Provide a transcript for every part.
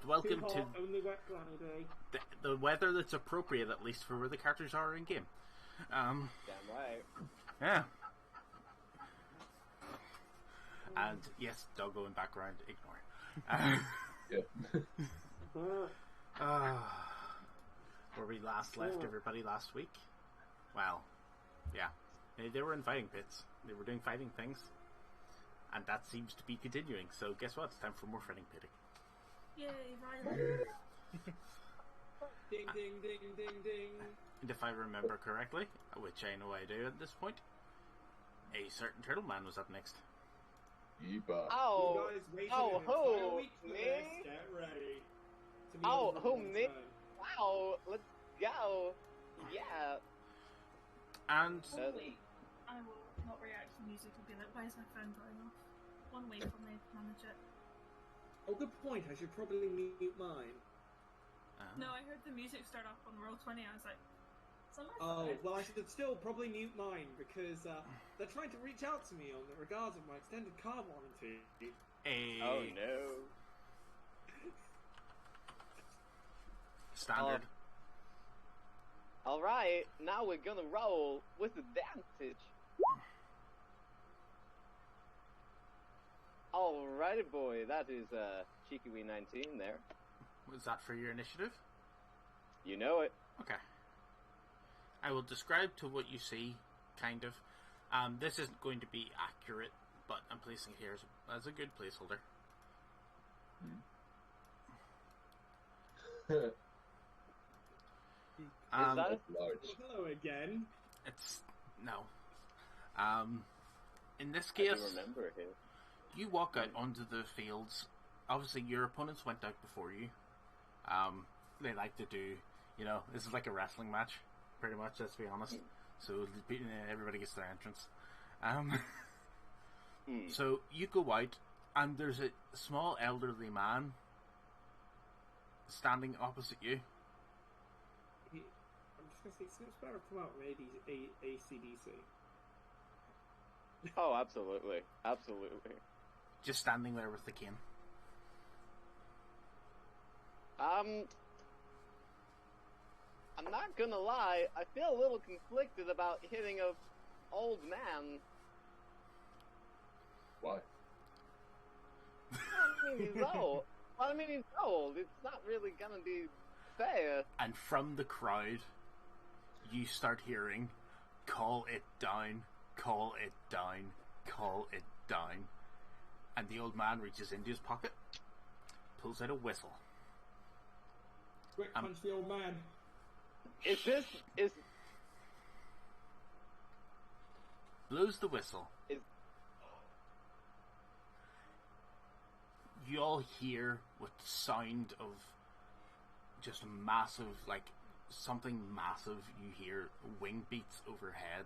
welcome to only wet granny day. the weather that's appropriate, at least for where the characters are in game. Damn right. Yeah. And yes, doggo in background, ignore. Where we last left everybody last week. Well, yeah. They were in fighting pits. They were doing fighting things. And that seems to be continuing. So guess what? It's time for more fighting pitting. Yay, Riley. Ding, ding, ding, ding, ding. And if I remember correctly, which I know I do at this point, a certain turtle man was up next. Oh, who? Me? Get ready. Who, me? Wow, let's go. Yeah. And... I will not react to music and be like, why is my phone going off? One week when they manage it. Oh, good point. I should probably mute mine. No, I heard the music start off on Roll20. I was like, well, I should still probably mute mine because they're trying to reach out to me on the regards of my extended car warranty. Oh no. Standard. Alright, now we're gonna roll with advantage. Alrighty boy, that is cheeky wee 19 there. Was that for your initiative? You know it. Okay. I will describe to what you see, kind of. This isn't going to be accurate, but I'm placing it here as a good placeholder. Is that large? Hello again. It's... no. In this case, I do remember him. You walk out onto the fields. Obviously, your opponents went out before you. They like to do, this is like a wrestling match, pretty much, let's be honest. So everybody gets their entrance. So you go out, and there's a small elderly man standing opposite you. I'm just going to say, it's better to come out with ACDC. Oh, absolutely. Absolutely. Just standing there with the cane. I'm not gonna lie, I feel a little conflicted about hitting a old man. Why? He's old. He's old. It's not really gonna be fair. And from the crowd, you start hearing, "Call it down, call it down, call it down." And the old man reaches into his pocket, pulls out a whistle. Quick, punch the old man. Blows the whistle. You all hear with the sound of just massive, like something massive. You hear wing beats overhead.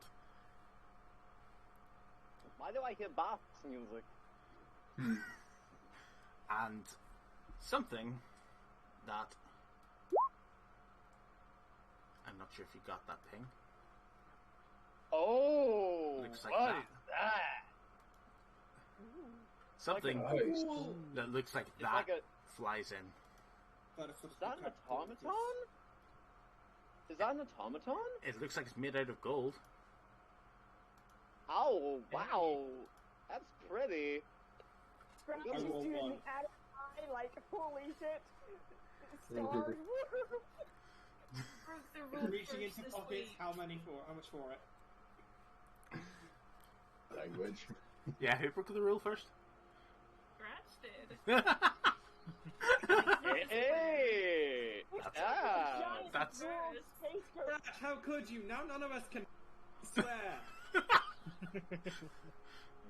Why do I hear bass music? And something that I'm not sure if you got that ping. Oh, looks like what that. Is that? Something that looks like it's that like flies in. Is that an automaton? Is that an automaton? It looks like it's made out of gold. Oh, wow. That's pretty. Scratch is doing the added eye, like, holy shit. Stars. Reaching into pockets, how much for it? Language. Yeah, who broke the rule first? Scratch did. Hey! That's Scratch, how could you? Now none of us can swear.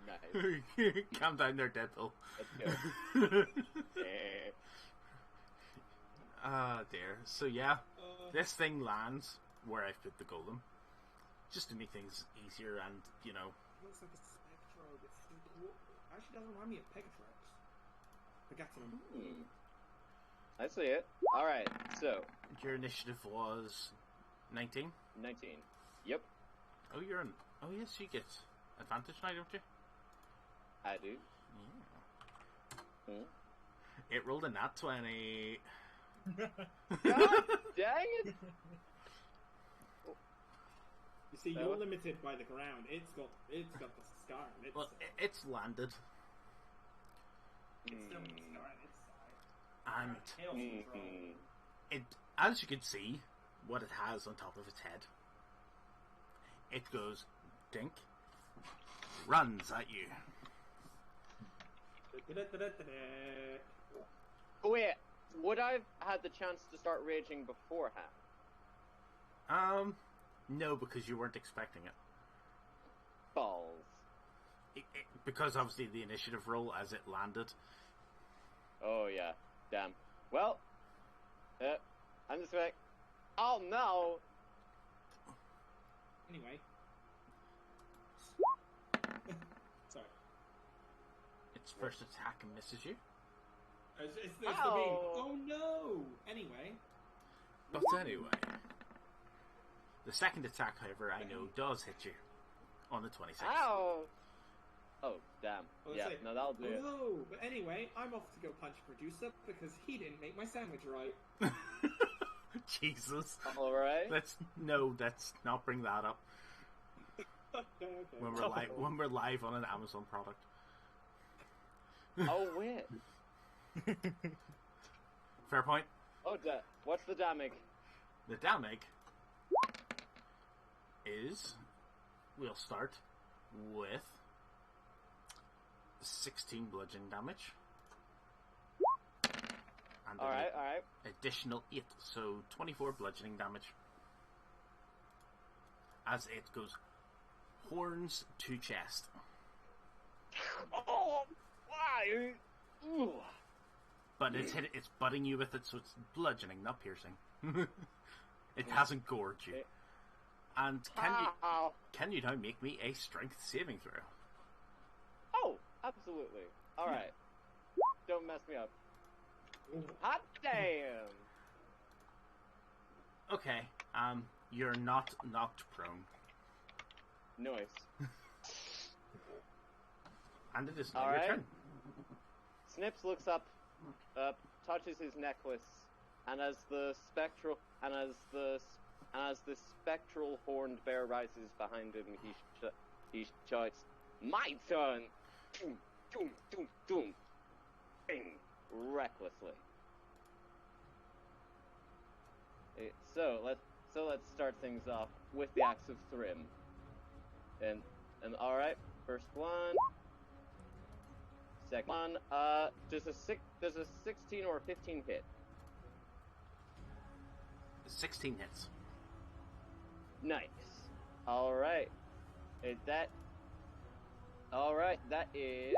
Nice. Calm down there, Deadpool. Let's go. Ah, dear. So yeah, this thing lands where I've put the golem, just to make things easier and, It looks like a spectral. Actually doesn't remind me of Pegatrax. I see it. Alright, so. Your initiative was 19? 19. Yep. Oh, oh yes, you get advantage now, don't you? I do. Yeah. It rolled a nat 20. God dang it! You see, you're limited by the ground. It's got the scar on its Well, side. it's landed. It's still got the scar on its side. And Chaos control. it, as you can see, what it has on top of its head, it goes dink, runs at you. Wait, would I have had the chance to start raging beforehand? No, because you weren't expecting it. Balls. Because obviously the initiative roll as it landed. Oh yeah, damn. Well, I'm just like, oh no! Anyway. Sorry. Its first attack misses you. It's the beam. Oh no! Anyway. But anyway. The second attack, however, I know does hit you. On the 26th. Ow! Oh, damn. Well, Yeah, say, no, that'll do it. no! But anyway, I'm off to go punch a producer because he didn't make my sandwich right. Jesus. Alright. Let's not bring that up. Okay. When we're live on an Amazon product. Oh, wait. Fair point. Oh, what's the damage? The damage is, we'll start with 16 bludgeoning damage. And Alright. additional 8, so 24 bludgeoning damage. As it goes horns to chest. Oh, why? Ooh. But it's butting you with it, so it's bludgeoning, not piercing. It hasn't gored you. And can you now make me a strength saving throw? Oh, absolutely. Alright. Don't mess me up. Hot damn! Okay, you're not knocked prone. Nice. And it is now All your right. turn. Snips looks up, touches his necklace, and as the spectral horned bear rises behind him, he shouts, "My turn!" Doom, doom, doom, doom, bing, recklessly. So let's start things off with the axe of Thrym. And all right, first one. Second one, does a 16 or a 15 hit? 16 hits. Nice. All right. That is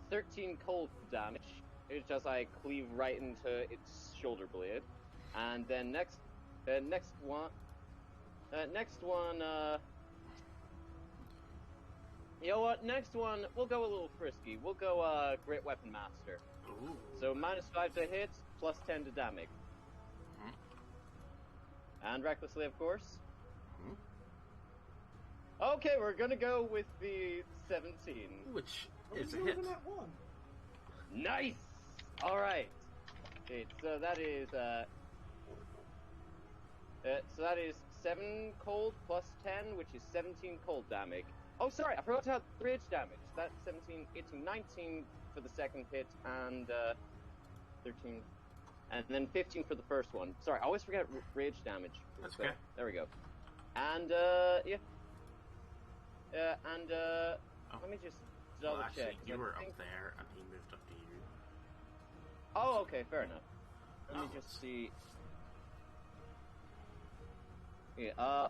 13 cold damage. It's just I cleave right into its shoulder blade, and then next one. You know what? Next one, we'll go a little frisky. We'll go Great Weapon Master. Ooh. So -5 to hit, +10 to damage. And recklessly, of course. Okay, we're gonna go with the 17. Which is a you hit. were that one. Nice! Alright. So that is 7 cold +10, which is 17 cold damage. Oh, sorry, I forgot to have rage damage. That's 17, 18, 19 for the second hit, and 13, and then 15 for the first one. Sorry, I always forget rage damage. That's So, okay. there we go. And, yeah. Let me just double Well, check. actually, you I were think- up there, and he moved up to you. Oh, okay, fair enough. Let me Oh. just see. Yeah,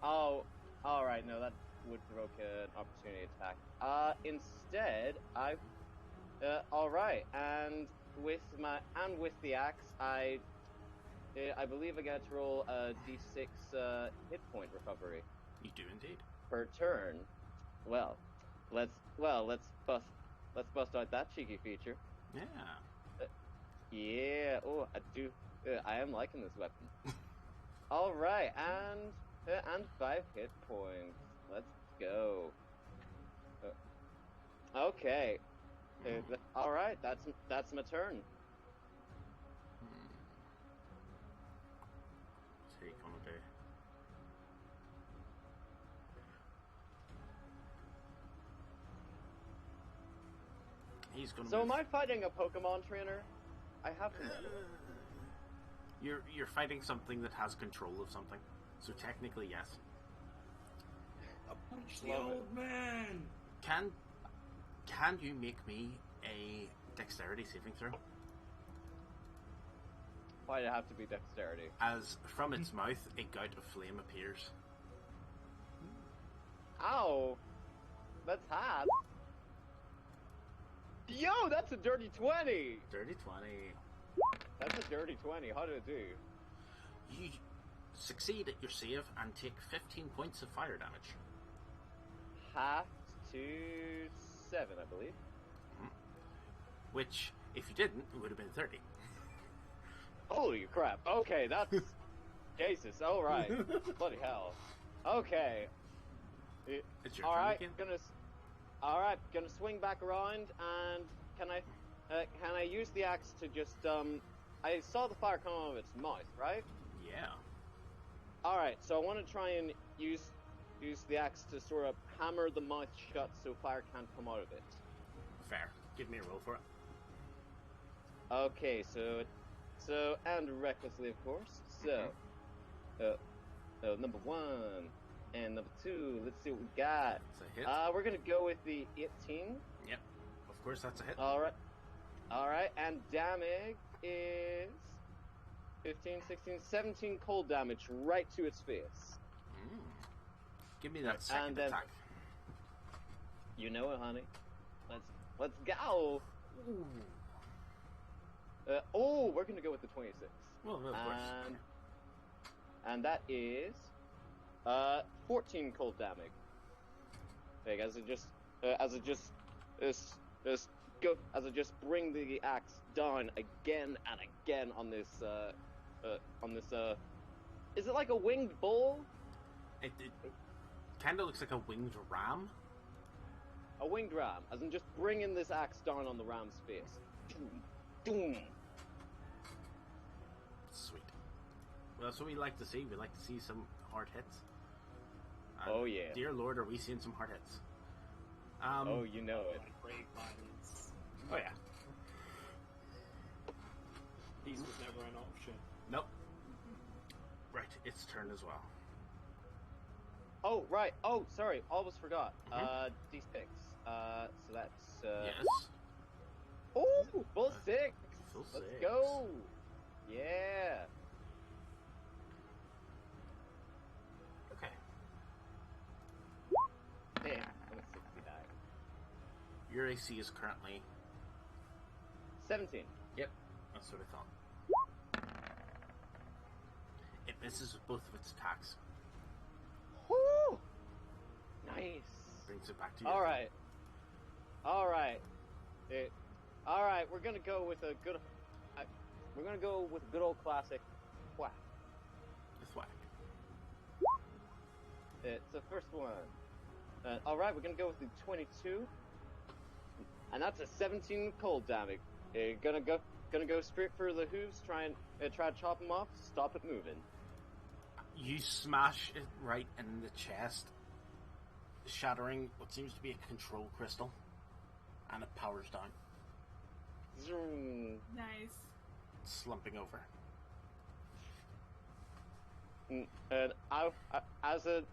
oh, alright, no, that would provoke an opportunity attack. Instead, alright, and with the axe, I believe I get to roll a d6 hit point recovery You do indeed. per turn. Well, let's bust out that cheeky feature. Yeah. Yeah. Oh, I am liking this weapon. All right, and 5 hit points. Let's go. Okay. All right, that's my turn. What's he gonna do? He's gonna. So move. am I fighting a Pokemon trainer? I have to know. You're fighting something that has control of something, so technically yes. Punch the old man! Can you make me a dexterity saving throw? Why'd it have to be dexterity? As from its mouth, a gout of flame appears. Ow! That's hot. Yo, that's a dirty 20! Dirty 20. That's a dirty 20. How did it do? You succeed at your save and take 15 points of fire damage. Half to 7, I believe. Which, if you didn't, it would have been 30. Holy crap. Okay, that's... Jesus, alright. Bloody hell. Okay. It's your All turn right, again. gonna swing back around, and can I use the axe to just I saw the fire come out of its mouth, right? Yeah. All right, so I want to try and use the axe to sort of hammer the mouth shut so fire can't come out of it. Fair. Give me a roll for it. Okay, so and recklessly, of course. So, number 1 and number 2. Let's see what we got. It's a hit. We're gonna go with the 18. Yep. Of course, that's a hit. All right, and damage is 15, 16, 17 cold damage right to its face. Give me that second And then- attack. You know it, honey. Let's go. We're gonna go with the 26. Well, of course. And that is 14 cold damage. Like as it just bring the axe down again and again on this is it like a winged bull? It kind of looks like a winged ram. A winged ram, as in just bringing this axe down on the ram's face. Doom. Sweet. Well, that's what we like to see. We like to see some hard hits. And Oh, yeah. Dear Lord, are we seeing some hard hits? Oh, you know it. Great violence. Oh yeah. Peace was never an option. Nope. Right, its turn as well. Oh, right. Oh, sorry. Almost forgot. Mhm. D6. So that's Yes. Oh, full 6. Full Let's 6. go. Yeah. Okay. Damn, I'm at 69. Your AC is currently. 17. Yep. That's what I thought. It misses with both of its attacks. Woo! Nice. Brings it back to you. All right. All right. We're gonna go with a good. We're gonna go with a good old classic. Whack. It's whack. It's the first one. All right. We're gonna go with the 22, and that's a 17 cold damage. Gonna go straight for the hooves. Try to chop them off. Stop it moving. You smash it right in the chest, shattering what seems to be a control crystal, and it powers down, Zoom. Nice. slumping over. And as a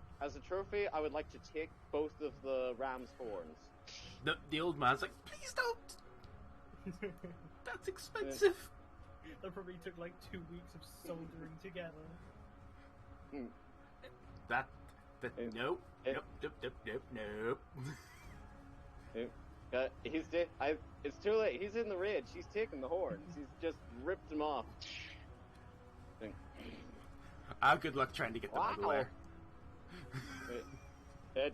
trophy, I would like to take both of the ram's horns. The old man's like, please don't! That's expensive! That probably took like 2 weeks of soldering together. Nope. It's too late. He's in the ridge. He's taking the horns. He's just ripped them off. Good luck trying to get them out of Wow. there.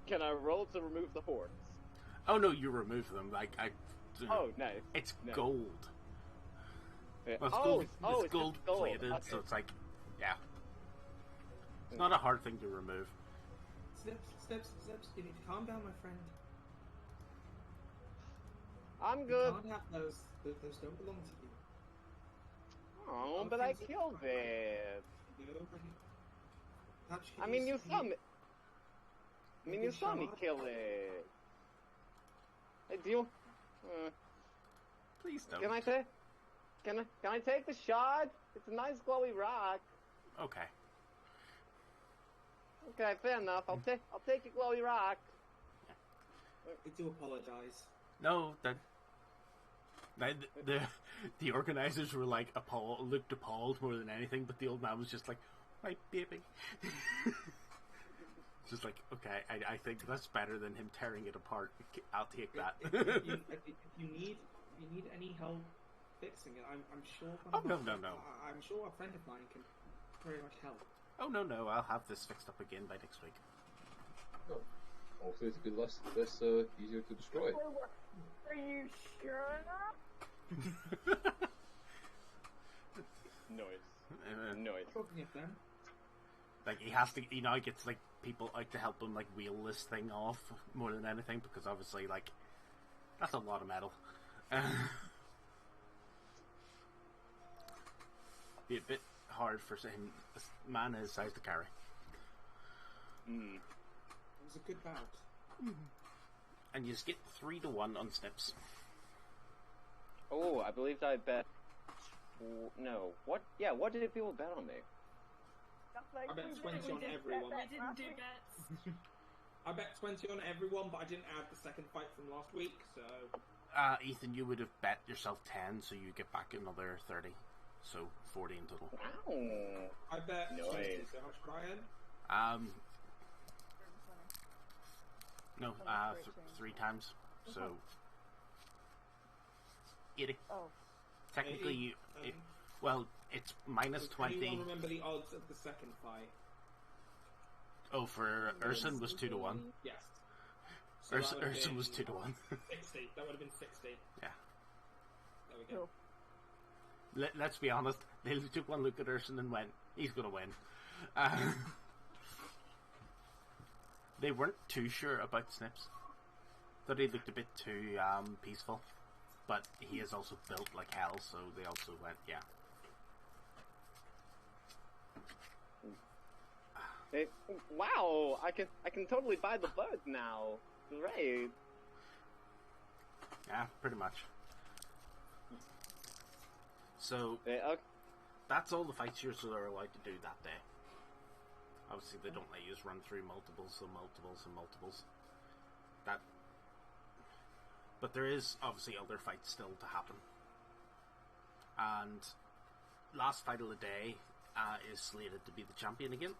Can I roll to remove the horns? Oh no, you remove them. Oh, nice. It's Nice. gold. Yeah. Well, it's it's it's gold just gold. plated, Okay. so it's like, yeah. It's not a hard thing to remove. Snips, Steps, you need to calm down, my friend. I'm You good. can't have those. Those don't belong to you. Oh, Other but I things are killed fine. it. Perhaps I mean, you saw me. I mean, maybe you saw me shard? kill it. Hey, do you? Please don't. Can I take? Can I take the shard? It's a nice glowy rock. Okay. Okay, fair enough. I'll take your glowy rock. I do apologize. No, the organizers were like looked appalled more than anything, but the old man was just like, "My baby." Just like, okay, I think that's better than him tearing it apart. I'll take that. If you need any help fixing it, I'm sure. Oh, no. I'm sure a friend of mine can very much help. Oh no, I'll have this fixed up again by next week. Oh. Hopefully it'll be less easier to destroy. Are you sure? Noise. Talking of them, Like he has to, he now gets like people out to help him like wheel this thing off more than anything, because obviously like that's a lot of metal. Be a bit hard for him. This man his size to carry. it was a good bout. And you just get 3-1 on Snips. Oh, I believe I bet. No. What? Yeah. What did people bet on me? I bet 20 on We everyone. didn't do bets. I bet 20 on everyone, but I didn't add the second fight from last week, so... Ethan, you would have bet yourself 10, so you get back another 30. So 40 in total. Wow. I bet Nice. 20, so how much Brian? No, 3 times. So 80. Oh. Technically, 80? well, it's minus Does 20. anyone remember the odds of the second fight? Oh, for Urson was 2-1. Yes. So that would have Urson been was 2-1. 60. That would have been 60. Yeah. There we go. Cool. Let's be honest. They took one look at Urson and went, "He's gonna win." They weren't too sure about Snips. Thought he looked a bit too peaceful, but he is also built like hell, so they also went, "Yeah." Hey, wow! I can totally buy the bird now. Great. Yeah, pretty much. So Hey, okay. that's all the fights you're sort of allowed to do that day. Obviously, they don't let you just run through multiples and multiples and multiples. But there is obviously other fights still to happen. And last fight of the day is slated to be the champion again.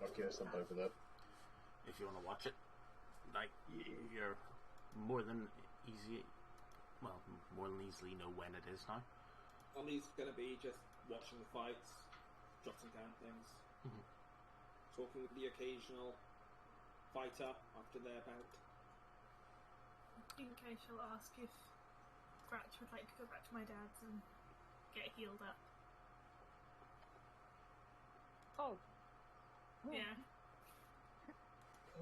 Okay, I'm down for that. If you want to watch it, like you're more than easily know when it is now. Ollie's going to be just watching the fights, jotting down things, talking with the occasional fighter after their bout. I think I shall ask if Gratch would like to go back to my dad's and get healed up. Oh. Yeah.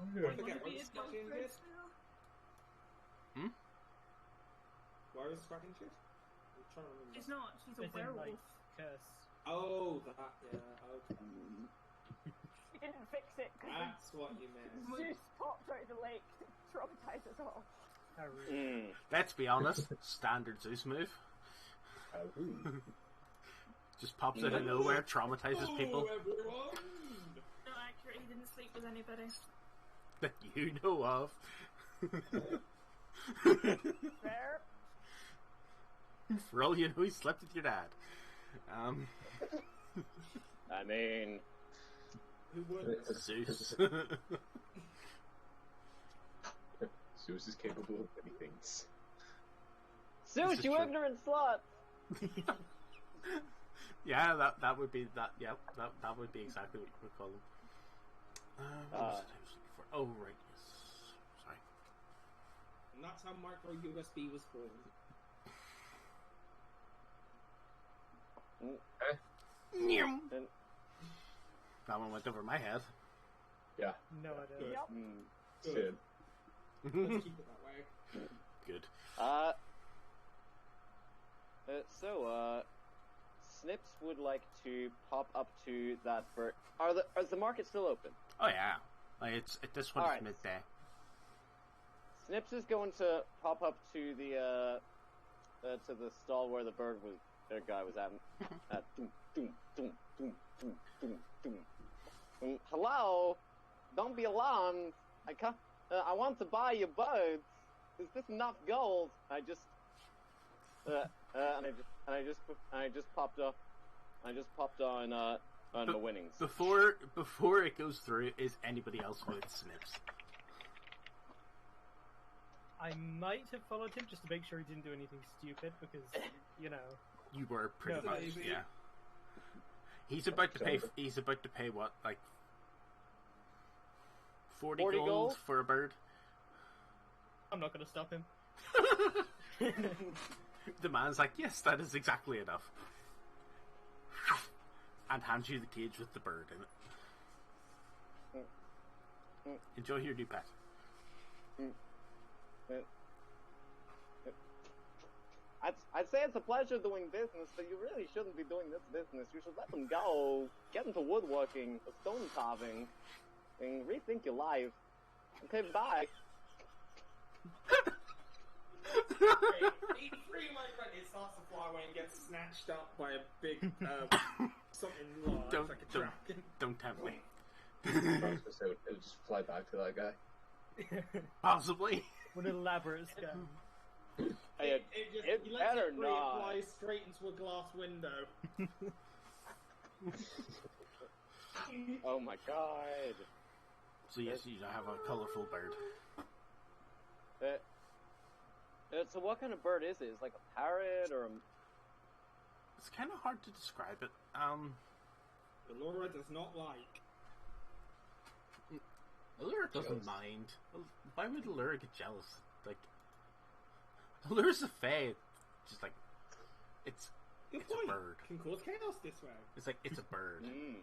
Oh, I yeah. forget, Wanna be what a was Scratch doctor injured? still? Why was Scratch injured? I'm trying to remember. She's not. She's a As in, werewolf. like, curse. Oh, that, yeah, okay. She didn't fix it because That's what you meant. Zeus popped out of the lake, traumatized us all. How rude. Let's be honest, standard Zeus move. Ooh. Just pops out of nowhere, traumatizes people Hello, everyone! Not accurate. He didn't sleep with anybody. that you know of. Fair. For all you know, he slept with your dad. I mean, Who would? Zeus. Zeus is capable of many things. This Zeus, is you true. ignorant slut! Yeah, that would be that. Yeah, that would be exactly what you would call them. What was it I was looking for? Oh, right. Yes. Sorry. And that's how micro USB was born. And That one went over my head. Yeah. No, I don't. Good. Same. Good. Let's keep it that way. Good. Snips would like to pop up to that bird. Is the market still open? Oh yeah. It's at this one. All It's right. midday. Snips is going to pop up to the stall where the guy was at. Doom, doom, doom, doom, doom, doom, doom. Hello, don't be alarmed. I want to buy your birds. Is this enough gold? I just popped up. I just popped on the winnings. Before it goes through, is anybody else with Snips? I might have followed him just to make sure he didn't do anything stupid because, you know. You were pretty No, much, maybe. yeah. He's about to pay what, like 40 gold for a bird? I'm not going to stop him. The man's like, yes, that is exactly enough. And hands you the cage with the bird in it. Enjoy your new pet. I'd say it's a pleasure doing business, but you really shouldn't be doing this business. You should let them go. Get into woodworking, or stone carving, and rethink your life. Okay, bye. He pretty much it starts to fly away and gets snatched up by a big something large, Don't- like a don't- dragon. Don't tempt me. I was going to say, it would just fly back to that guy. Possibly. With an elaborate scam. Hey, it You let better it free, not. it flies straight into a glass window. Oh my god. So yes, you have a colourful bird. So what kind of bird is it? Is it like a parrot or a... It's kind of hard to describe it. Laura does not like. Allura doesn't Jealous. mind. Why would Allura get jealous? Like, Allura's a fae. Just like, it's Good It's a point. bird. Can cause chaos this way. it's like it's a bird. Mm.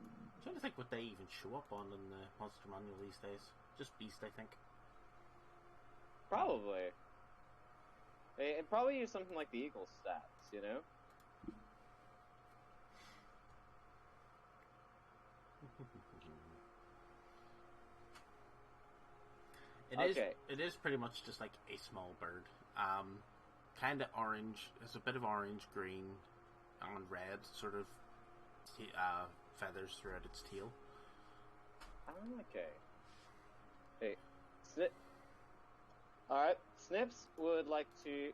I'm trying to think what they even show up on in the Monster Manual these days. Just Beast, I think. Probably. It probably use something like the eagle stats, you know? Okay. It is pretty much just like a small bird. Kind of orange. There's a bit of orange, green, and red sort of feathers throughout its tail. Okay. Hey, Alright, Snips would like to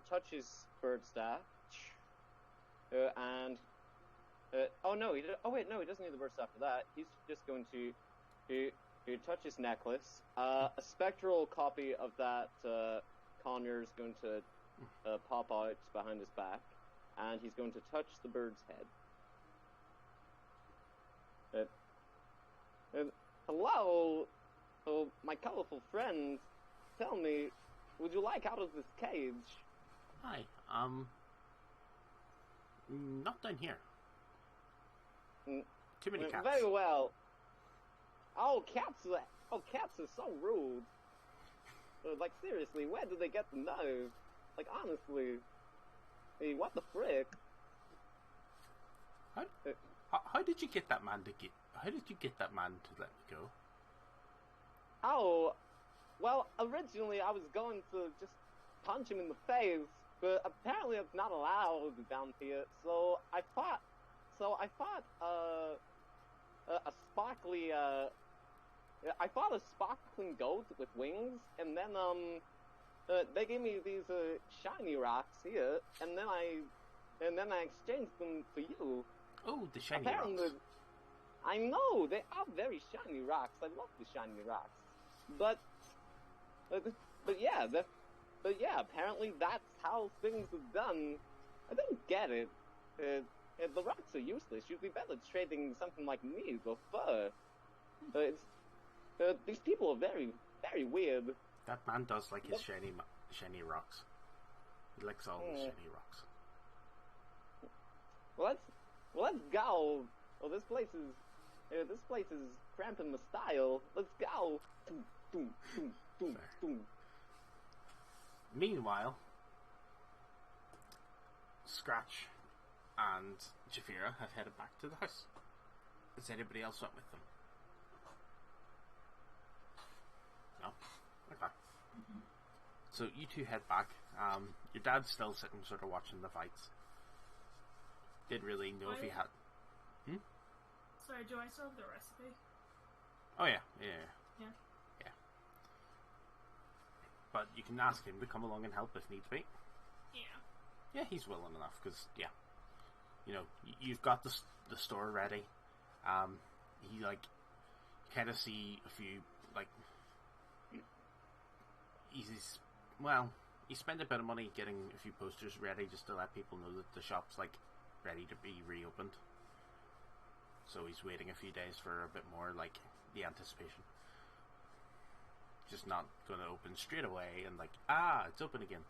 touch his bird staff, and oh wait, no, he doesn't need the bird staff for that. He's just going to touch his necklace. A spectral copy of that conure is going to pop out behind his back, and he's going to touch the bird's head. Hello, my colorful friend. Tell me, would you like out of this cage? Hi. Not down here. Mm, Too many cats. Very well. Oh, cats are so rude. Like, seriously, where did they get the nerve? Like, honestly. Hey, what the frick? How did you get that man to get? How did you get that man to let me go? Oh, well, originally I was going to just punch him in the face, but apparently it's not allowed down here. So I fought a sparkly sparkling goat with wings, and then they gave me these shiny rocks here, and then I exchanged them for you. Oh, the shiny Apparently, rocks. I know they are very shiny rocks. I love the shiny rocks, but yeah, apparently that's how things are done. I don't get it. The rocks are useless. You'd be better trading something like me for fur. These people are very, very weird. That man does like his shiny rocks. He likes all the shiny rocks. Well, let's go. Well, this place is cramping my style. Let's go. Boom, boom, boom, boom, boom. Meanwhile, Scratch and Jafira have headed back to the house. Has anybody else went with them? No? Okay. So you two head back. Your dad's still sitting sort of watching the fights. Didn't really know if he had... Sorry, do I still have the recipe? Oh yeah. Yeah. But you can ask him to come along and help if needs be. Yeah. Yeah, he's willing enough, because, yeah. You know, you've got the store ready. He, like, kind of see a few, like... He spent a bit of money getting a few posters ready just to let people know that the shop's, like, ready to be reopened. So he's waiting a few days for a bit more, like, the anticipation. Just not going to open straight away and, like, it's open again.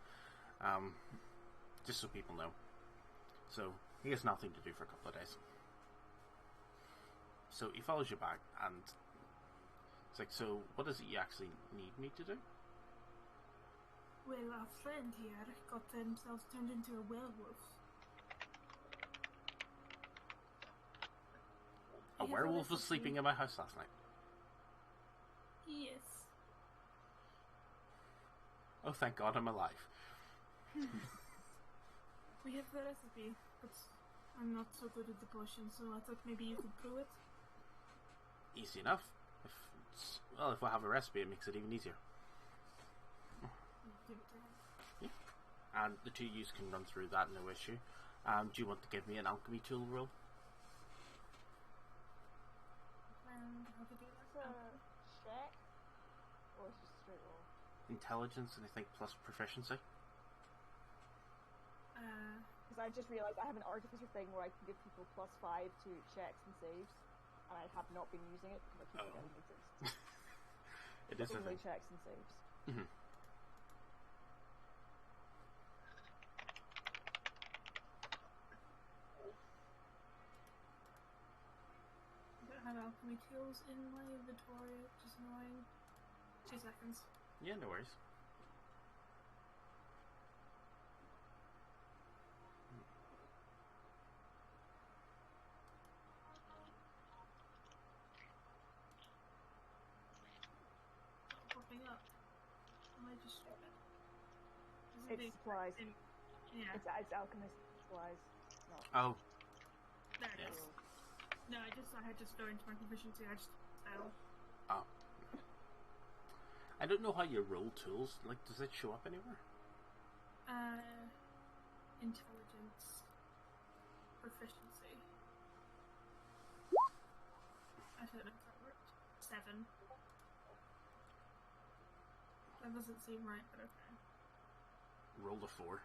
Just so people know. So he has nothing to do for a couple of days. So he follows you back and it's like, so what does it you actually need me to do? Well, our friend here got themselves turned into a werewolf. A werewolf was sleeping in my house last night. Yes. Oh, thank God I'm alive. We have the recipe, but I'm not so good at the potion, so I thought maybe you could brew it. Easy enough. If I have a recipe, it makes it even easier. Give it to him. Yeah. And the two of you can run through that, no issue. Do you want to give me an alchemy tool roll? And how to do that? Check? Or it's just straight roll? Intelligence, and I think plus proficiency. Because I just realised I have an artificer thing where I can give people +5 to checks and saves, and I have not been using it because I keep forgetting it exists. It is a only thing. checks and saves. Mm-hmm. I don't have alchemy tools in my inventory, which is annoying. 2 seconds. Yeah, no worries. Not popping up. Am I just stupid? It's supplies. Yeah. It's alchemist supplies. Not Oh. There it Yes. is. No, I had just go into my proficiency. I just fell. Oh. I don't know how you roll tools. Like, does it show up anywhere? Intelligence. Proficiency. I don't know if that worked. 7. That doesn't seem right, but okay. Roll a 4.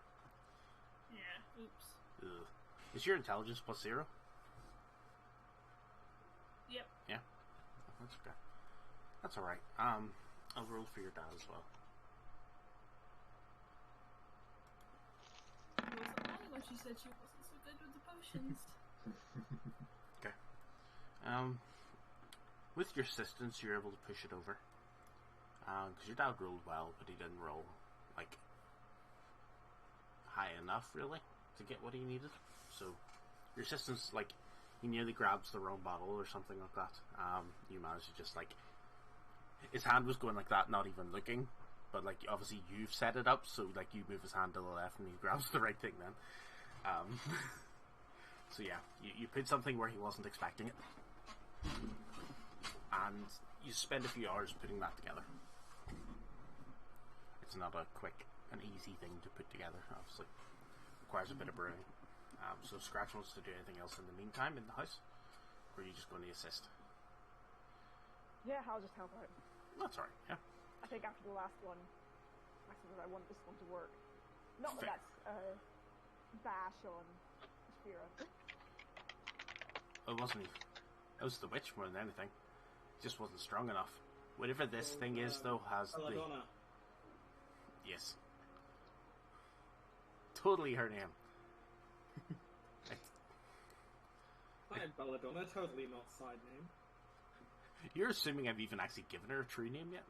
Yeah, oops. Ugh. Is your intelligence plus 0? Yep. Yeah. That's okay. That's alright. I'll roll for your dad as well. She wasn't lying when she said she wasn't so good with the potions. Okay. With your assistance, you're able to push it over. Because your dad rolled well, but he didn't roll, like, high enough, really, to get what he needed. So, your assistance, like, he nearly grabs the wrong bottle or something like that. You manage to just, like, his hand was going like that, not even looking, but, like, obviously you've set it up, so, like, you move his hand to the left and he grabs the right thing then. So yeah, you put something where he wasn't expecting it. And you spend a few hours putting that together. It's not a quick and easy thing to put together, obviously. Requires a bit of brewing. So Scratch wants to do anything else in the meantime in the house? Or are you just going to assist? Yeah, I'll just help out. That's alright, yeah. I think after the last one, I said that I want this one to work. Not Fair. that that's bash on Shafira. It wasn't. It was the witch more than anything. It just wasn't strong enough. Whatever this thing is, though, has the... Belladonna. Yes. totally her name. I am Belladonna, totally not side name. You're assuming I've even actually given her a true name yet?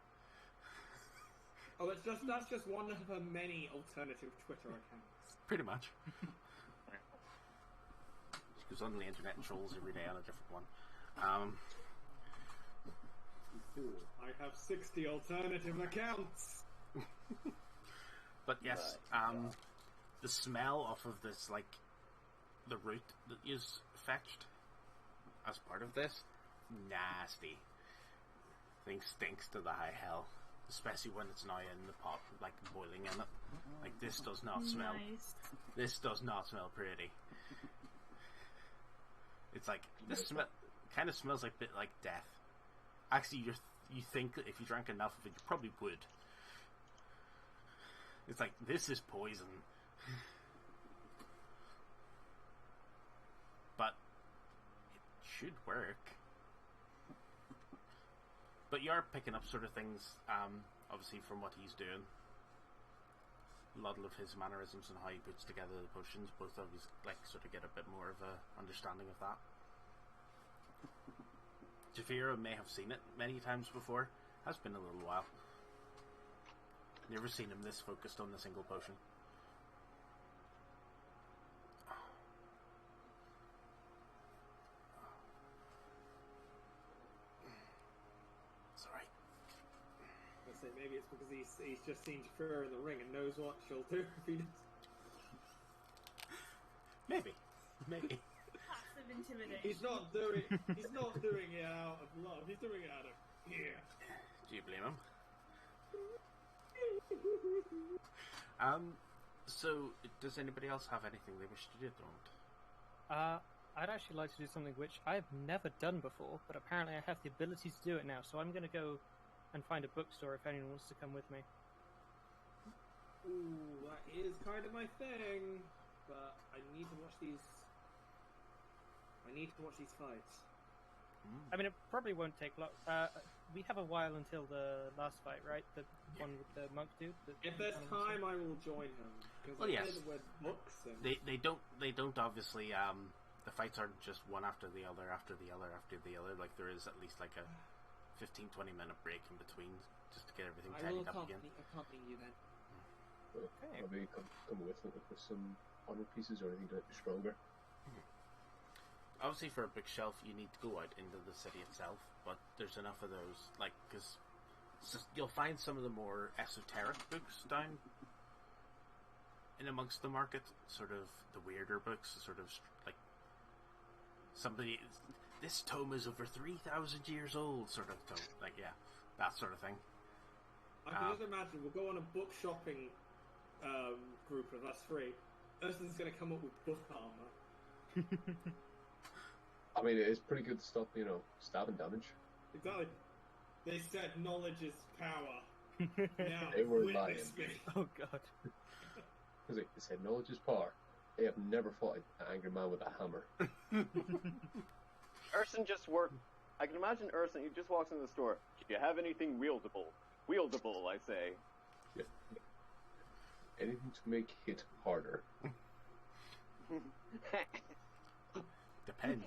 Oh, that's just one of her many alternative Twitter accounts. Pretty much. She goes on the internet and trolls every day on a different one. I have 60 alternative accounts. But yes, the smell off of this, like, the root that is fetched as part of this, nasty. Thing stinks to the high hell. Especially when it's now in the pot, like boiling in it. Like, this does not smell. Nice. This does not smell pretty. It's like, this kind of smells like a bit like death. Actually, you think that if you drank enough of it, you probably would. It's like, this is poison. But it should work. But you are picking up sort of things, obviously, from what he's doing. A lot of his mannerisms and how he puts together the potions, both of you, like, sort of get a bit more of a understanding of that. Jafira may have seen it many times before. Has been a little while. Never seen him this focused on the single potion. Sorry. I say maybe it's because he's just seen Jafira in the ring and knows what she'll do if he does. Maybe. Passive intimidation. He's not doing it out of love. He's doing it out of fear. Do you blame him? So, does anybody else have anything they wish to do at the moment? I'd actually like to do something which I've never done before, but apparently I have the ability to do it now, so I'm going to go and find a bookstore if anyone wants to come with me. Ooh, that is kind of my thing, but I need to watch these. Fights. I mean, it probably won't take long. We have a while until the last fight, right? The one with the monk dude. If there's time, I will join him. Well, yes. Books and... They don't obviously. The fights aren't just one after the other, after the other, after the other. Like, there is at least like a 15-20 minute break in between just to get everything tidied up again. Accompany you then. Okay. Maybe come with some armor pieces or anything to make you stronger. Obviously, for a bookshelf, you need to go out into the city itself, but there's enough of those, like, because you'll find some of the more esoteric books down in amongst the market, sort of the weirder books, sort of like this tome is over 3,000 years old, sort of tome, like, yeah, that sort of thing. I can just imagine we'll go on a book shopping group of us three. Ursula's going to come up with book armor. I mean, it is pretty good stuff, stabbing damage. Exactly. They said knowledge is power. Now, They were witness lying. me. Oh god. They said knowledge is power. They have never fought an angry man with a hammer. Urson just worked. I can imagine Urson, he just walks into the store. Do you have anything wieldable? Wieldable, I say. Yeah. Anything to make hit harder. Depends.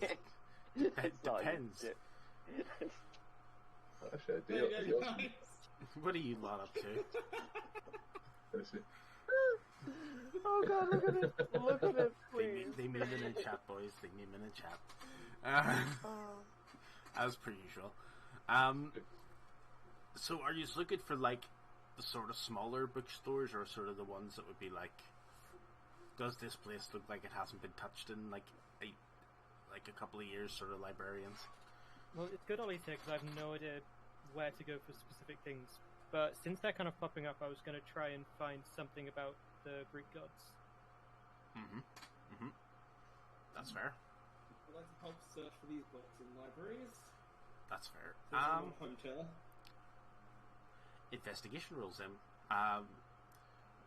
It's not Depends. legit. Actually, I There do. you go, guys. What are you lot up to? Let's see. Oh god, look at it. Look at it, please. They mean it in chat, boys. They mean it in chat. As per usual. So are you just looking for, like, the sort of smaller bookstores, or sort of the ones that would be like, does this place look like it hasn't been touched in like a couple of years, sort of librarians? Well, it's good, Ollie, because I have no idea where to go for specific things. But since they're kind of popping up, I was going to try and find something about the Greek gods. That's fair. I'd like to help search for these books in libraries. That's fair. Hunter. Investigation rules in.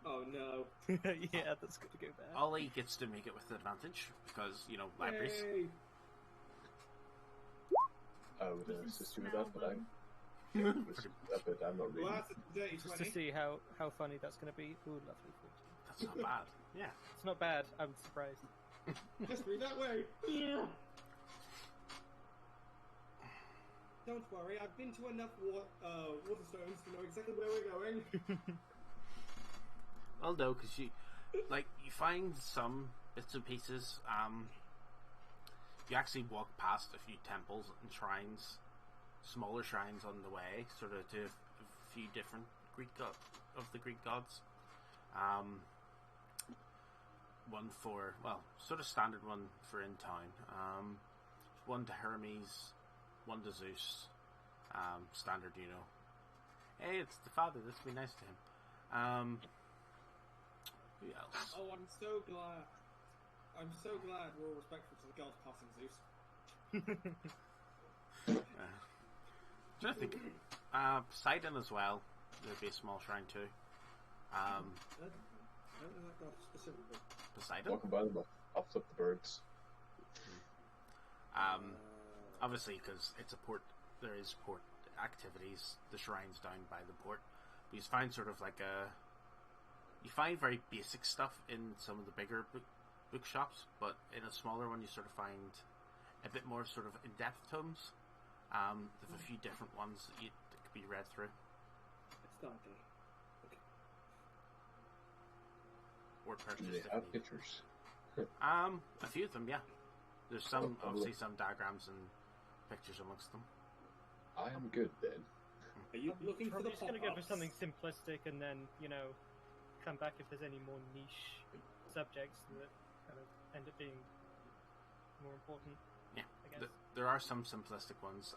Oh no. Yeah, that's going to go bad. Ollie gets to make it with advantage because, libraries. Yay. I would assist you with Smell that, but them. I'm not Well, reading. that's a dirty Just 20. to see how funny that's going to be. Ooh, lovely 14. That's not bad. Yeah. It's not bad. I'm surprised. Just read that way. Yeah. Don't worry, I've been to enough Waterstones to know exactly where we're going. Well, no, because you find some bits and pieces. You actually walk past a few temples and shrines, smaller shrines on the way, sort of to a few different Greek gods. One for, well, sort of standard one for in town. One to Hermes, one to Zeus. Standard, you know. Hey, it's the father. This would be nice to him. Who else? Oh, I'm so glad. I'm so glad we're all respectful to the gods passing Zeus. I think Poseidon as well. There'd be a small shrine too. I don't know that god specifically. Poseidon. Walking by them, I'll flip the birds. Obviously, because it's a port, there is port activities. The shrine's down by the port. But you find sort of like you find very basic stuff in some of the bigger bookshops, but in a smaller one you sort of find a bit more sort of in-depth tomes. There's a few different ones that could be read through. It's Dante. Okay. Or Do purchased. they if have needed. pictures? A few of them, yeah. There's some, Oh, obviously, some diagrams and pictures amongst them. I am good then. Are you looking for Probably the just gonna go for pop-ups? something simplistic and then, come back if there's any more niche subjects that kind of end up being more important. Yeah, I guess. there are some simplistic ones.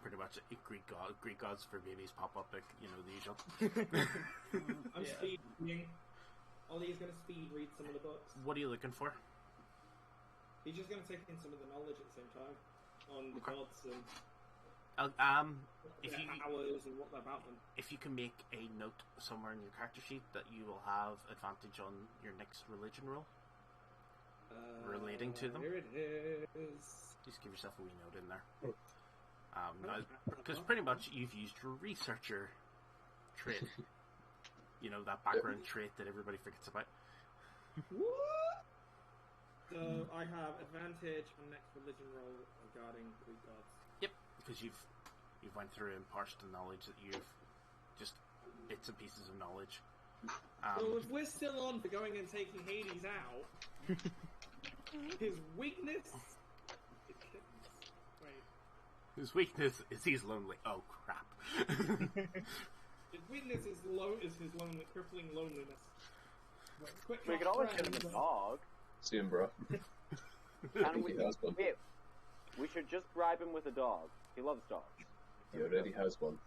Pretty much Greek gods for babies pop up, like, the usual. I'm Yeah. speed reading. Ollie's going to speed read some of the books. What are you looking for? He's just going to take in some of the knowledge at the same time on the Okay. gods and If their you powers and what about them. if you can make a note somewhere in your character sheet that you will have advantage on your next religion roll, relating to them. Here it is. just give yourself a wee note in there. Because pretty much you've used your researcher trait. That background trait that everybody forgets about. What? So I have advantage on next religion roll regarding Greek gods. Yep, because you've went through and parsed the knowledge that you've just bits and pieces of knowledge. So if we're still on for going and taking Hades out, his weakness. Wait. His weakness is he's lonely. Oh crap! His weakness is his lonely, crippling loneliness. Quick, We could always get him a dog. See him, bro. And we, He has one. we should just bribe him with a dog. He loves dogs. He already has one.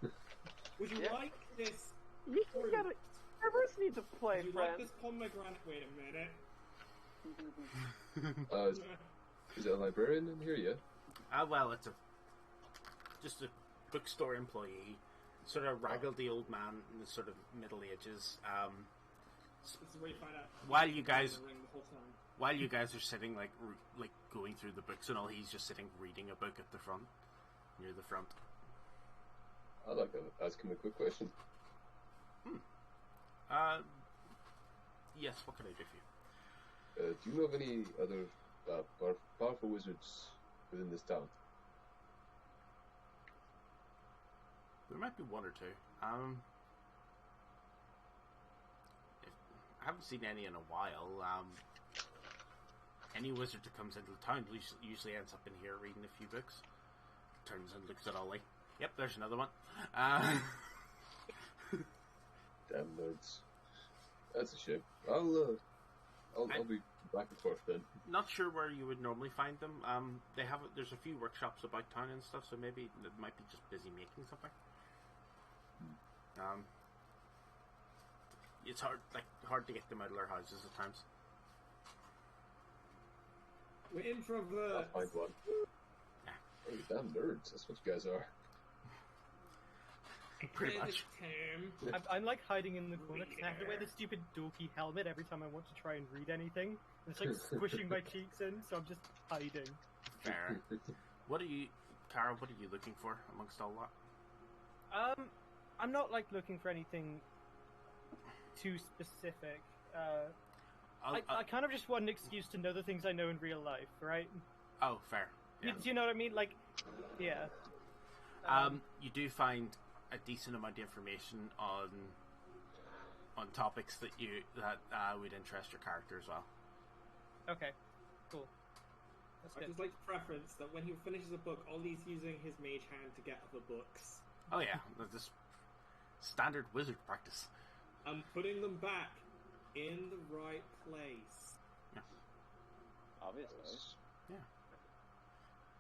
Would you Yeah. like this? You gotta. Everest needs a play, Would you friend. like this pomegranate? Wait a minute. Is there a librarian in here yet? Well, it's just a bookstore employee, sort of raggledy old man in the sort of middle ages. This is where you find out. While you guys The ring the whole time. While you guys are sitting, like going through the books and all, he's just sitting reading a book at the front, near the front. I'd like to ask him a quick question. Yes, what can I do for you? Do you know of any other powerful wizards within this town? There might be one or two. I haven't seen any in a while. Any wizard that comes into the town usually ends up in here reading a few books. Turns and looks at Ollie. Yep, there's another one. Damn nerds. That's a shame. I'll be back and forth then. Not sure where you would normally find them. There's a few workshops about town and stuff, so maybe it might be just busy making something. It's hard to get them out of their houses at times. We're I'll introverts. find one. Yeah. Oh, you damn nerds. That's what you guys are. Pretty much. Tim. I'm like hiding in the corner because I have to wear this stupid dorky helmet every time I want to try and read anything. It's like squishing my cheeks in, so I'm just hiding. Fair. Cara, what are you looking for amongst all that? I'm not like looking for anything too specific. I kind of just want an excuse to know the things I know in real life, right? Oh, fair. Yeah. Do you know what I mean? Like, yeah. You do find a decent amount of information on topics that would interest your character as well. Okay, cool. That's I good. just like to preference that when he finishes a book, Ollie's using his mage hand to get other books. Oh yeah, that's just standard wizard practice. I'm putting them back in the right place. Obviously. Yeah.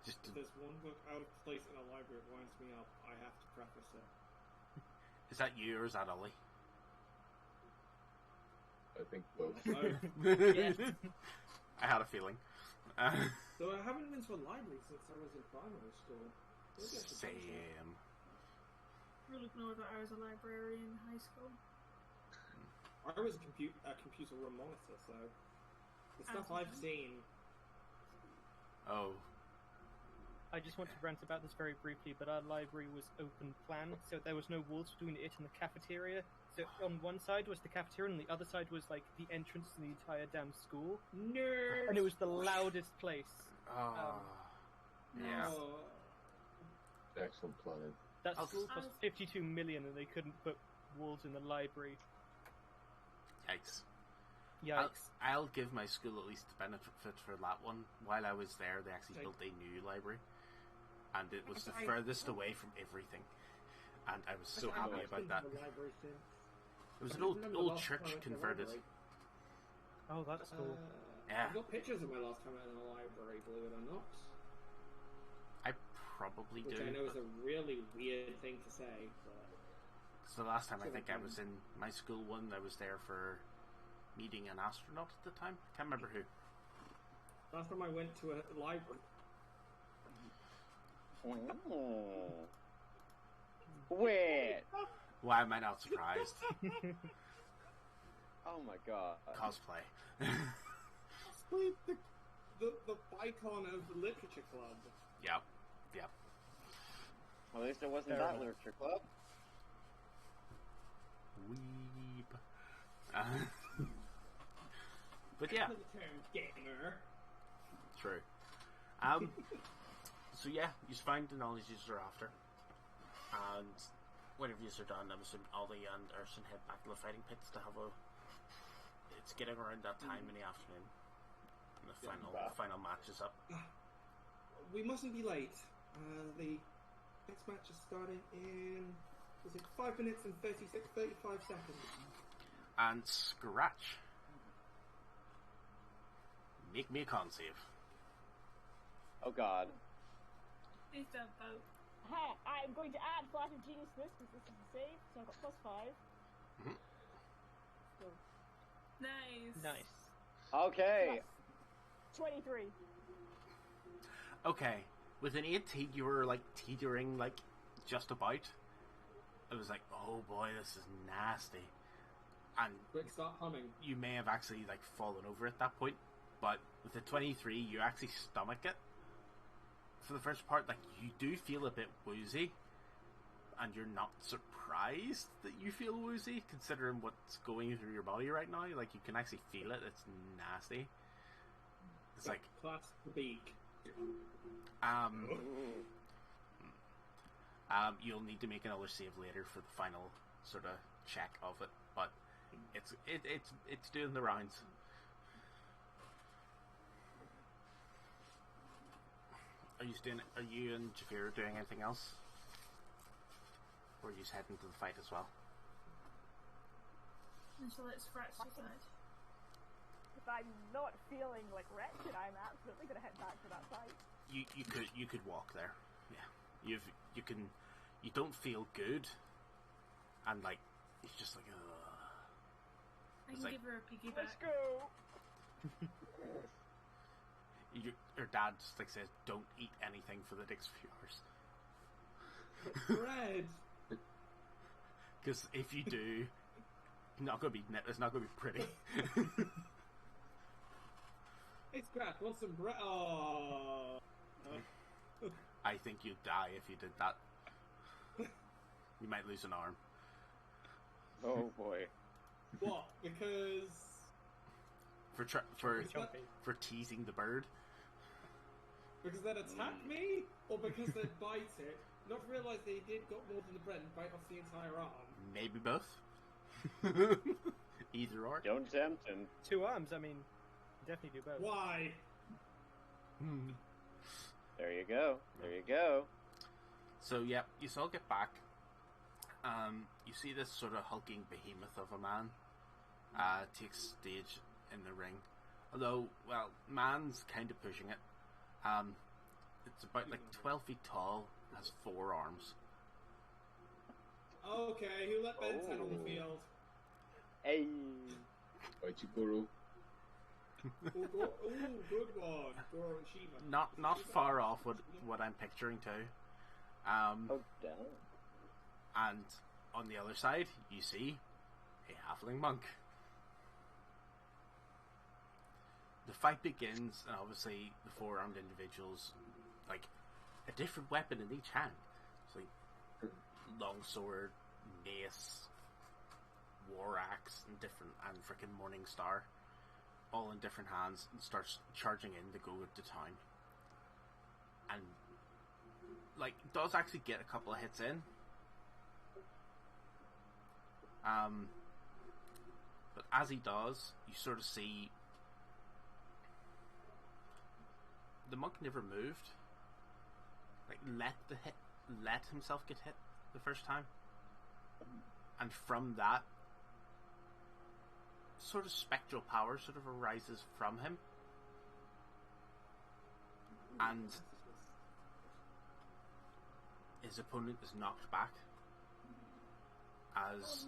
Just If there's one book out of place in a library, it winds me up. I have to preface it. is that you or is that Ollie? I think both. Yes. I had a feeling. So I haven't been to a library since I was in primary school. Maybe I should go to it. Same. We'll ignore that I was a librarian in high school. I was a computer room monitor, so the stuff I've seen. Oh. I just want to rant about this very briefly, but our library was open plan, so there was no walls between it and the cafeteria. So on one side was the cafeteria, and the other side was like the entrance to the entire damn school. Nerds! And it was the loudest place. Oh. Yeah. Oh. Excellent planning. That I'll- school cost 52 million, and they couldn't put walls in the library. Yikes. Yikes! I'll give my school at least the benefit for that one. While I was there, they actually Okay. built a new library, and it was the I- furthest away from everything. And I was so I've happy not about been that. to the library since. It was I an don't old remember the last time I church went to the converted. library. Oh, that's cool. Yeah. I've got pictures of my last time in a library, believe it or not. I probably Which do. I know is a really weird thing to say, but... So the last time I So think I was in my school one, I was there for meeting an astronaut at the time. Can't remember who. Last time I went to a library... Oh. Wait. Why am I not surprised? Oh my god. Cosplay. Wait, the icon of the literature club. Yep. At least it wasn't Fair that enough. literature club. Weep. But yeah, The term gamer. true. So yeah, you find the knowledge you're after, and whenever you're done, I'm assuming Ollie and Urson head back to the fighting pits to have a. It's getting around that time in the afternoon, and the final match is up. We mustn't be late. The next match is starting in... Was it 5 minutes and 35 seconds? And Scratch, make me a con save. Oh god. Please don't vote. Ha! I'm going to add Flash of Genius to this because this is a save, so I've got +5. Mhm. So, Nice. Nice. Okay. plus 23. Okay, with an 18, you were like teetering, like just about. It was like, oh boy, this is nasty, and Quick, start humming. you may have actually like fallen over at that point. But with the 23, you actually stomach it. For the first part, like you do feel a bit woozy, and you're not surprised that you feel woozy, considering what's going through your body right now. Like you can actually feel it. It's nasty. It's like Class the beak. You'll need to make another save later for the final sort of check of it, but it's doing the rounds. Are you and Jafir doing anything else? Or are you just heading to the fight as well? And so let's scratch decide. If I'm not feeling like wretched, I'm absolutely going to head back to that fight. You could walk there. Yeah. You don't feel good, and like it's just like I It's can like- give her a piggyback. Let's go! your dad just like says, don't eat anything for the next few hours. Bread! Because if you do, it's not gonna be pretty. Hey, Scratch, want some bread? Oh. I think you'd die if you did that. You might lose an arm. Oh boy. What? Because... for teasing the bird. Because they'd attack me, or because they'd bite it, not realise they did got more than the bread and bite off the entire arm. Maybe both. Either or. Don't tempt him. 2 arms, I mean, definitely do both. Why? There you go. There you go. So yeah, you all get back. You see this sort of hulking behemoth of a man takes stage in the ring. Although, well, man's kind of pushing it. It's about like 12 feet tall, has 4 arms. Okay, who let Ben 10 on the field? Hey. Ichiguro. Ooh, good one. Goro and Shiva. Not far off what I'm picturing too. Oh, damn. And on the other side, you see a halfling monk. The fight begins, and obviously the 4 armed individuals, like, a different weapon in each hand. It's like longsword, mace, war axe, and frickin' morning star, all in different hands, and starts charging in to go to town. And like, does actually get a couple of hits in. But as he does, you sort of see the monk never moved. Like, let himself get hit the first time. And from that, sort of spectral power sort of arises from him. And his opponent is knocked back as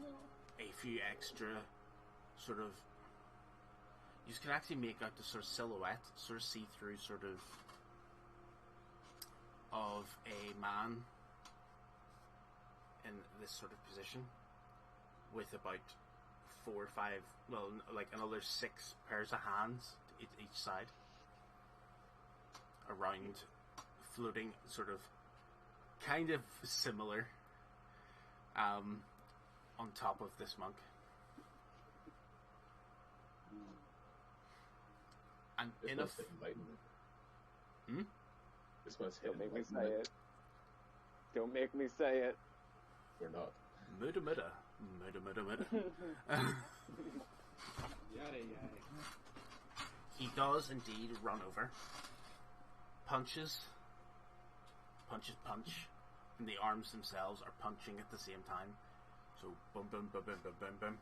a few extra sort of, you can actually make out the sort of silhouette, sort of see-through sort of a man in this sort of position with about 4 or 5, well, like another 6 pairs of hands each side around, floating sort of kind of similar on top of this monk. And This in a man's hitting lightning. This man's Don't hitting make me lightning. say it. Don't make me say it. We're not. Muda. Yada yada. He does indeed run over. Punches, and the arms themselves are punching at the same time. So boom, boom, boom, boom, boom, boom, boom.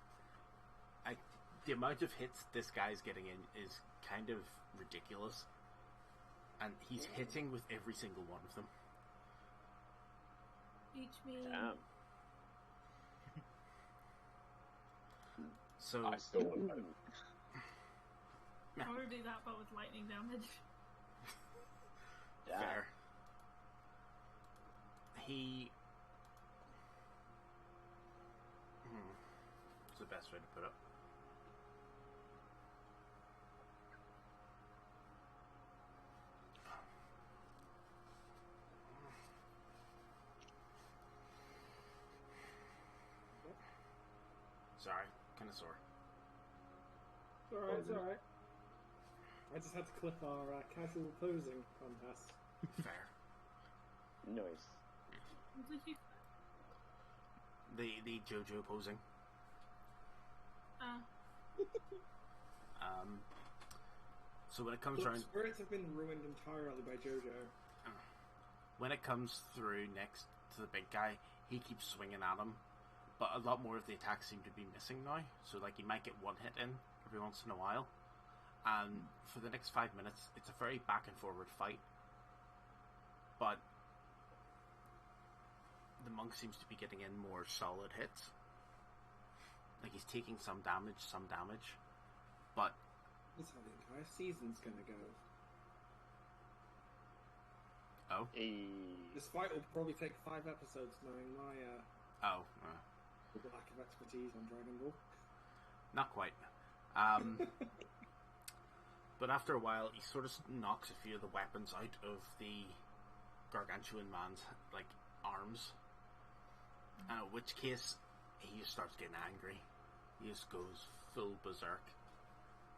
The amount of hits this guy's getting in is kind of ridiculous, and he's hitting with every single one of them. Each me. Damn. So I still want that. I want to do that, but with lightning damage. Damn. fair. He. What's the best way to put it? Sorry, kind of sore. It's alright, it's alright. I just had to clip our casual posing contest. Fair. Nice. What did you? The JoJo posing. So when it comes Look, around, spirits have been ruined entirely by JoJo. when it comes through next to the big guy, he keeps swinging at him, but a lot more of the attacks seem to be missing now. So like, he might get one hit in every once in a while, and for the next 5 minutes, it's a very back and forward fight. But the monk seems to be getting in more solid hits. Like, he's taking some damage, but That's how the entire season's gonna go. oh, This fight will probably take 5 episodes, knowing my lack of expertise on Dragon Ball. not quite. But after a while, he sort of knocks a few of the weapons out of the gargantuan man's like arms, in which case he just starts getting angry. He just goes full berserk,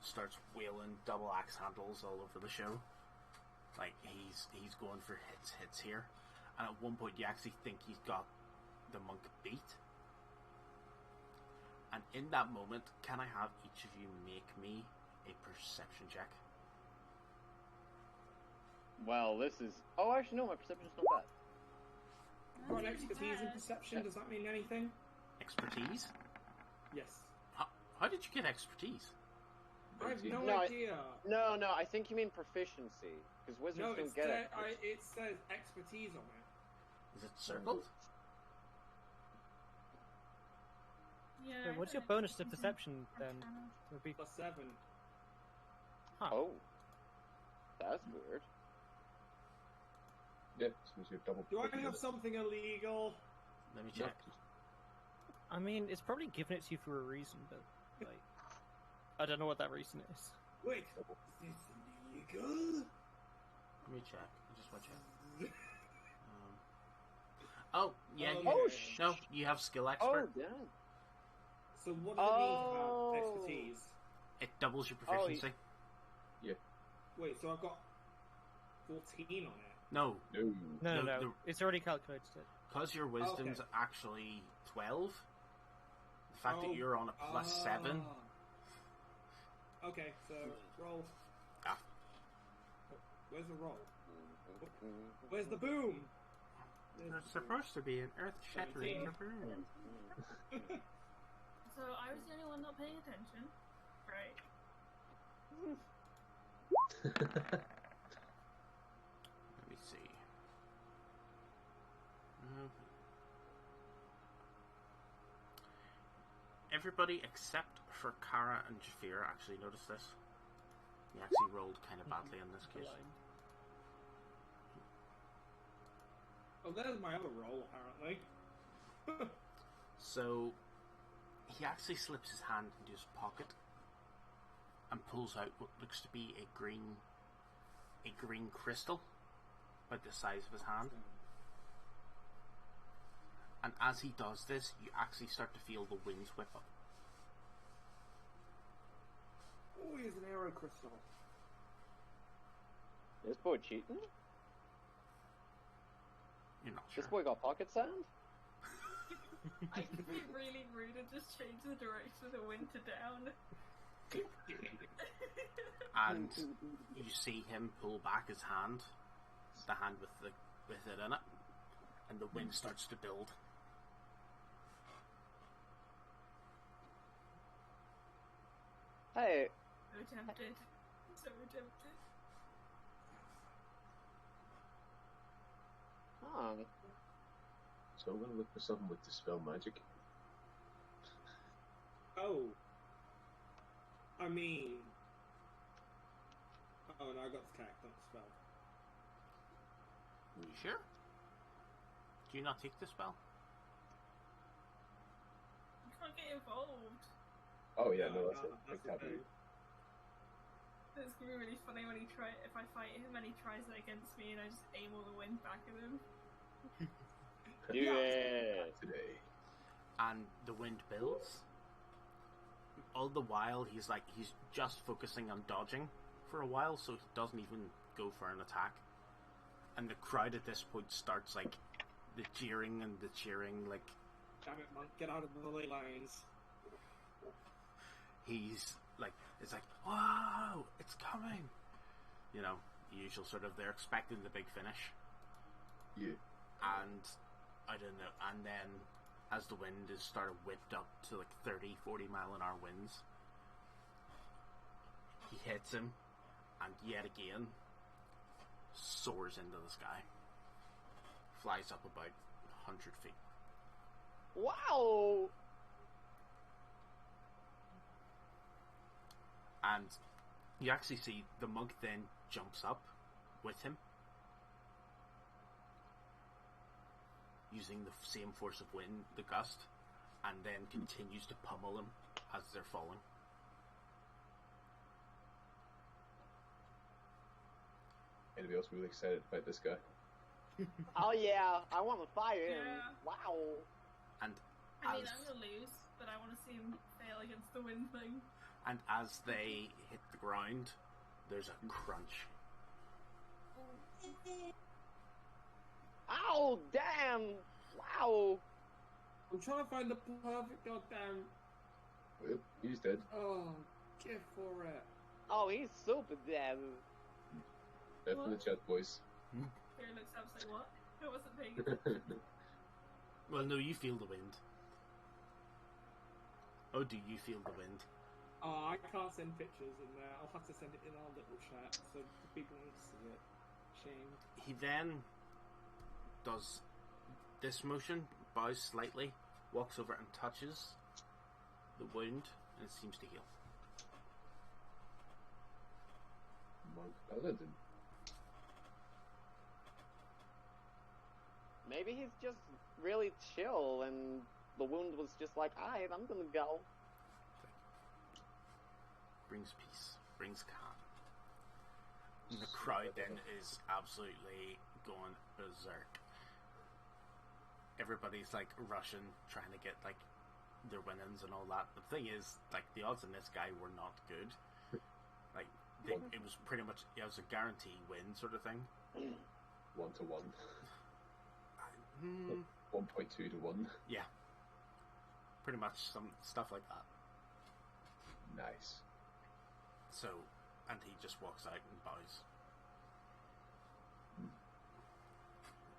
starts wheeling double axe handles all over the show. Like, he's going for hits here. And at one point you actually think he's got the monk beat. And in that moment, can I have each of you make me a perception check? Well, this is... Oh, actually, no, my perception's not bad. Got an expertise in perception, does that mean anything? Expertise? Yes. How did you get expertise? I have no No, idea. No, I think you mean proficiency. Because wizards No, don't get it. it says expertise on it. Is it circled? Yeah. Wait, what's your bonus to perception then? Would be... +7. Huh. Oh. That's weird. Yeah, since you're double. Do I have something illegal? Let me check. I mean, it's probably given it to you for a reason, but, like... I don't know what that reason is. Wait, is this illegal? Let me check. I just want to check. Oh, yeah. Oh, You have skill Oh, expert. damn. So what does it mean to have expertise? It doubles your proficiency. Wait, so I've got 14 on it. No, No. It's already calculated it. because your wisdom's actually 12. The fact that you're on a +7. Okay, so roll. Ah. Where's the roll? Where's the boom? There's supposed to be an earth-shattering boom. So I was the only one not paying attention, right? Let me see. Everybody except for Kara and Jafir actually noticed this. He actually rolled kind of badly in this case. Oh, there's my other roll, apparently. So, he actually slips his hand into his pocket and pulls out what looks to be a green crystal, about the size of his hand. And as he does this, you actually start to feel the winds whip up. Oh, here's an arrow crystal. This boy cheating? You're not sure. This boy got pocket sand? I could be really rude and just change the direction of the wind to down. And you see him pull back his hand, the hand with it in it, and the wind starts to build. Hey, So tempted. So tempted. So I'm gonna look for something with dispel magic. Oh. I mean... Oh, no, I got the attack, not the spell. You sure? Do you not take the spell? You can't get involved. Oh yeah, no, that's No, it. that's That the can't be. thing. It's gonna be really funny when if I fight him and he tries that against me and I just aim all the wind back at him. yeah. Today. And the wind builds. All the while, he's just focusing on dodging for a while, so he doesn't even go for an attack. And the crowd at this point starts the jeering and the cheering. Damn it, man, get out of the ley lines. He's it's whoa, it's coming. You know, the usual sort of, they're expecting the big finish. Yeah. And I don't know, and then as the wind is started whipped up to 30, 40 mile an hour winds, he hits him, and yet again soars into the sky, flies up about 100 feet. Wow! And you actually see the monk then jumps up with him, using the same force of wind, the gust, and then continues to pummel them as they're falling. Anybody else really excited about this guy? Oh yeah, I want to fight him. Yeah. Wow. And I mean, as I'm gonna lose, but I want to see him fail against the wind thing. And as they hit the ground, there's a crunch. Ow! Damn! Wow! I'm trying to find the perfect goddamn. Well, he's dead. Oh, get for it. Oh, he's super dead. Dead in the chat, boys. Here looks up like what? I wasn't paying attention. Well, no, you feel the wind. Oh, do you feel the wind? Oh, I can't send pictures in there. I'll have to send it in our little chat so the people can see it. Shame. He then does this motion, bows slightly, walks over and touches the wound, and it seems to heal. Monk Paladin. Maybe he's just really chill, and the wound was just like, alright, I'm gonna go. Brings peace, brings calm. And the crowd then is absolutely going berserk. Everybody's like rushing, trying to get like their winnings and all that. The thing is, like, the odds on this guy were not good. Like, it was pretty much, it was a guarantee win sort of thing. 1 to 1. 1.2 to 1. Yeah. Pretty much some stuff like that. Nice. So, and he just walks out and bows.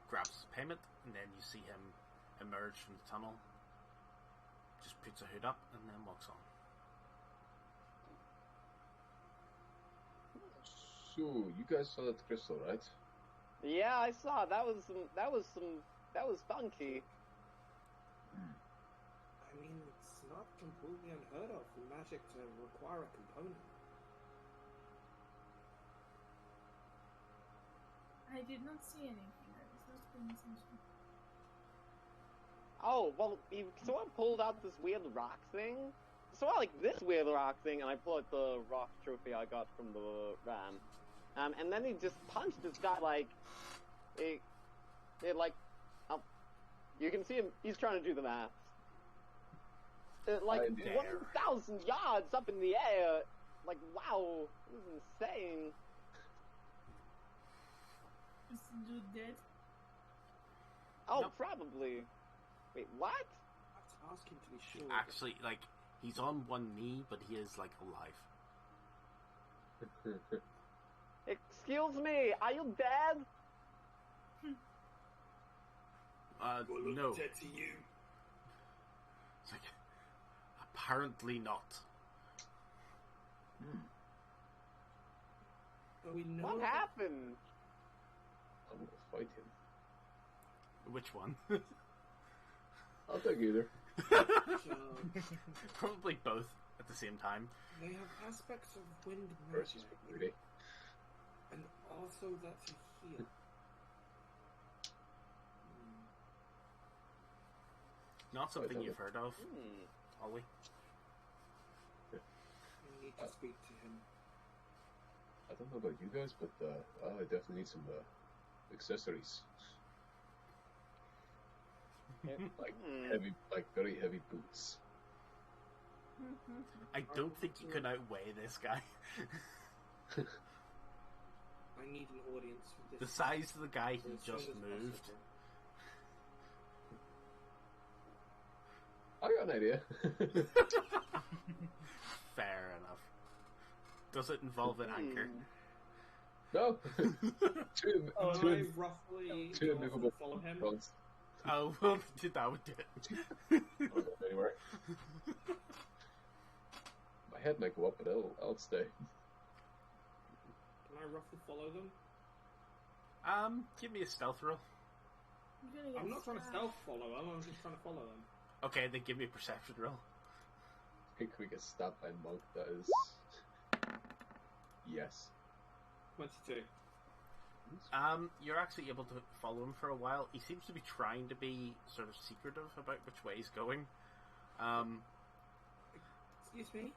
Grabs his payment, and then you see him emerge from the tunnel. Just puts a hood up and then walks on. So, you guys saw that crystal, right? Yeah, I saw. That was funky. I mean, it's not completely unheard of for magic to require a component. I did not see anything. I was not paying attention. Oh, well, he sort of pulled out this weird rock thing. Sort of like this weird rock thing, and I pulled out the rock trophy I got from the ram. And then he just punched this guy like... you can see him, he's trying to do the math. Like, 1,000 yards up in the air! Like, wow, this is insane. Is the dude dead? Oh, Nope. Probably. Wait, what? I have to ask him to be sure. Actually, like, he's on one knee, but he is, like, alive. Excuse me, are you dead? No. Dead to you. It's like, apparently not. But we know What that- happened? I'm gonna fight him. Which one? I'll take either. Probably both at the same time. They have aspects of wind Versus magic, Rudy. and also that to heal. Not something you've heard of, Ollie. I need to speak to him. I don't know about you guys, but I definitely need some accessories. Like heavy, like very heavy boots. I don't think you can outweigh this guy. I need an audience for The this. size of the guy he as soon just as moved. possible. I got an idea. Fair enough. Does it involve an anchor? No. two Can I two roughly two go off and immovable follow him? fronts. Oh, well, that would do it. I'll go anywhere. My head might go up, but I'll stay. Can I roughly follow them? Give me a stealth roll. You're gonna get I'm not trying to stabbed. stealth follow them, I'm just trying to follow them. Okay, then give me a perception roll. I think we get stabbed by a monk. That is. Yes. 22. You're actually able to follow him for a while. He seems to be trying to be sort of secretive about which way he's going. Excuse me?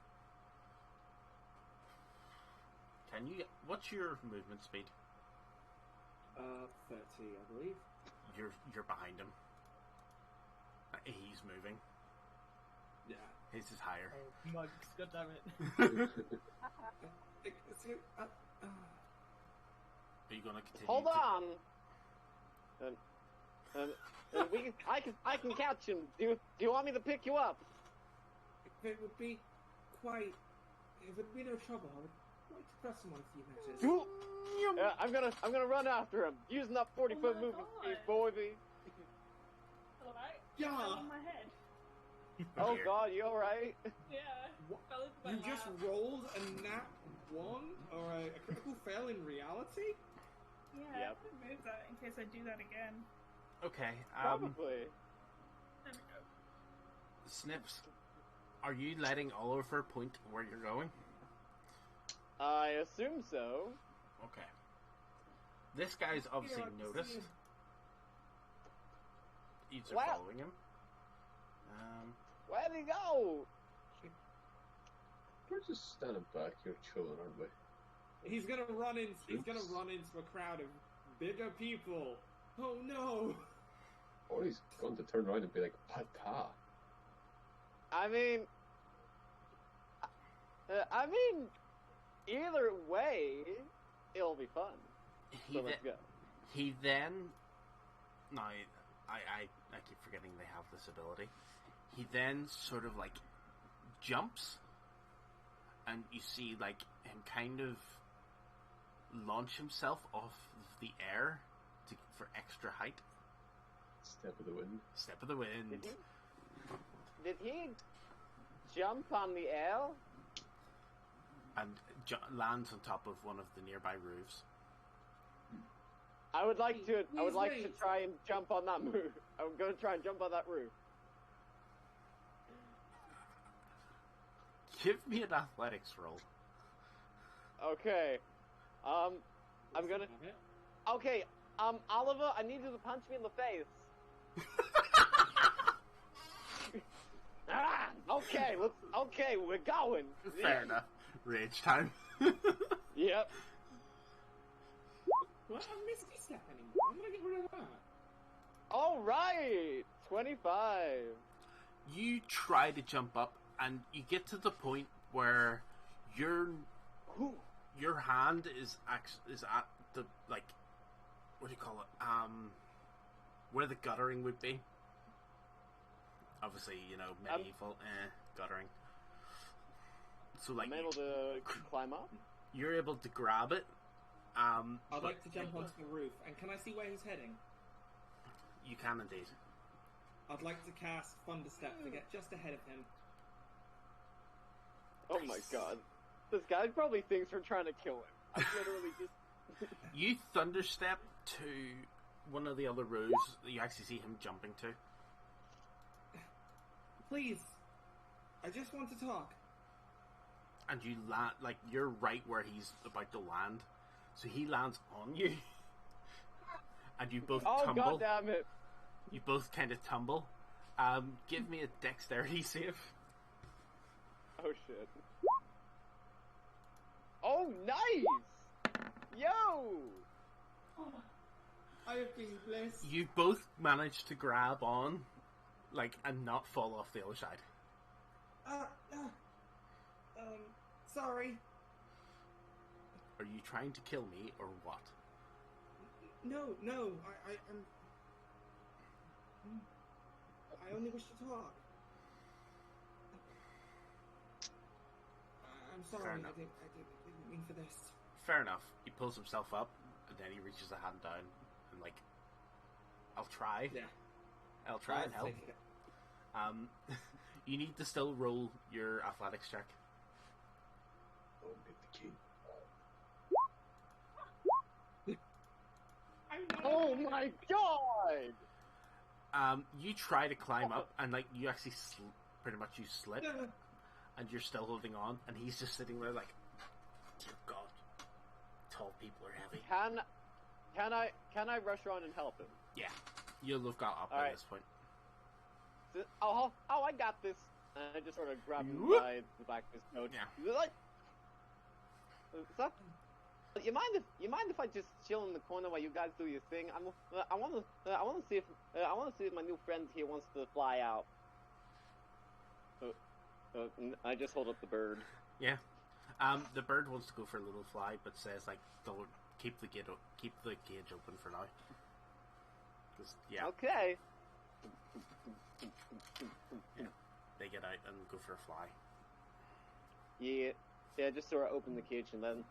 Can you? What's your movement speed? 30, I believe. You're behind him. He's moving. Yeah. His is higher. Oh, mugs, goddammit. Are you gonna continue? Hold to... on. I can catch him. Do you want me to pick you up? It would be quite. It would be no trouble. I would like to press him on a few matters. I'm gonna run after him, using up 40-foot movement speed, baby. Alright. Yeah. Fell on my head. Oh Here. God, you alright? Yeah. What? Fell into my You just lap. rolled a nat 1 or a critical fail in reality? Yeah, Yep. I could move that in case I do that again. Okay. Probably. There we go. Snips, are you letting Oliver point where you're going? I assume so. Okay. This guy's obviously Here, I can noticed. see him. He's Wow. following him. Where'd he go? We're just standing back here chilling, aren't we? He's gonna run in. He's Oops. gonna run into a crowd of bigger people. Oh no! Or he's going to turn around and be like, Pata. I mean, either way, it'll be fun. So let's go. He then. No, I keep forgetting they have this ability. He then sort of like jumps, and you see like him kind of launch himself off the air for extra height. Step of the wind. Step of the wind. Did he jump on the L? And lands on top of one of the nearby roofs. I would like to wait. try and jump on that roof. I'm going to try and jump on that roof. Give me an athletics roll. Okay. I'm gonna. Okay. Oliver, I need you to punch me in the face. Okay. Okay, we're going. Fair enough. Rage time. Yep. What? I'm Misty Step anymore. I'm gonna get rid of that. All right. 25. You try to jump up, and you get to the point where your hand is at the, like, what do you call it? Where the guttering would be. Obviously, you know, medieval guttering. So like, I'm able to climb up. you're able to grab it. I'd but like to jump onto the roof, and can I see where he's heading? You can indeed. I'd like to cast Thunder Step to get just ahead of him. Oh my God. This guy probably thinks we're trying to kill him. I'm literally just. You thunderstep to one of the other rows that you actually see him jumping to. Please, I just want to talk. And you land, like, you're right where he's about to land. So he lands on you. And you both Oh tumble. God damn it! You both kind of tumble. Give me a dexterity save. Oh shit! Oh nice! Yo! I have been blessed. You both manage to grab on, like, and not fall off the other side. Sorry. Are you trying to kill me, or what? No, I only wish to talk. I'm sorry, Fair I enough. didn't mean for this. Fair enough. He pulls himself up, and then he reaches a hand down, and like, I'll try. Yeah. I'll try and I'll help. take it. You need to still roll your athletics check. Oh, make the key. Oh my God! You try to climb up, and like, you actually pretty much you slip, and you're still holding on, and he's just sitting there like, dear God, tall people are heavy. Can I rush around and help him? Yeah, you'll have got up All at right. this point. Oh, I got this. And I just sort of grab him Whoop. by the back of his coat. Yeah. He's like, you mind if I just chill in the corner while you guys do your thing? I want to see if my new friend here wants to fly out. I just hold up the bird. Yeah. The bird wants to go for a little fly, but says like, "Don't keep the gate open for now." 'Cause, yeah, Okay. they get out and go for a fly. Yeah, just sort of open the cage and then.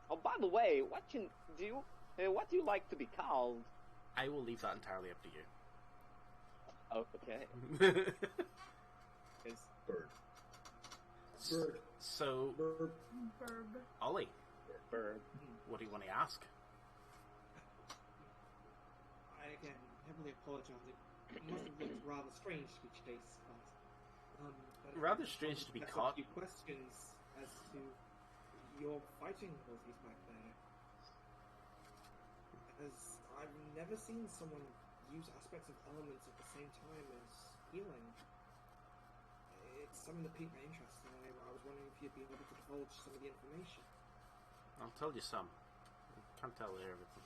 Oh, by the way, what do you like to be called? I will leave that entirely up to you. Oh, okay. It's Bird. bird. So, Bird. Verb. Ollie, Bird. what do you want to ask? I again heavily apologise. It must have looked rather strange to be chased, but Rather strange to be that's caught. A few questions as to your fighting abilities back there, as I've never seen someone use aspects of elements at the same time as healing. It's something that piqued my interest, and I was wondering if you'd be able to divulge some of the information. I'll tell you some. Can't tell you everything.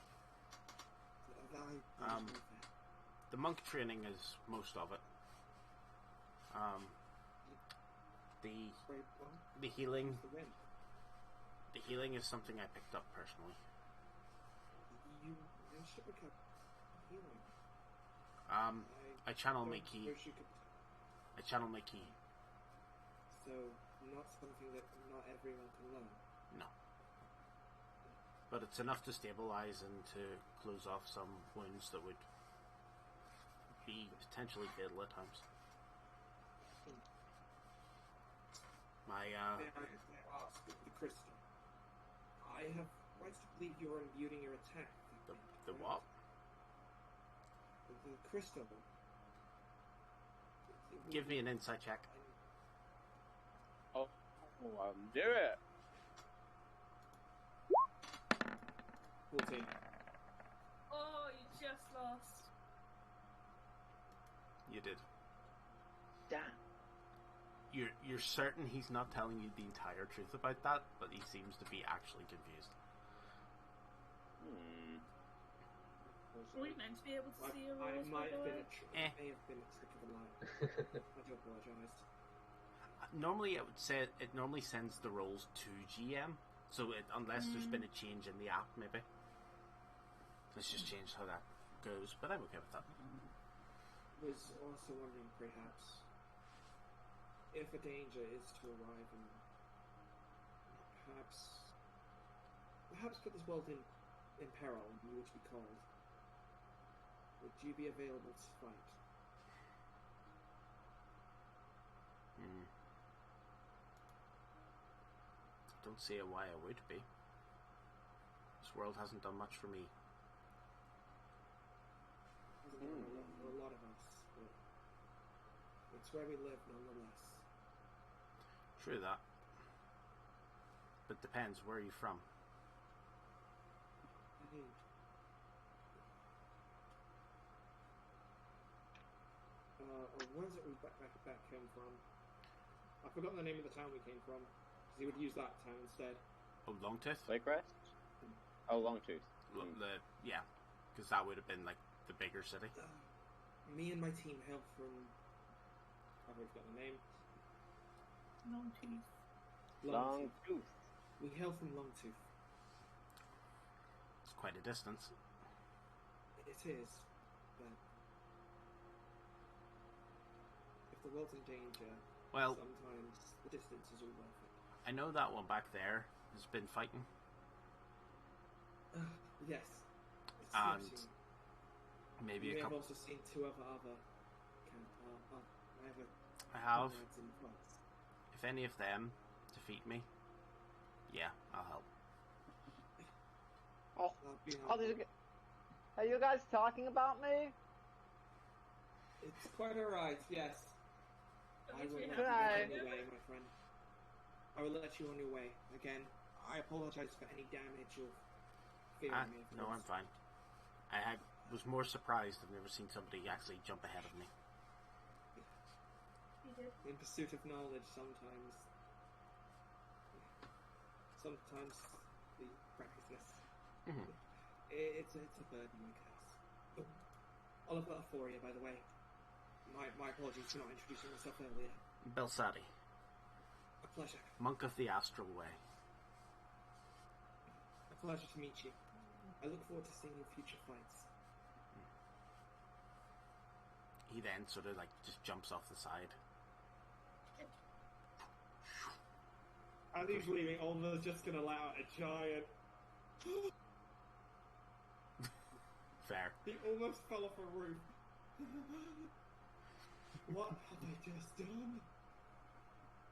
The monk training is most of it. The healing. The healing is something I picked up personally. You should pick up healing. I channel my don't ki. suppose you could- I channel my ki. So, not something that not everyone can learn. No. But it's enough to stabilize and to close off some wounds that would be potentially fatal at times. May I ask the crystal? I have rights to believe you're imbuing your attack. The what? The crystal. Give me an insight check. Oh, do it. 14. Oh, you just lost. You did. Damn. You're certain he's not telling you the entire truth about that, but he seems to be actually confused. Were we meant to be able to see your I rolls, by might the have way? been Eh. may have been a trick of the light. I do apologise. Normally, it normally sends the rolls to GM. So unless there's been a change in the app, maybe. Let's just change how that goes. But I'm okay with that. Was also wondering, perhaps, if a danger is to arrive, and perhaps put this world in peril, and you were to be called, would you be available to fight? Don't see why I would be. This world hasn't done much for me. Hasn't done a lot for a lot of us, but it's where we live nonetheless. True that. But depends, where are you from? Indeed. Where's it we back came from? I've forgotten the name of the town we came from, because he would use that town instead. Oh, Longtooth? Lake Rest? Oh, Longtooth. Yeah, because that would have been like the bigger city. Me and my team hail from... I've already forgotten the name. Longtooth. Longtooth. We hail from Longtooth. It's quite a distance. It is, but if the world's in danger, Well, sometimes the distance is all worth it. I know that one back there has been fighting. Yes. And It's maybe you a may have couple. also seen two other I have. comrades in fights. If any of them defeat me, yeah, I'll help. Oh, I'll be are you guys talking about me? It's quite alright, yes. I will let you Hi. on your way, my friend. I will let you on your way. Again, I apologise for any damage or fear I may have No, I'm caused. fine. I was more surprised. I've never seen somebody actually jump ahead of me. You did. In pursuit of knowledge, sometimes the practiceless. Mhm. It's a burden, I guess. Oh, Oliver Aphoria, by the way. My apologies for not introducing myself earlier. Belsati. A pleasure. Monk of the Astral Way. A pleasure to meet you. I look forward to seeing your future fights. He then sort of like just jumps off the side. As he's leaving, Oliver's just gonna let out a giant. Fair. He almost fell off a roof. What have I just done?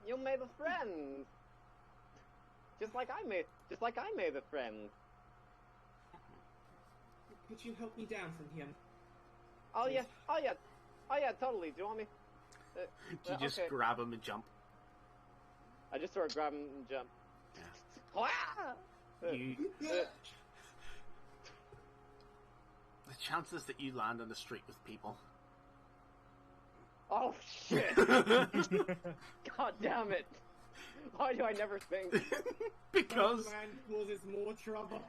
You made a friend. Just like I made a friend. Could you help me down from here? Oh yeah, totally. Do you want me? Do you just okay. grab him and jump? I just sort of grab him and jump. Yeah. You. The chances that you land on the street with people. Oh shit! God damn it! Why do I never think? Because man causes more trouble.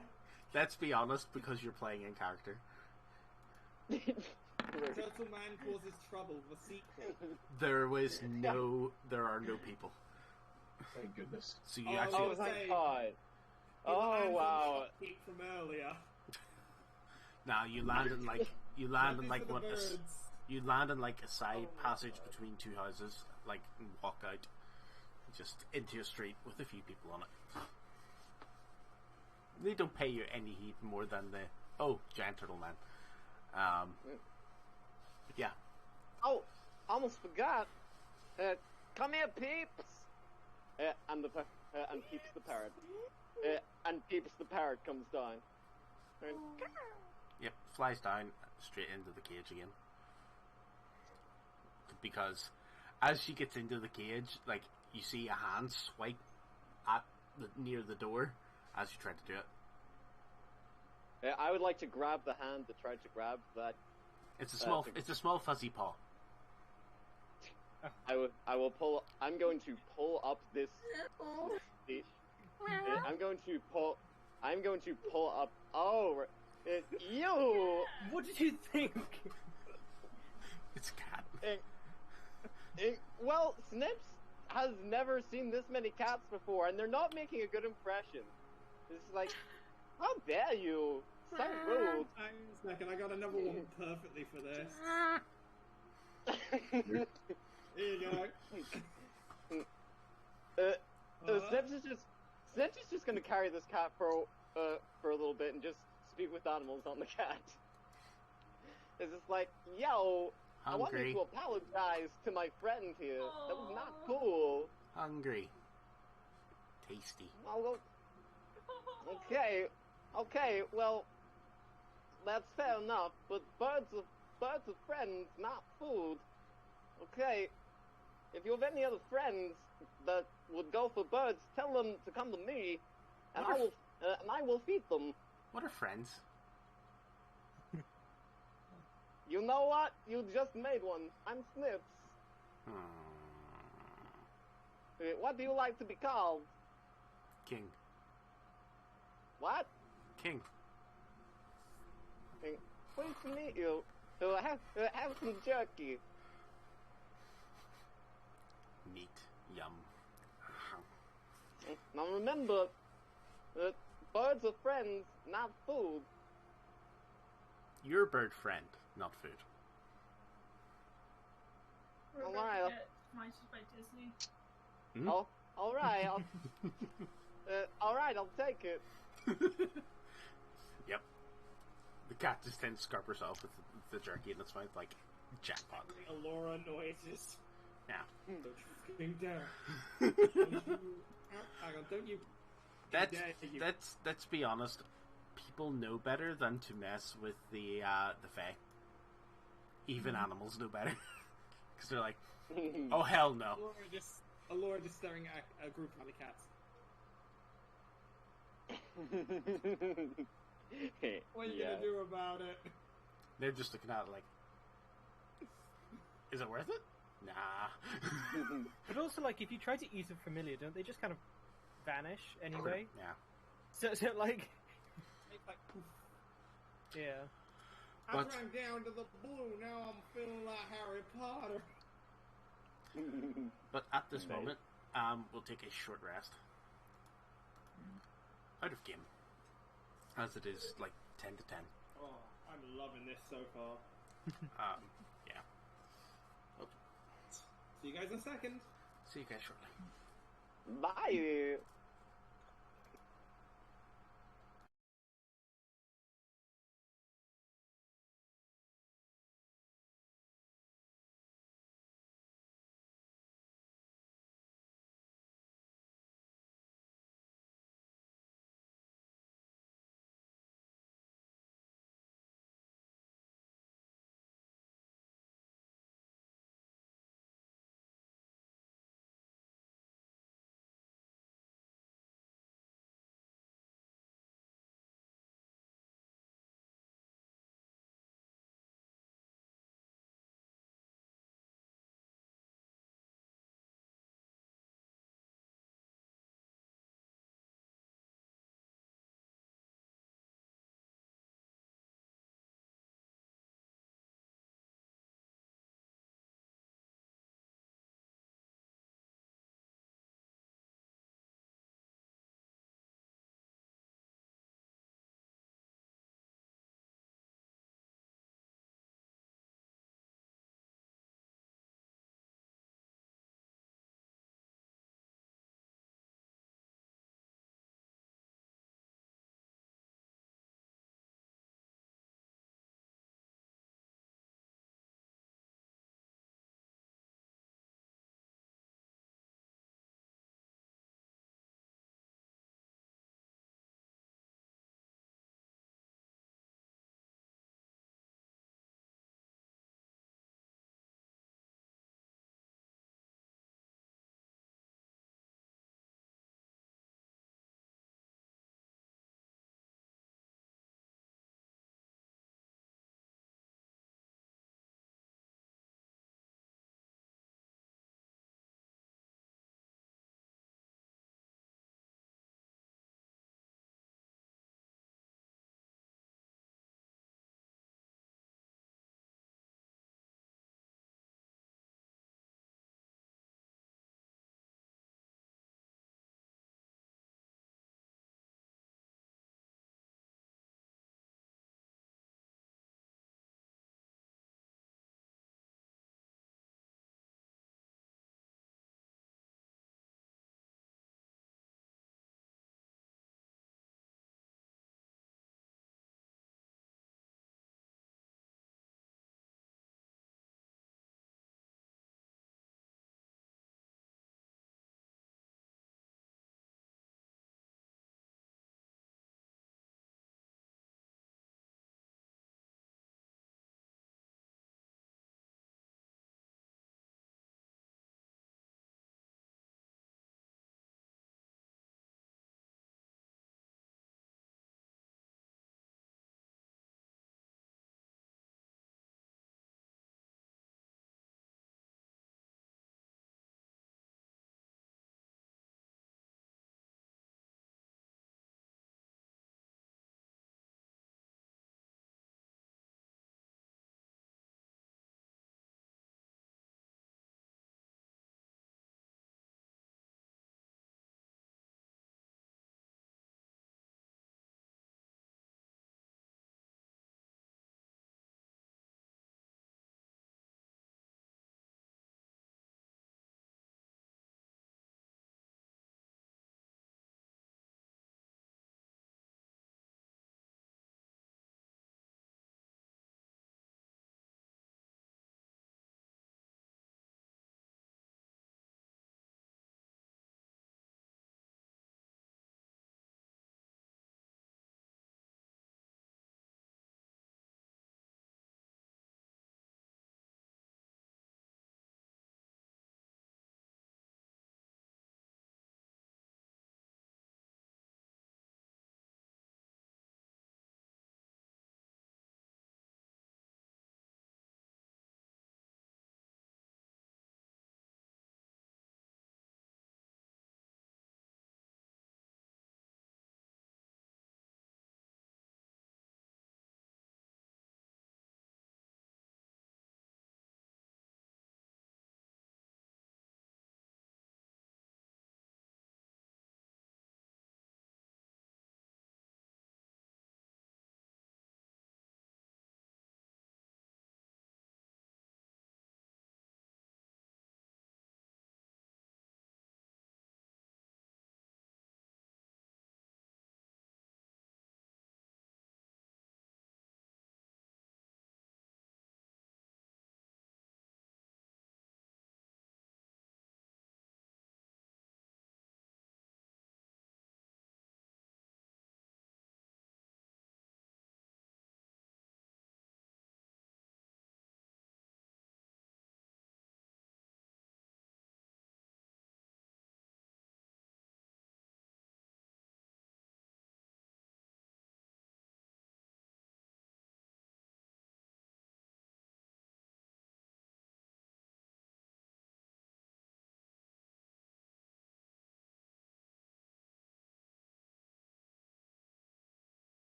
let's be honest, because you're playing in character. Turtle Man causes trouble. The sequel. There are no people. Thank goodness. So you Oh, actually. Oh thank God! Oh wow! Keep from earlier. Now you land in like These are the what? birds. You land in like a side Oh, passage between two houses, like and walk out, just into a street with a few people on it. They don't pay you any heed more than the giant turtle man. Yeah. Oh, almost forgot. Come here, peeps. And Peeps the parrot. And Peeps the parrot comes down. Yep. Flies down straight into the cage again. Because as she gets into the cage, like you see a hand swipe at near the door as you try to do it. I would like to grab the hand that tried to grab that. It's a small fuzzy paw. I'm going to pull up this. I'm going to pull up. Oh, you. What did you think? It's a cat. Well, Snips has never seen this many cats before, and they're not making a good impression. It's like, how dare you? So rude. Hang on a second, I got another one perfectly for this. Here you go. Snips is just gonna carry this cat for a little bit and just speak with animals on the cat. It's just like, yo, I wanted Hungry. to apologize to my friend here. That was not cool. Hungry. Tasty. Okay, well, that's fair enough, but birds are friends, not food. Okay, if you have any other friends that would go for birds, tell them to come to me, and I will feed them. What are friends? You know what? You just made one. I'm Snips. What do you like to be called? King. What? King. Pleased to meet you. Have some jerky. Meat. Yum. Now remember, birds are friends, not food. You're a bird friend, not food. We're All about right, to get smited by Disney. Hmm? Oh, all right. All right, I'll take it. Yep. The cat just then scarpers off with the jerky in its mouth like jackpot. Allura noises. Yeah. Don't you dare. Hang on, don't you... Let's be honest. People know better than to mess with the fae. Even animals know better. Because they're like, oh hell no. Allura just staring at a group of other cats. What are you gonna do about it? They're just looking at it like, is it worth it? Nah. But also, like, if you try to eat a familiar, don't they just kind of vanish anyway? Yeah. So like, It's like, poof. yeah. I But- drank down to the blue, now I'm feeling like Harry Potter. But at this moment, We'll take a short rest. Out of game. As it is, like, 10 to 10. Oh, I'm loving this so far. Yeah. See you guys in a second. See you guys shortly. Bye.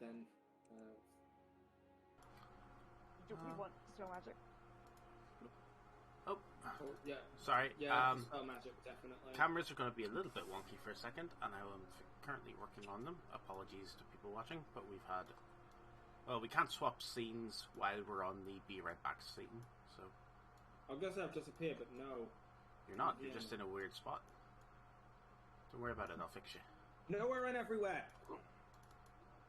then. We want dispel magic. Oh, Oh, yeah. sorry. Yeah, dispel magic, definitely. Cameras are going to be a little bit wonky for a second, and I am currently working on them. Apologies to people watching, but we've had... Well, we can't swap scenes while we're on the Be Right Back scene, so... I was going to say I've disappeared, but no. You're not, Yeah. you're just in a weird spot. Don't worry about it, I'll fix you. Nowhere and everywhere.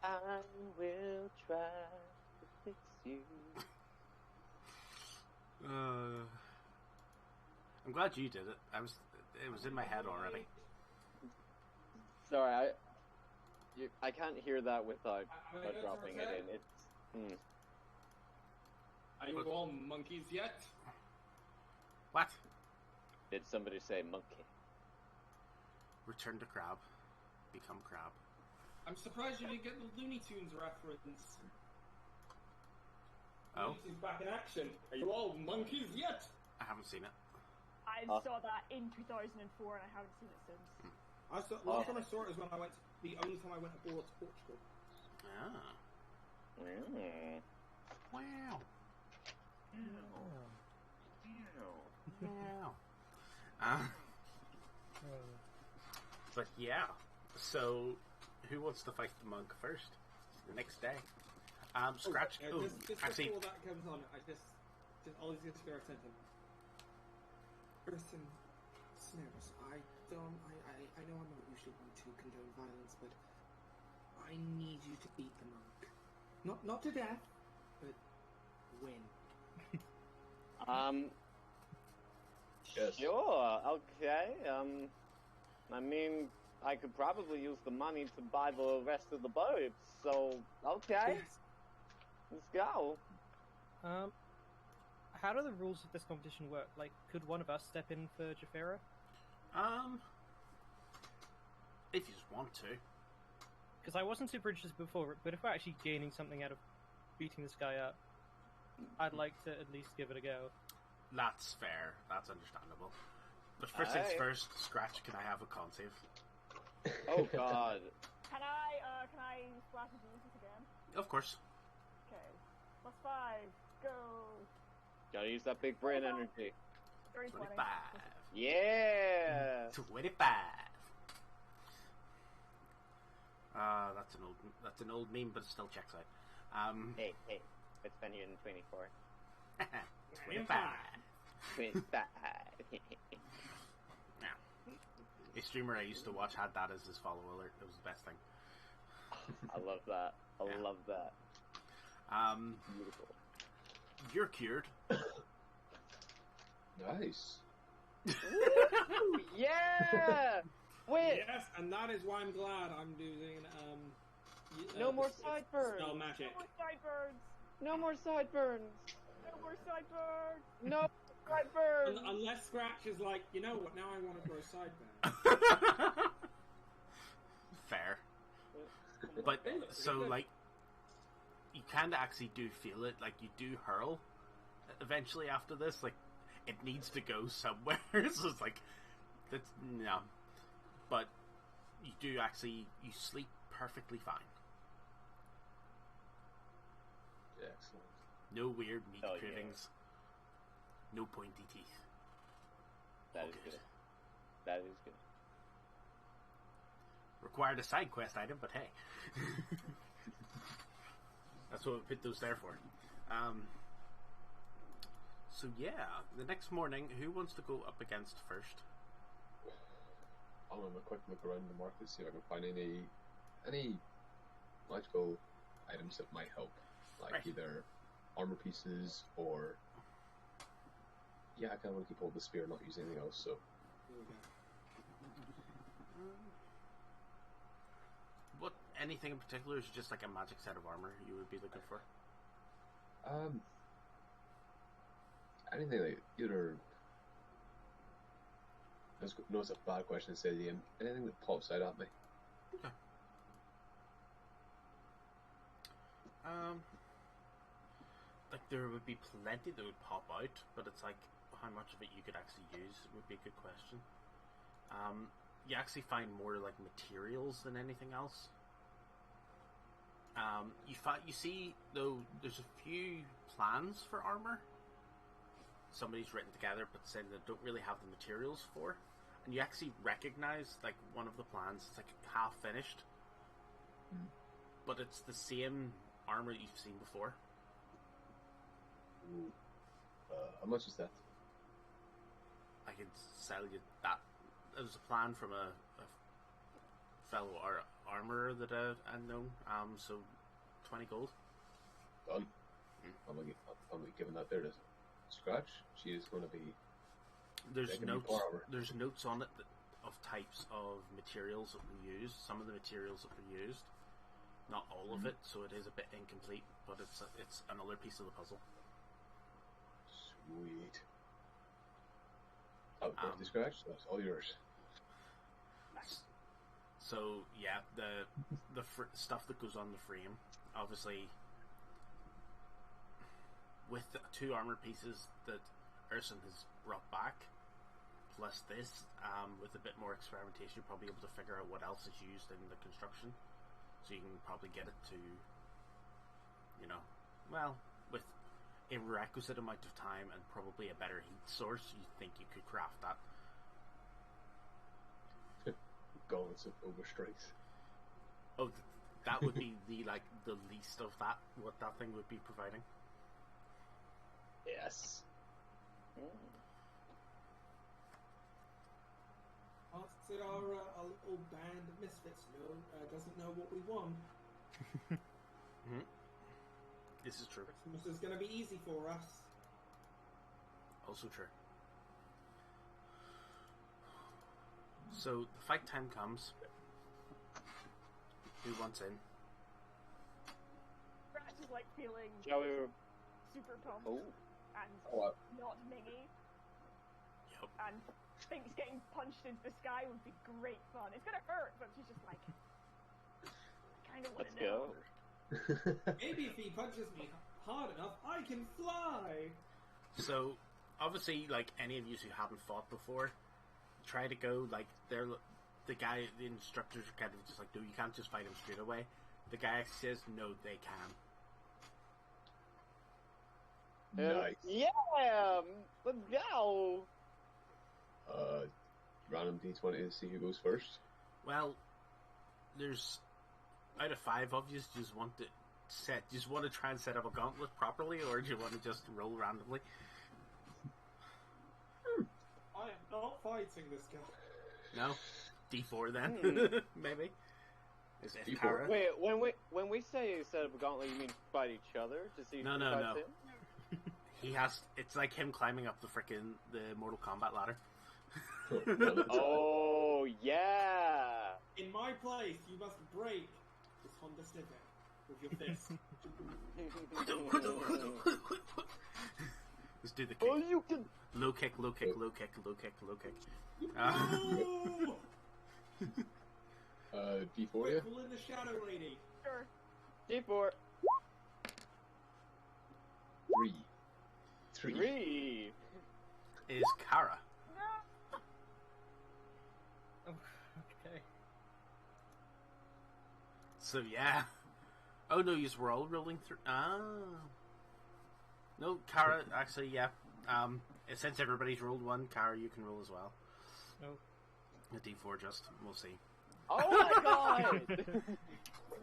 I will try to fix you. I'm glad you did it. It was in my head already. Sorry, I can't hear that without Am I good, dropping it Jose? in. It's Are you all monkeys yet? What? Did somebody say monkey? Return to crab. Become crab. I'm surprised you didn't get the Looney Tunes reference. Oh? Looney Tunes back in action. Are you all monkeys yet? I haven't seen it. I saw that in 2004 and I haven't seen it since. Last time I saw it was when I went. The only time I went abroad to Portugal. Ah. Mm. Wow. Wow. But yeah, so who wants to fight the monk first? The next day. Scratch. Just Actually, before that comes on, I just always get to go attention. Earthen Snares, I know I'm not usually one to condone violence, but I need you to beat the monk. Not to death, but win. Yes. Sure, okay. I mean, I could probably use the money to buy the rest of the boats, so, okay. Yes. Let's go. How do the rules of this competition work? Like, could one of us step in for Jafera? if you just want to. Because I wasn't super interested before, but if we're actually gaining something out of beating this guy up, I'd like to at least give it a go. That's fair. That's understandable. But first things Aye. first, Scratch, can I have a con save? Oh god. Can I splash and use this again? Of course. Okay. +5. Go. Gotta use that big brain energy. 30, 25. Yeah! 25. That's an old meme, but it still checks out. Hey, it's funnier than 24. 25. 25. Yeah. A streamer I used to watch had that as his follow alert. It was the best thing. I love that. I Yeah. love that. Beautiful. You're cured. Nice. Woo! Yeah! Wait! Yes, and that is why I'm glad I'm doing No more this sideburns. spell magic. No more sideburns. No more sideburns! No more sideburns. No sideburns! Unless Scratch is like, you know what? Now I want to grow sideburns. Fair. But, so, like, you kind of actually do feel it. Like, you do hurl eventually after this. Like, it needs to go somewhere. So it's like, that's, no. But you do actually, you sleep perfectly fine. Excellent. No weird meat Oh, yeah. cravings. No pointy teeth. That All is good. That is good. Required a side quest item, but hey. That's what we put those there for. So yeah, the next morning, who wants to go up against first? I'll have a quick look around the market, see if I can find any magical items that might help, like Right. either armor pieces or I kind of want to keep hold of the spear, not use anything else. So Here we go. What, anything in particular, is just like a magic set of armor you would be looking for? anything like either. No, it's a bad question to say. Anything that pops out at me. Okay. Like there would be plenty that would pop out, but it's like how much of it you could actually use would be a good question. You actually find more like materials than anything else. You see, though, there's a few plans for armor. Somebody's written together, but saying they don't really have the materials for. And you actually recognize, like, one of the plans. It's like half finished, but it's the same armor you've seen before. Ooh. How much is that? I can sell you that. It was a plan from a fellow armorer that I know. So 20 gold. Done. I'm gonna be giving that there to Scratch. She is going to be. There's making me notes. pour armor. There's notes on it of types of materials that we used. Some of the materials that were used, not all of it. So it is a bit incomplete, but it's another piece of the puzzle. Sweet. The Scratch. That's all yours. So yeah, the stuff that goes on the frame, obviously, with the 2 armor pieces that Urson has brought back, plus this, with a bit more experimentation, you're probably able to figure out what else is used in the construction. So you can probably get it to, with a requisite amount of time and probably a better heat source, you think you could craft that. Gauntlets of overstrength. Oh, that would be the least of that, what that thing would be providing. Yes. I'll say our little band of misfits doesn't know what we want. This is true. Christmas is going to be easy for us. Also true. So the fight time comes. Who wants in? Scratch is like feeling Shall we? super pumped Oh. and Oh, not mingy, Yep. and thinks getting punched into the sky would be great fun. It's gonna hurt, but she's just like, I kind of want Let's to know. go. Maybe if he punches me hard enough, I can fly. So obviously, like any of you who haven't fought before, try to go like they're the instructors are kind of just like, no, you can't just fight him straight away. The guy actually says, no, they can. Nice. Yeah, let's go. Random D20 to see who goes first. Well, there's out of 5 of you just want to try and set up a gauntlet properly, or do you want to just roll randomly? I am not fighting this guy. No, D4 then. Maybe. Is it D4. Kara? Wait, when we say set up a gauntlet, you mean fight each other to see No, who no, fights no. him? He has. It's like him climbing up the Mortal Kombat ladder. Oh yeah. In my place, you must break this Honda Civic with your fist. Let's do the kick. Oh, you can. Low kick, low kick, low kick, low kick, low kick. No! D4, yeah? Quick, pull in the Shadow Lady. Sure. D4. 3. 3. Is Kara. No. Oh, okay. So yeah. Oh no, you were all rolling through. No, Kara. Actually, yeah. Since everybody's rolled one, Kara, you can roll as well. No. A D4, just we'll see. Oh my god.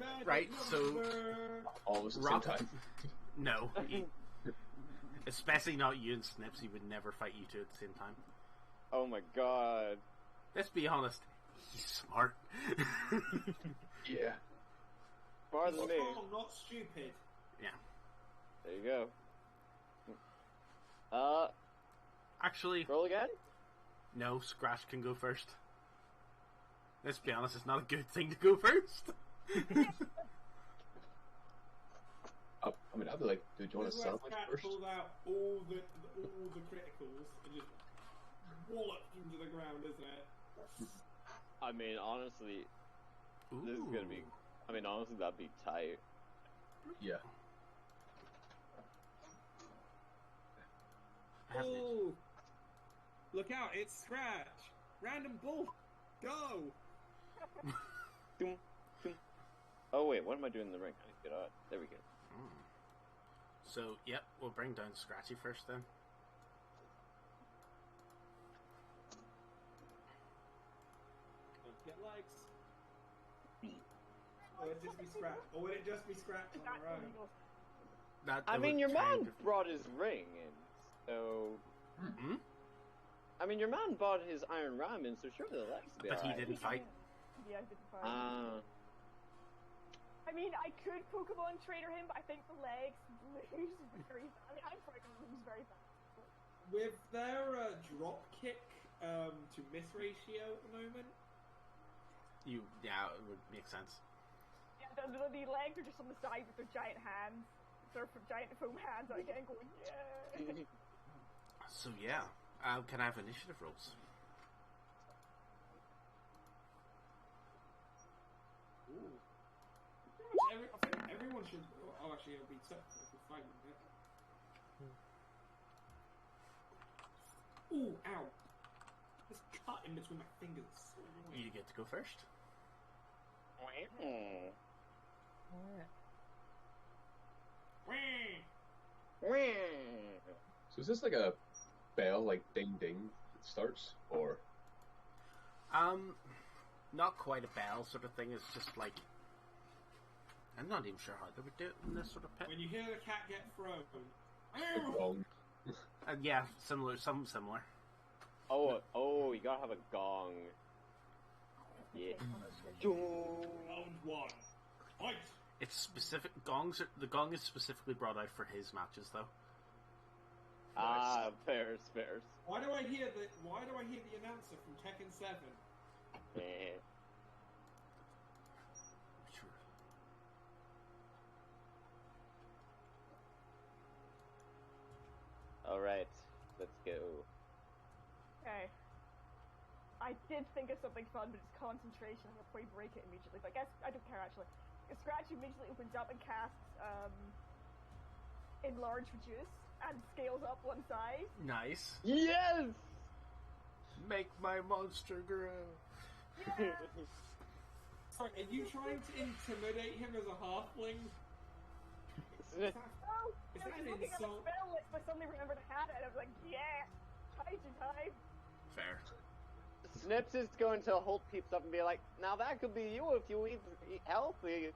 Magic Right, so- number. Almost at the Rock- same time. No, especially not you and Snips. He would never fight you two at the same time. Oh my god. Let's be honest. He's smart. Yeah. Farther than me. Strong, not stupid. Yeah. There you go. Actually, Roll again? no. Scratch can go first. Let's be honest. It's not a good thing to go first. I mean, I'd be like, dude, do you want a This is where sandwich Cat first? pulled out all the criticals and just walloped them to the ground, isn't it? I mean, honestly, this is gonna be. Ooh. I mean, honestly, that'd be tight. Yeah. I have an itch. Oh! Look out, it's Scratch! Random bull! Go! Doom, doom. Oh wait, what am I doing in the ring? I need to get out. There we go. So, yep, we'll bring down Scratchy first then. Don't get likes. Or would it just be Scratch? Or would it just be Scratch on their own? I mean, your man brought his ring in, so... Mm-hmm. I mean, your man bought his Iron Ram in, so surely the legs will be But he alright. didn't fight. Yeah, I didn't fight. I mean, I could Pokemon trainer him, but I think the legs lose very fast. I mean, I'm probably going to lose very fast. With their drop kick to miss ratio at the moment, Yeah, it would make sense. Yeah, the legs are just on the side with their giant hands. They're giant foam hands out again going, yeah. So yeah, can I have initiative rolls? ooh. I think everyone should. Oh, actually, it'll be separate if we're fighting it. Ooh, ow! This cut in between my fingers is so annoying. You get to go first. So is this like a bell, like ding ding, that starts, or? Not quite a bell sort of thing. It's just like, I'm not even sure how they would do it in this sort of pit. When you hear the cat get thrown, A gong. Yeah, something similar. Oh, you gotta have a gong. Yeah. round one, fight! It's specific the gong is specifically brought out for his matches though. Fairs. Why do I hear the announcer from Tekken 7? Yeah. Alright, let's go. Okay. I did think of something fun, but it's concentration. I'll probably break it immediately. But I guess I don't care actually. Scratch immediately opens up and casts Enlarge Reduce and scales up one side. Nice. Yes! Make my monster grow. Yeah. Sorry, are you trying to intimidate him as a halfling? Oh, Is I that was an looking at the insult? spell list, but suddenly remembered I had it, and I was like, yeah, time's your time. Fair. Snips is going to hold peeps up and be like, now that could be you if you eat healthy.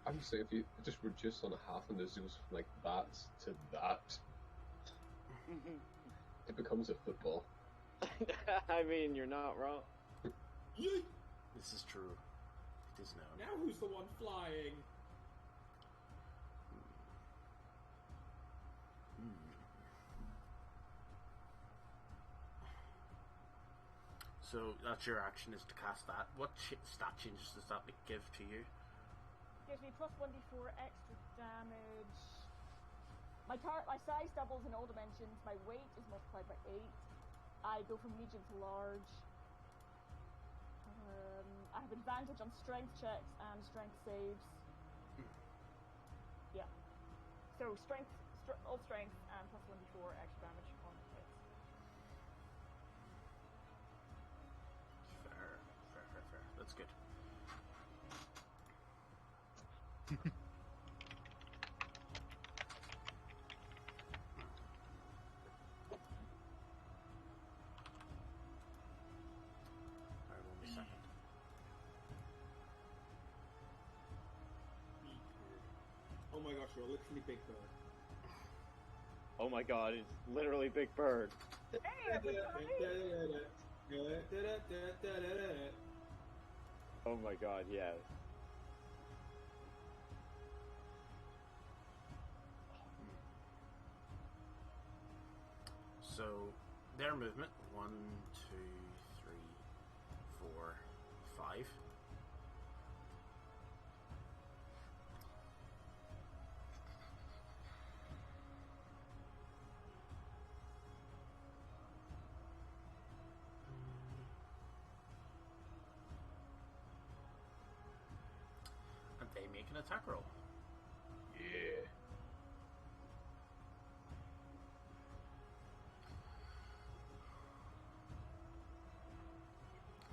I'm just saying, if you just reduce on a half and this goes from like that to that, it becomes a football. I mean, you're not wrong. Yeet! This is true. It is known. Now who's the one flying? So that's your action, is to cast that. What stat changes does that give to you? Gives me plus 1d4 extra damage. My size doubles in all dimensions. My weight is multiplied by 8. I go from medium to large. I have advantage on strength checks and strength saves. Yeah. So all strength and plus 1d4 extra damage on hits. Fair. That's good. Alright, 1 second. Oh my gosh, you're literally Big Bird. Oh my god, it's literally Big Bird. Hey, everybody! Oh my god, yes. So their movement 1, 2, 3, 4, 5. And they make an attack roll. Yeah.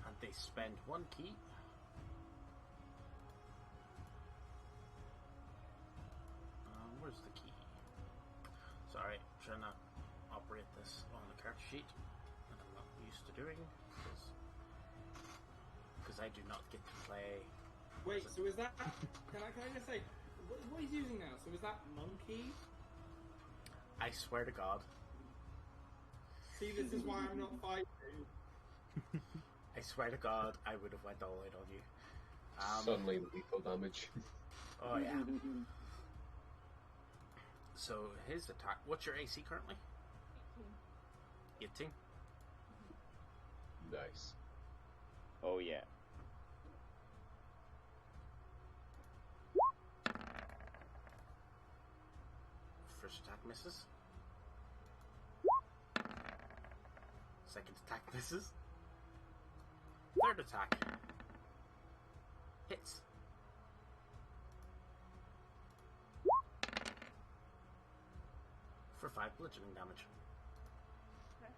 And they spend 1 key sheet that I'm not used to doing because I do not get to play. Wait, so is that? Can I just say what he's using now? So is that monkey? I swear to God. See, this is why I'm not fighting. I swear to God, I would have went all out on you. Suddenly lethal damage. Oh yeah. So his attack. What's your AC currently? 18. Nice. Oh yeah. First attack misses. Second attack misses. Third attack hits. For 5 bludgeoning damage. Okay.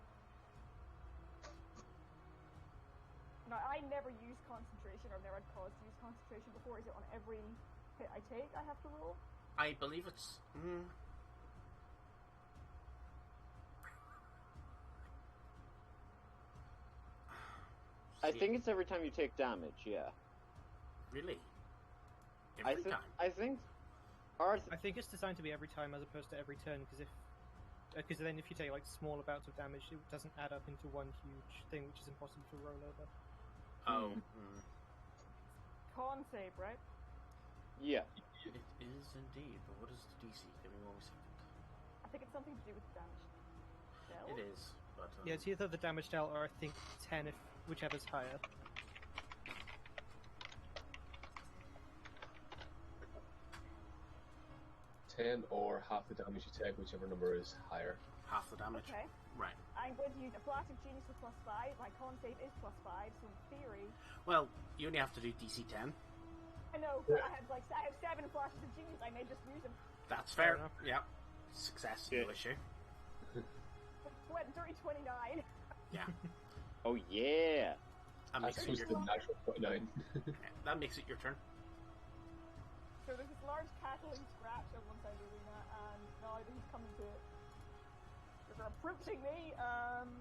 Now, I never use concentration, or I've never had cause to use concentration before. Is it on every hit I take I have to roll? I believe it's. I think it's every time you take damage. Yeah. Really? Every time? I think. Ours. I think it's designed to be every time as opposed to every turn, because then if you take like small amounts of damage, it doesn't add up into one huge thing, which is impossible to roll over. Oh. Con save, right? Yeah. It is indeed, but what is the DC? Give me 1 second. I think it's something to do with damage. Dealt? It is, but. Yeah, it's either the damage dealt or I think 10, if whichever's higher. 10 or half the damage you take, whichever number is higher. Half the damage. Okay. Right. I'm going to use a Flash of Genius with +5. My con save is +5, so in theory... Well, you only have to do DC 10. I know, but I have 7 Flashes of Genius. I may just use them. That's fair. enough. Yeah. Success, no issue. Dirty 29. Yeah. Oh yeah. That makes That's it just your, the natural 29. that makes it your turn. So there's this large cackling scratch on one side of the arena, and now that he's coming to it, they're approaching me. I'm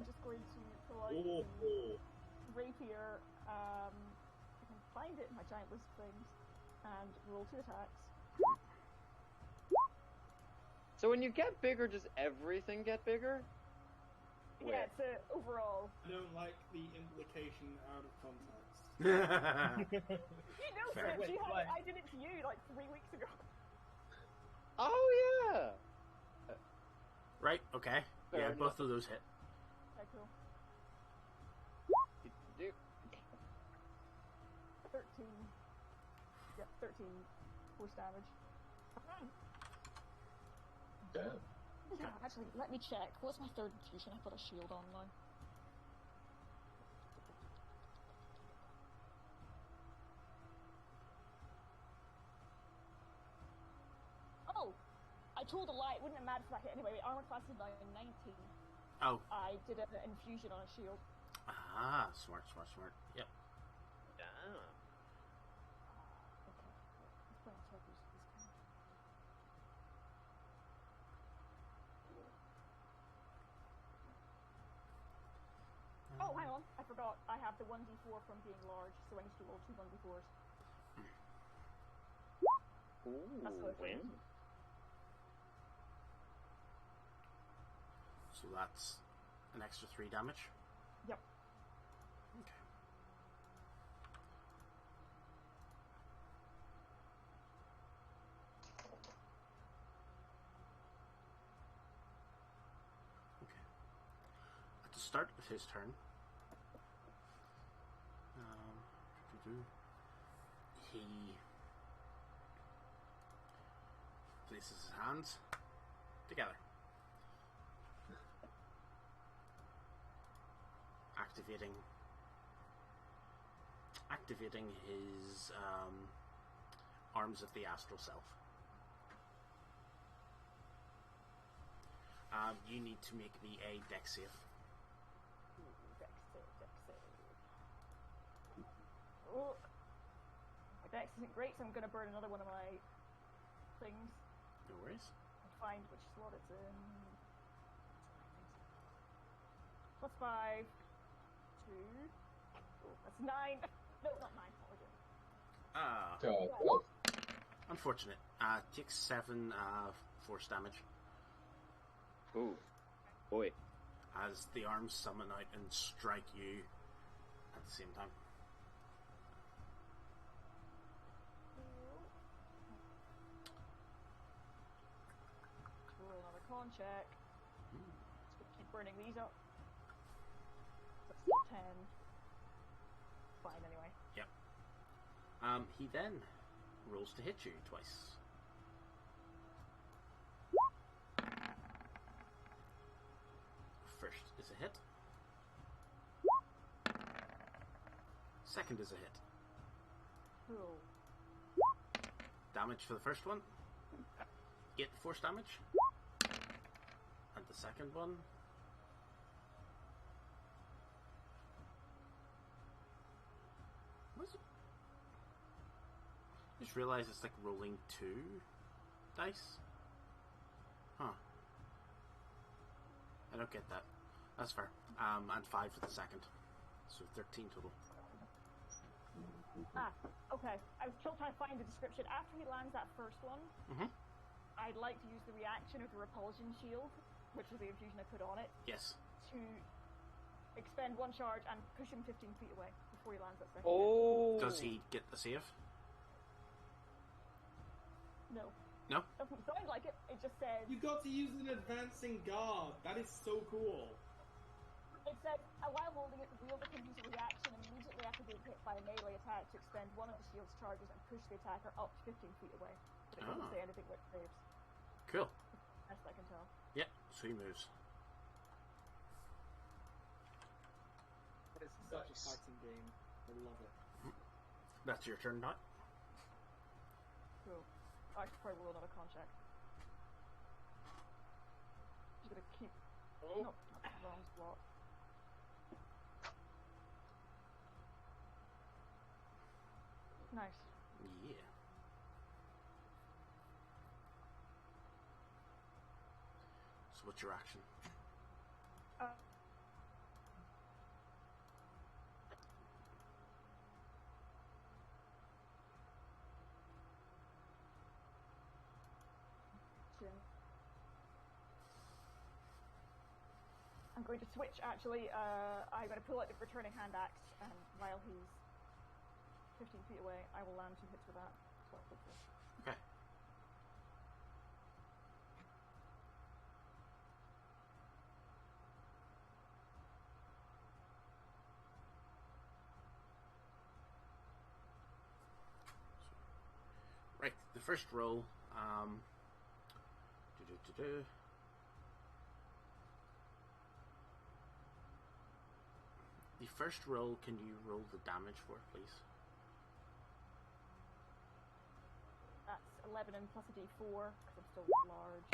just going to pull out the rapier. I can find it in my giant list of things, and roll 2 attacks. So when you get bigger, does everything get bigger? Yeah, it's overall. I don't like the implication out of context. You know, Fair. Sid, I did it to you like 3 weeks ago. Oh yeah. Right, okay. Fair Yeah, enough. both of those hit. Okay, cool. Do- 13. Yep, 13 force damage. Damn. Yeah, actually, let me check. What's my 3rd infusion? I put a shield on now. Oh! I told a lie. It wouldn't have mattered if I hit anyway. Armor class is now 19. Oh. I did an infusion on a shield. Ah, smart. Yep. Damn. Okay. Let's play on checkers this time. Oh, hang on. I forgot. I have the 1d4 from being large, so I need to roll 2 1d4s. Ooh, That's what I win. think. So that's an extra 3 damage. Yep. Okay. Okay. At the start of his turn, he places his hands together, activating his arms of the astral self. You need to make me a dex save. Dex save. Oh. My dex isn't great, so I'm going to burn another one of my things No worries. and find which slot it's in. plus 5, 2. Oh, that's 9. No, not 9. What we're doing. 12. Unfortunate. Takes 7 force damage Ooh. Boy. as the arms summon out and strike you at the same time. Roll another con check. Let's keep burning these up. That's still 10. Fine, anyway. Yep. He then rolls to hit you twice. First is a hit. Second is a hit. Cool. Damage for the first one. 8 force damage. And the second one. What is it? Just realised it's like rolling 2 dice. Huh. I don't get that. That's fair. And 5 for the second. So 13 total. Okay. I was still trying to find the description. After he lands that first one, I'd like to use the reaction of the repulsion shield, which is the infusion I put on it, Yes. to expend 1 charge and push him 15 feet away before he lands that second. Oh. Does he get the save? No. No? Doesn't sound like it. It just says... You got to use an advancing guard. That is so cool. It says, while holding it, the wielder can use a reaction immediately after being hit by a melee attack to expend 1 of the shield's charges and push the attacker up to 15 feet away. But it doesn't say anything about saves. Cool. Best I can tell. Yep, so he moves. It's such a Nice. fighting game. I love it. That's your turn now. Cool. I should probably roll another con check. I'm gonna keep... Oh. No, not the wrong slot. Nice. Yeah. So what's your action? I'm going to switch, actually. I'm going to pull out the returning hand axe, and while he's 15 feet away, I will land 2 hits with that. Okay. Right, the first roll. The first roll, can you roll the damage for it, please? That's 11 and plus a d4, because I'm still large.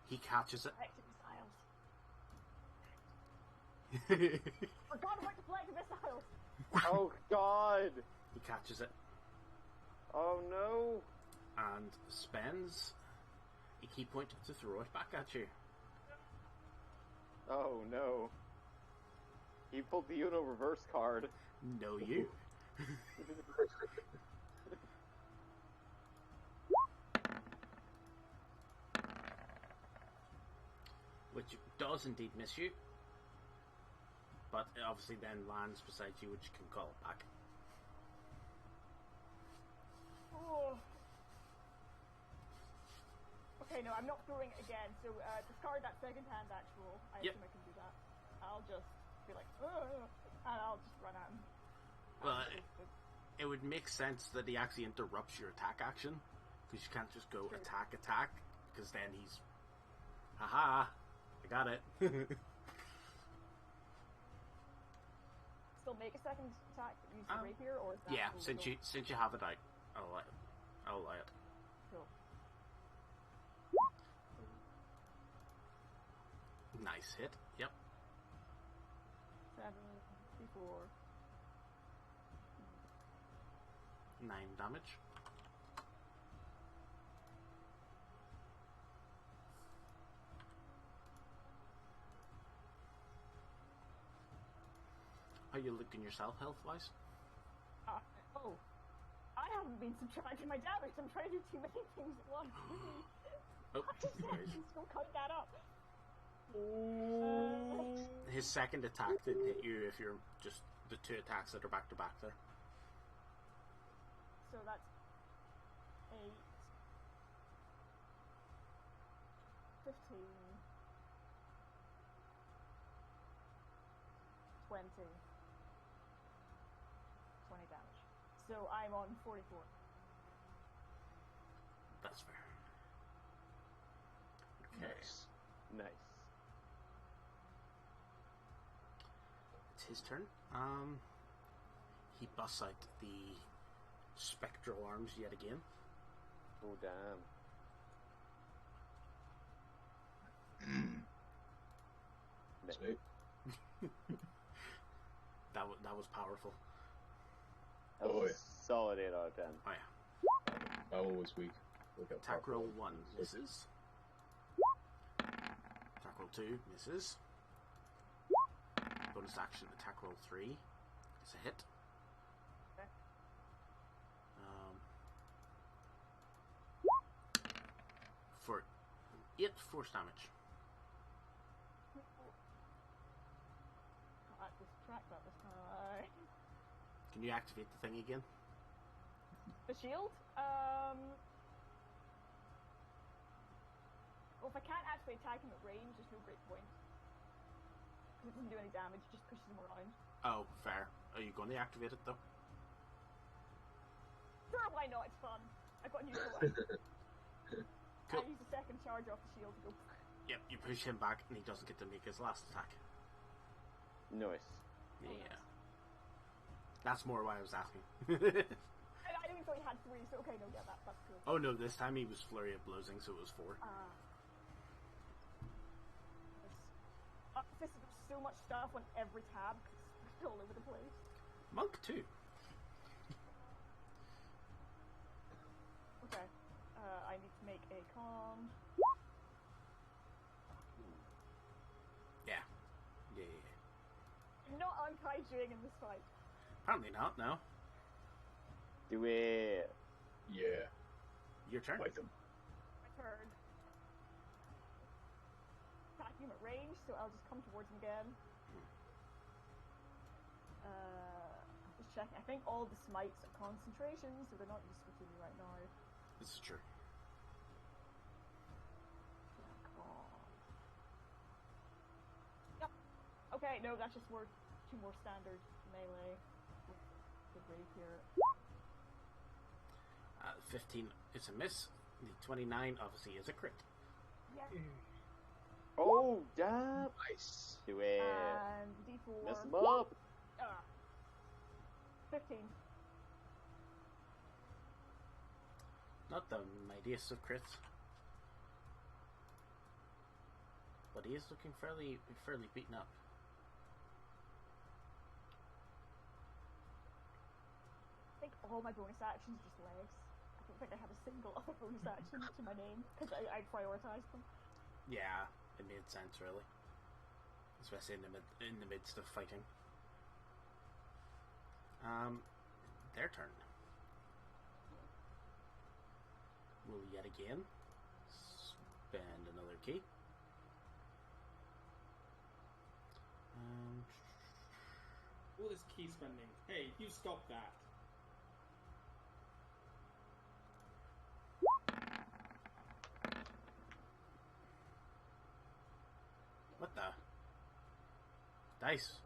He catches it. Deflected missiles. Forgot about deflected missiles! Oh God! He catches it Oh no! and spends a key point to throw it back at you. Oh no! He pulled the Uno reverse card. No, you. Which does indeed miss you, but it obviously then lands beside you, which you can call it back. Oh. Okay, no, I'm not throwing it again, so discard that second hand axe roll. I Yep. assume I can do that. I'll just be like, "Ugh," and I'll just run at him. Well, it would make sense that he actually interrupts your attack action, because you can't just go True. attack, because then he's, haha, I got it. Still make a second attack, use the rapier, or is that Yeah, cool? since you have it out, I'll allow it. Cool. Nice hit. Yep. 7, 4. 9 damage. How you looking yourself, health-wise? Oh, I haven't been subtracting my damage. I'm trying to do too many things at once. Oh, 5 anyways. seconds. Don't count that up. His second attack didn't hit you if you're just the 2 attacks that are back to back there. So that's 8, 15, 20 damage. So I'm on 44. That's fair. Okay. Nice. It's his turn. He busts out the spectral arms yet again. Oh, damn. Sweet. That was powerful. That Oh, was yeah. a solid 8 out of 10. Oh yeah. That one was weak. Look at Attack powerful. roll 1 misses. Attack roll 2 misses. Bonus action attack roll 3 is a hit. Okay. For 8 force damage. Can't distract that this time. Can you activate the thing again? The shield? Well, if I can't actually attack him at range, there's no great point. Because it doesn't do any damage, it just pushes him around. Oh, fair. Are you going to activate it though? Sure, why not? It's fun. I've got a new toy. Cool. I use the second charge off the shield to go. Yep, you push him back and he doesn't get to make his last attack. Nice. Yeah. That's more why I was asking. I didn't thought he had 3, so okay, no, yeah, that's cool. Oh no, this time he was flurry of blowsing, so it was 4. This is so much stuff on every tab, 'cause it's all over the place. Monk too. Okay, I need to make a con. Yeah. Not unkaijuing in this fight. Apparently not, no. Do it. Yeah. Your turn. Like them. My turn. Attacking him at range, so I'll just come towards him again. Just checking. I think all the smites are concentration, so they're not useful to me right now. This is true. Yep. Okay, no, that's just 2 more standard melee. The rapier. 15 is a miss. The 29 obviously is a crit. Yeah. Oh, damn. Nice. Do it. And D4. Mess him up. 15. Not the mightiest of crits. But he is looking fairly beaten up. I think all my bonus actions are just legs. I don't think I have a single other bonus action to my name, because I prioritized them. Yeah, it made sense really. Especially in the midst of fighting. Their turn. Will yet again spend another key. All this key spending. Hey, you stop that. What the? Dice.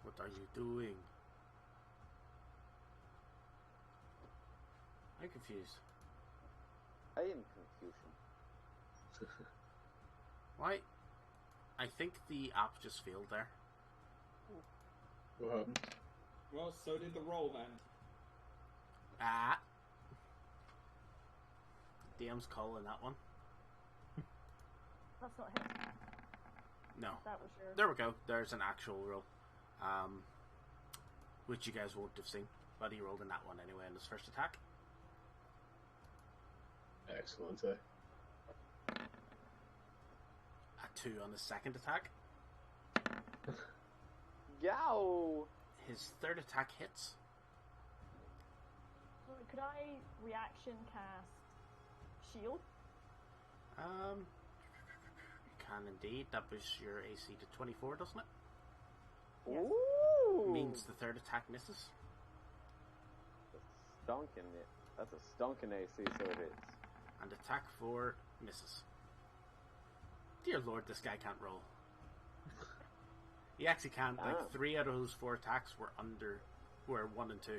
What are you doing? I'm confused. I am confusion. Why? I think the app just failed there. What happened? Well, so did the roll then. Ah. DM's calling that one. That's not him. No. That was your... There we go. There's an actual roll. Which you guys won't have seen. But he rolled in that one anyway in his first attack. Excellent, A 2 on his second attack. Yow! His third attack hits. Could I reaction cast shield? Can indeed. That was your AC to 24, doesn't it? Yes. Ooh! Means the third attack misses. Stonking it. That's a stonking AC, so it is. And attack 4 misses. Dear Lord, this guy can't roll. He actually can't. Ah. Like 3 out of those 4 attacks were 1 and 2.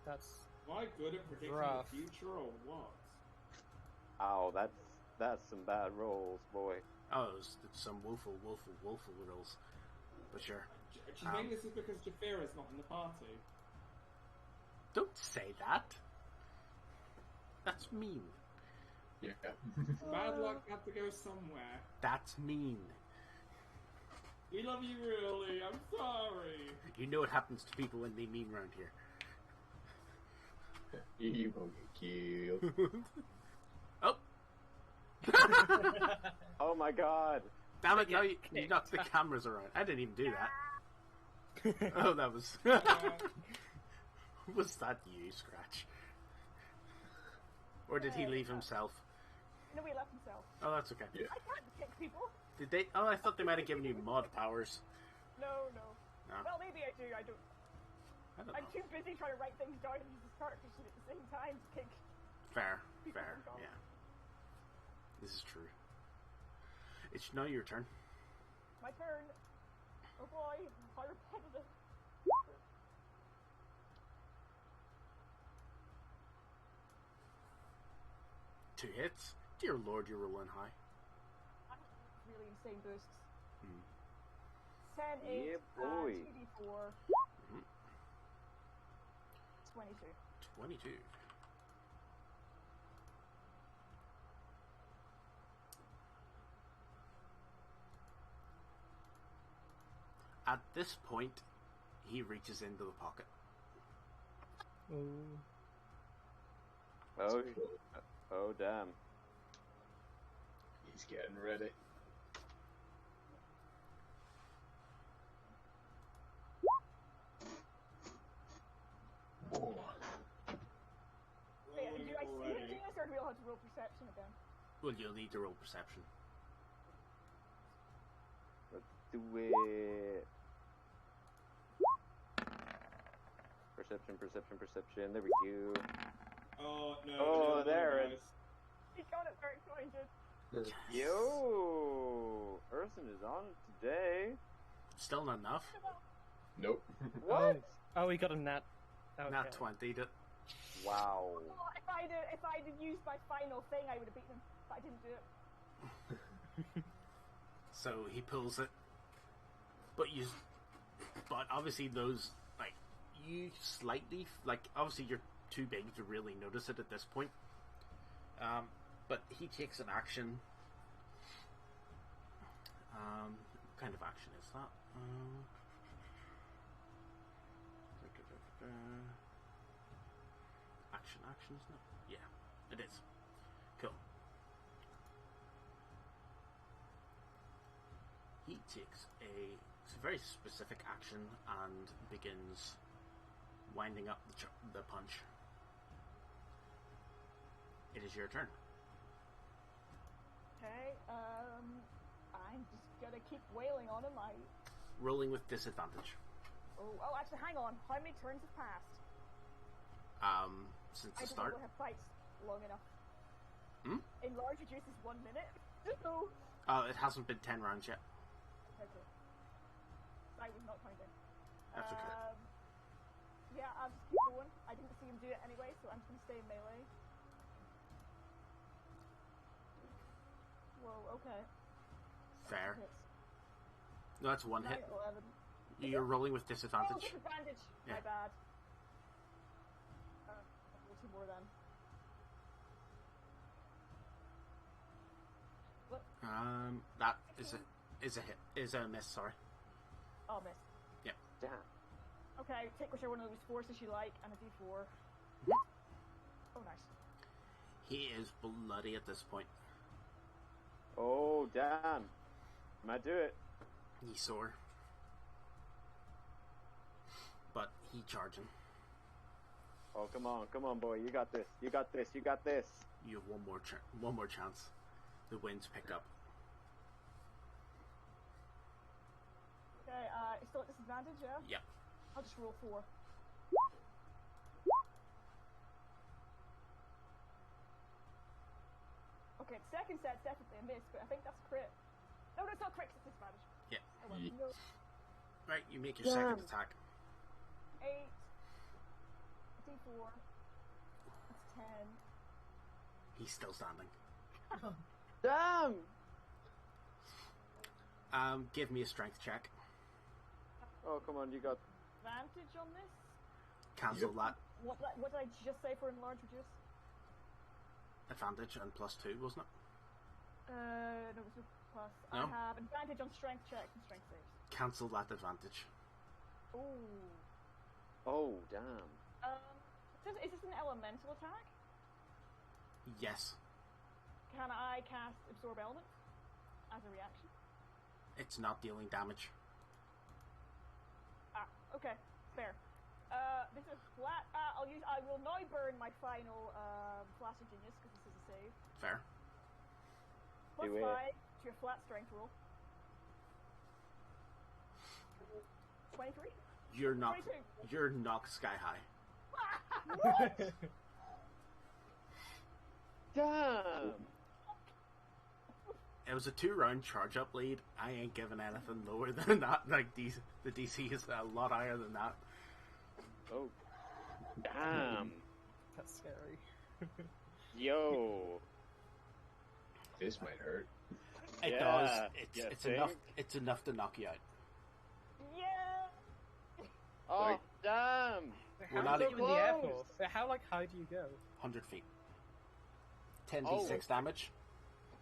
That's Am I good at predicting Rough. the future or what? Oh, that's some bad rolls, boy. Oh, it's some woeful rolls. But sure. Do you think this is because Japhira's not in the party? Don't say that. That's mean. Yeah. Bad luck had to go somewhere. That's mean. We love you really, I'm sorry. You know what happens to people when they mean round here. You won't get killed. Oh! Oh my god! Damn it, now you knocked the cameras around. I didn't even do that. Oh, that was... Was that you, Scratch? Or did he leave himself? No, he left himself. Oh, that's okay. Yeah. I can't kick people. Did they... Oh, I thought they might have given you mod powers. No. No. Well, maybe I do. I don't. I don't I'm know. too busy trying to write things down and use the character sheet at the same time to kick. Fair. People Fair. can go. Yeah. This is true. It's now your turn. My turn. Oh boy, how repetitive. 2 hits. Dear Lord, you're rolling high. Really insane boosts. Hmm. 10, 8, Yeah, boy. 2d4. Mhm. 22. 22. At this point, he reaches into the pocket. Oh damn. He's getting ready. Oh. Wait, do I see him Already. do this, or do we all have to roll perception again? Well, you'll need to roll perception. Let's do it. Perception. There we go. Oh, no. Oh, no, there guys. it- He got it very pointed. Yo! Urson is on it today. Still not enough. Nope. What? Oh, he got a nat. Okay. Not 20. Wow. Oh, if I'd used my final thing, I would have beaten him, but I didn't do it. So he pulls it. But obviously those, like, you slightly, like, obviously you're too big to really notice it at this point. But he takes an action. What kind of action is that? Action, isn't it? Yeah, it is. Cool. He takes a very specific action and begins winding up the punch. It is your turn. Okay, I'm just gonna keep wailing on him. Rolling with disadvantage. Oh, actually, hang on. How many turns have passed? Since I the don't start. know have fights long enough. Hmm? Enlarge reduces 1 minute. So, It hasn't been 10 rounds yet. okay. I was not counting. That's okay. Yeah, I'll just keep going. I didn't see him do it anyway, so I'm just gonna stay in melee. Whoa, okay. Fair. Hits. No, that's one hit. 11. You're rolling with Oh, disadvantage. disadvantage. Yeah. My bad. I'll roll 2 more then. What? That is a hit. Is a miss. Sorry. Oh, miss. Damn. Okay, take whichever one of those forces you like, and a d4. Oh, nice. He is bloody at this point. Oh damn. Might do it. He's sore. He charging. Oh, come on, boy. You got this. You got this. You got this. You have one more chance. The winds pick up. Okay, it's still at disadvantage, yeah? Yep. I'll just roll 4. Okay, the second set's definitely a miss, but I think that's a crit. No, it's not crit, it's disadvantage. Yeah. Oh, well, no. Right, you make your second attack. 8. D4. That's 10. He's still standing. Damn! Give me a strength check. Oh, come on, you got... Advantage on this? Cancel that. What did I just say for enlarge reduce? Advantage and +2, wasn't it? No, it was a plus. No? I have advantage on strength checks and strength saves. Cancel that advantage. Ooh. Oh, damn. Is this an elemental attack? Yes. Can I cast Absorb Element as a reaction? It's not dealing damage. Ah, okay, fair. This is flat. I will now burn my final Flash of Genius because this is a save. Fair. Plus Do it. 5 to your flat strength roll. 23. You're knocked. 22. You're knocked sky high. What? Damn! It was a 2-round charge up lead. I ain't giving anything lower than that. Like the DC is a lot higher than that. Oh. Damn. That's scary. Yo. This might hurt. It Yeah, does. you It's think? enough. It's enough to knock you out. Yeah. Oh, Like- damn! We're How not low in the air close. for? How high do you go? 100 feet. 10d6 damage.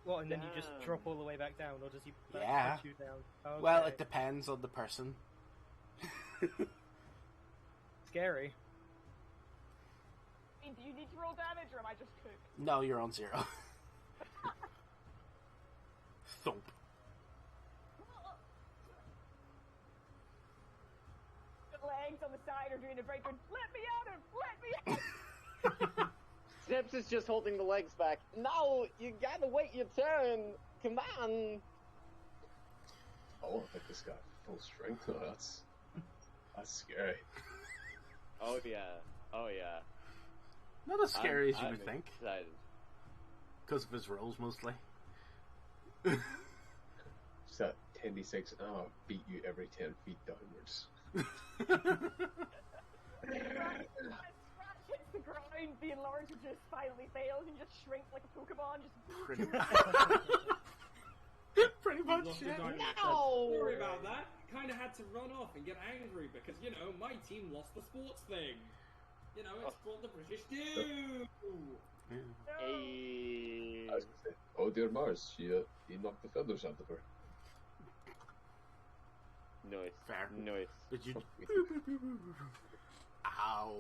Well, and then you just Damn. drop all the way back down, or does he Yeah. punch you down? Okay. Well, it depends on the person. Scary. Do you need to roll damage or am I just cooked? No, you're on 0. Thump. The legs on the side are doing a very good. Let me at him! Let me at him! Snips is just holding the legs back. No, you gotta wait your turn. Come on. Oh, I think this guy full strength. Oh, that's scary. Oh yeah. Oh yeah. Not as scary as you I'm would think. Excited. Because of his rolls, mostly. Just that 10d6, and I'll beat you every 10 feet downwards. Scratch hits the ground, the enlarger just finally fails and just shrinks like a Pokemon. Just Pretty, pretty much, Lost yeah. his own- No. Sorry about that. Kind of had to run off and get angry because, you know, my team lost the sports thing. You know, it's what the British do. Yeah. no. Hey. I was gonna say, oh dear Mars, he knocked the feathers out of her. Nice. Fair. Nice. Did you... Ow.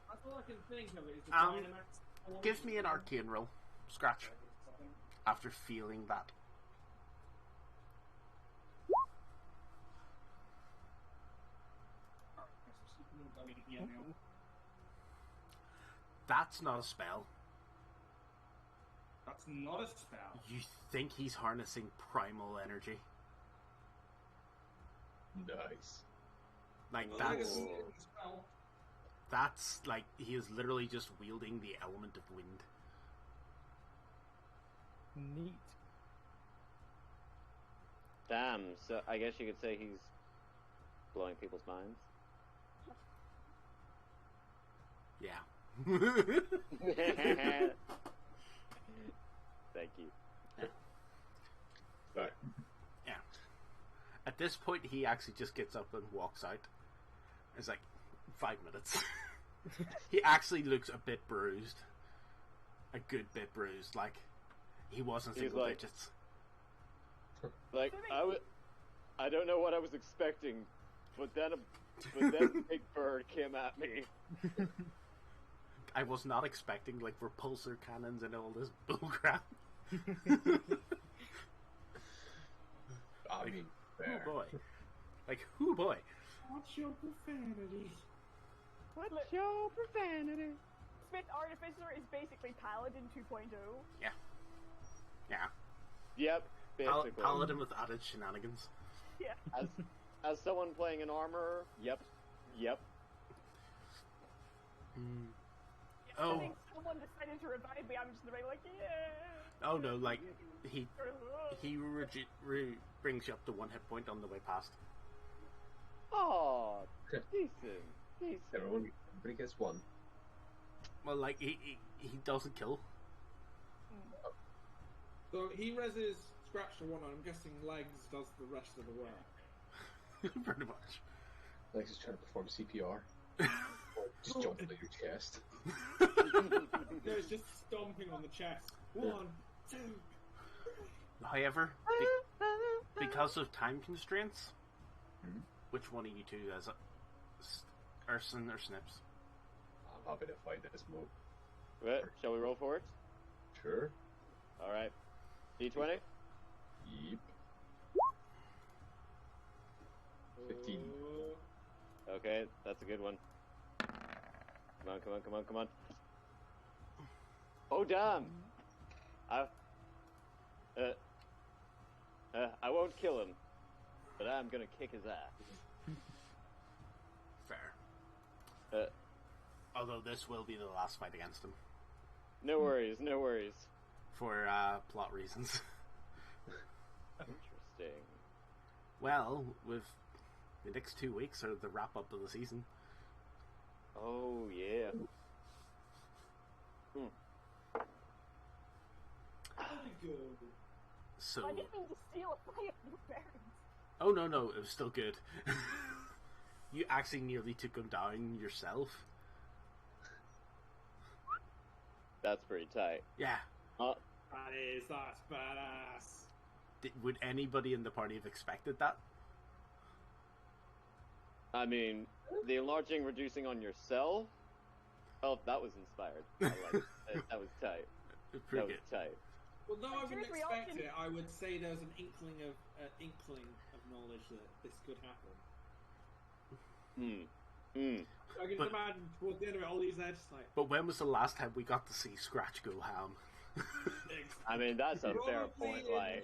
That's all I can think of is the Um, Dynamax. Give me an arcane roll. Scratch. After feeling that. That's not a spell. That's not a spell. You think he's harnessing primal energy? Nice. Like, Well, I that's... guess it's a spell. That's, like, he is literally just wielding the element of wind. Neat. Damn. So I guess you could say he's blowing people's minds. Yeah. Thank you. Right. Yeah. At this point, he actually just gets up and walks out. It's like 5 minutes. He actually looks a bit bruised. A good bit bruised. Like, he wasn't He's single like- digits. Like I don't know what I was expecting, but then a big bird came at me. I was not expecting, like, repulsor cannons and all this bullcrap. I mean, Oh fair. boy. Like, whoo boy. What's your profanity? What's your profanity? Smith Artificer is basically Paladin 2.0. Yeah. Yep, basically. Paladin with added shenanigans. Yeah. As someone playing an armorer, yep. I Oh. think someone decided to revive me. I'm just gonna be like, yeah. Oh no, like, he brings you up to 1 hit point on the way past. Oh, decent. Everybody gets one. Well, like, he doesn't kill. So he reses Scratch to 1, and I'm guessing Legs does the rest of the work. Pretty much. Lex is trying to perform CPR. Or just jump into your chest. No, it's just stomping on the chest. 1, 2. However, because of time constraints, which one of you two is it? Urson or Snips? I'm happy to fight this mode. Right, shall we roll for it? Sure. Alright. D20? Yep. 15. Okay, that's a good one. Come on. Oh, damn! I won't kill him, but I'm gonna kick his ass. Fair. Although this will be the last fight against him. No worries. For plot reasons. Interesting. Well, with the next 2 weeks are the wrap up of the season. Oh, yeah. So. I didn't mean to steal a play of your parents. Oh no, it was still good. You actually nearly took him down yourself. That's pretty tight. Yeah. That's badass. Would anybody in the party have expected that? I mean, the enlarging, reducing on yourself? Oh, that was inspired. I like it. That was tight. Pretty That was tight. Well, though I wouldn't Seriously, expect often- it, I would say there's an inkling of knowledge that this could happen. I can But- imagine towards the end of it, all these are just like. But when was the last time we got to see Scratch go ham? I mean, that's a fair Probably point. in Like,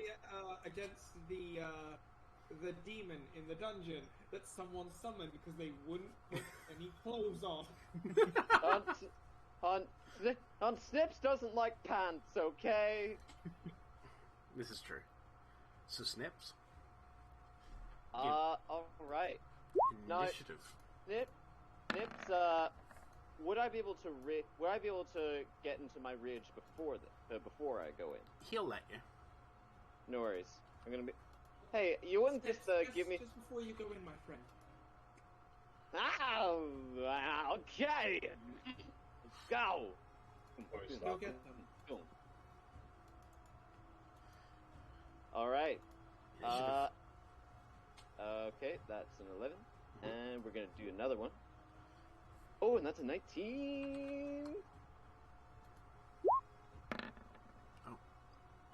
against the demon in the dungeon that someone summoned because they wouldn't put any clothes on. on Snips doesn't like pants, okay? This is true. So Snips, Alright. No, initiative. Nips, would I be able to get into my ridge before I go in? He'll let you. No worries. I'm gonna be. Hey, you wouldn't just give me. Just before you go in, my friend. Ah, okay. Let's go. Go get them. Boom. All right. Initiative. Okay, that's an 11, and we're gonna do another one. Oh, and that's a 19.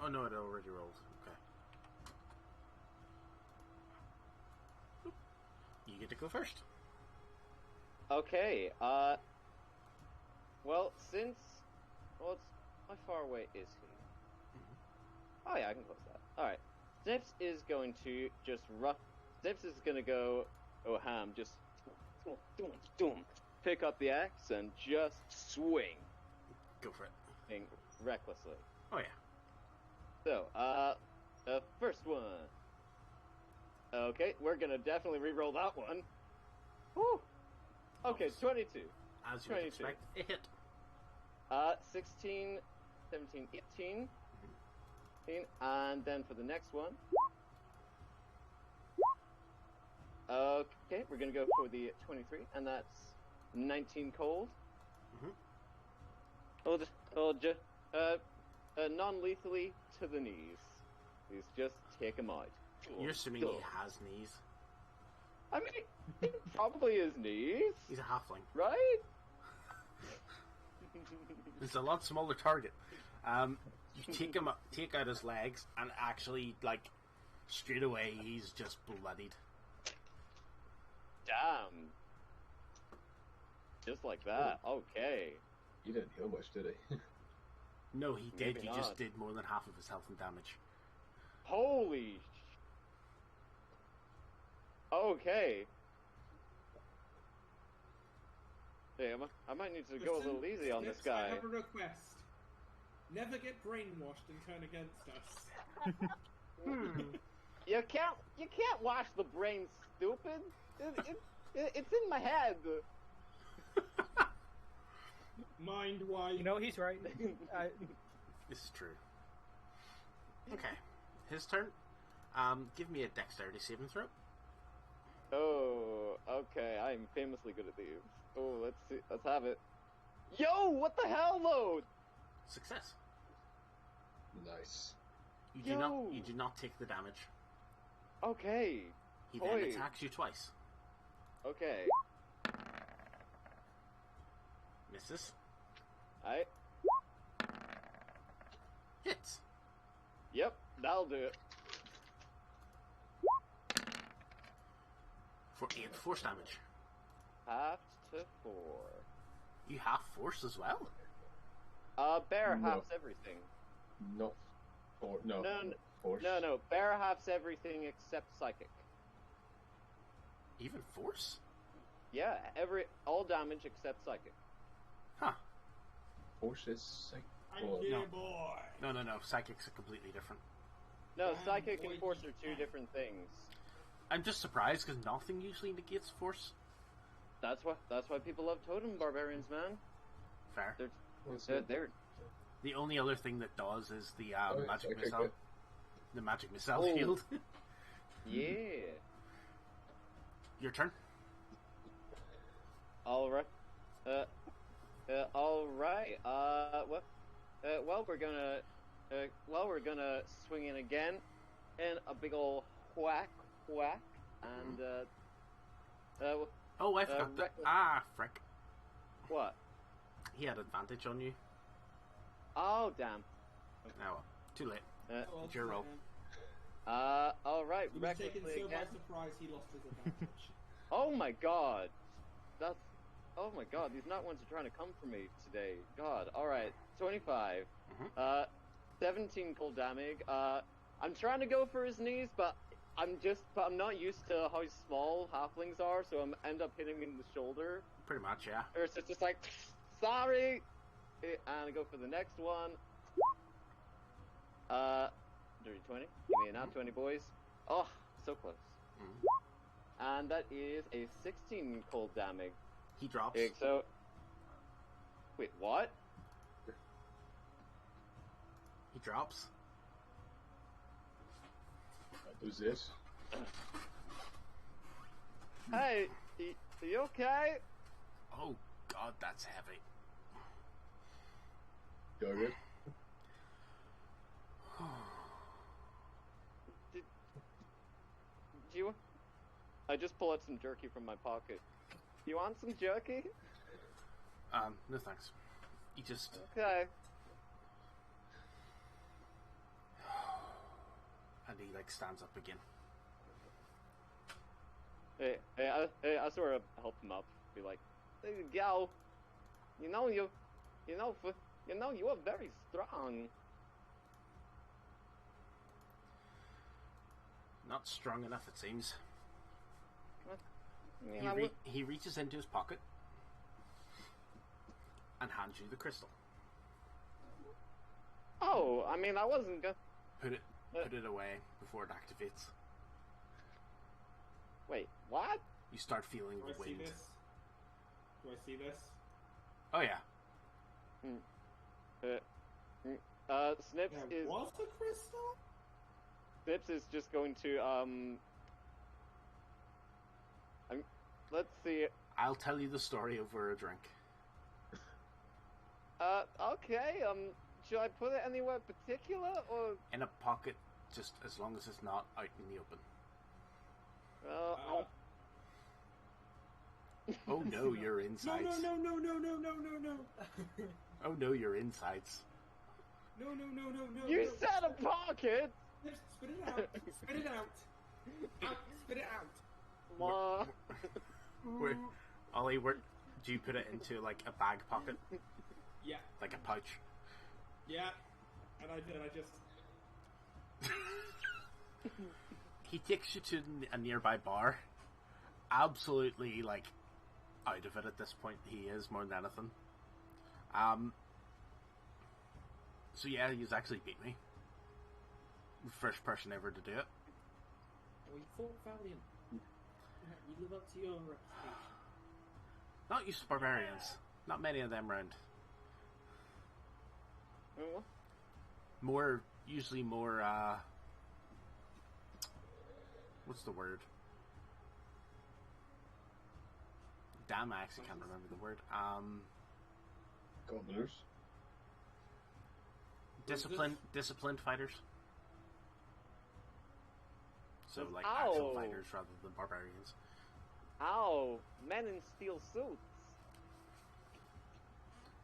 Oh no, it already rolled. Okay. You get to go first. Okay. Well, how far away is he? Oh yeah, I can close that. All right. Snips is going to just Snips is going to go ham, just pick up the axe and just swing, Go for it. recklessly. Oh yeah. So, first one. Okay, we're gonna definitely re-roll that one. Whew. Okay, 22. As you would 22. expect, it hit. 16, 17, 18. And then for the next one. Okay, we're gonna go for the 23, and that's 19 cold. Non-lethally to the knees. Please just take him out. You're assuming he has knees. I mean, it probably his knees, He's a halfling. right? It's a lot smaller target. You take out his legs, and actually, like, straight away, he's just bloodied. Damn. Just like that. Okay. He didn't heal much, did he? No, he did. Maybe He not. just did more than half of his health and damage. Holy. Okay. Hey, I might need to go a Listen, little easy on this Snips, I guy. have a request. Never get brainwashed and turn against us. You can't wash the brain, stupid. It's in my head. Mind why. You know, he's right. This is true. Okay, his turn. Give me a dexterity saving throw. Oh, okay. I'm famously good at these. Oh, let's see. Let's have it. Yo, what the hell, load? Success. Nice. You do not take the damage. Okay. He then attacks you twice. Okay. Misses. I. Hits. Yep, that'll do it. For 8 force damage. Half to 4. You have force as well? Bear No. halves everything. Not for no. No, Force. No. Bear halves everything except psychic. Even force? Yeah, all damage except psychic. Huh. Force is like. Thank Well, you, no. boy. No. Psychics are completely different. No, Damn, psychic boy, and force you are two can. different things. I'm just surprised because nothing usually negates force. That's why people love totem barbarians, man. Fair. What's They're The only other thing that does is the Oh, magic okay, missile. good. The magic missile Oh. shield. yeah. Your turn. All right. All right. What? Well, we're gonna swing in again, and a big ol' whack, and Oh, I forgot that. reckless- Frick. what? He had advantage on you. Oh, damn. Oh well. Too late. Uh, Oh, It's your roll. all right. He was taken Recklessly so by again. surprise he lost his advantage. Oh my god. Oh my god, these nut ones are trying to come for me today. God. Alright, 25. Mhm. 17 cold damage. I'm trying to go for his knees, but I'm not used to how small halflings are, so I end up hitting him in the shoulder. Pretty much, yeah. Or it's just like, sorry! And I go for the next one. Dirty 20. Give me a nat 20, boys. Oh, so close. Mhm. And that is a 16 cold damage. He drops. Okay, so. Wait, what? He drops. That was it. Hey, are you okay? Oh god, that's heavy. Go good. Did you? I just pull out some jerky from my pocket. You want some jerky? No thanks. He just Okay. and he like stands up again. I sort of help him up. Be like, there you go. You are very strong. Not strong enough, it seems. I mean, He reaches into his pocket and hands you the crystal. Oh, I mean, I wasn't gonna. Put it away before it activates. Wait, what? You start feeling Do the I see wind. this? Do I see this? Oh yeah. Snips There is was a crystal? Snips is just going to let's see. I'll tell you the story over a drink. Okay. Should I put it anywhere particular or? In a pocket, just as long as it's not out in the open. Well, Oh no, you're No, insides. no. Oh no, you're insides. No. you no. said a pocket. Spit it out. Spit it out. Spit it out. Ma. Ollie, Do you put it into like a bag pocket, Yeah, like a pouch? yeah. And I just. He takes you to a nearby bar. Absolutely, like, out of it at this point. He is more than anything. So yeah, he's actually beat me. First person ever to do it. Oh, you fought valiant. You live up to your reputation. Not you barbarians. Not many of them round. Usually more, what's the word? Damn, I actually can't remember the word. Commoners. Disciplined fighters. So, like, Ow. actual fighters rather than barbarians. Ow! Men in steel suits.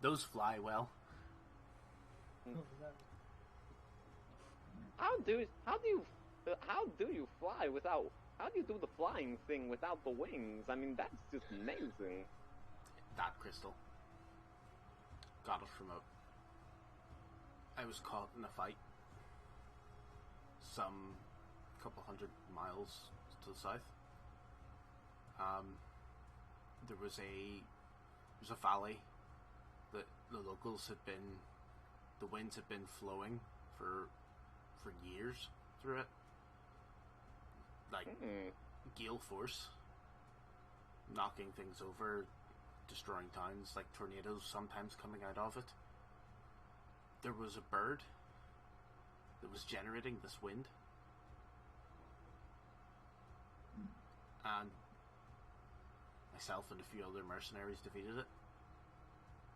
Those fly well. How do you fly without? How do you do the flying thing without the wings? I mean, that's just amazing. That crystal. Got it from I was caught in a fight. Some couple hundred miles to the south. There was a valley that the locals had been, the winds had been flowing for years through it, like gale force, knocking things over, destroying towns, like tornadoes sometimes coming out of it. There was a bird that was generating this wind, and myself and a few other mercenaries defeated it,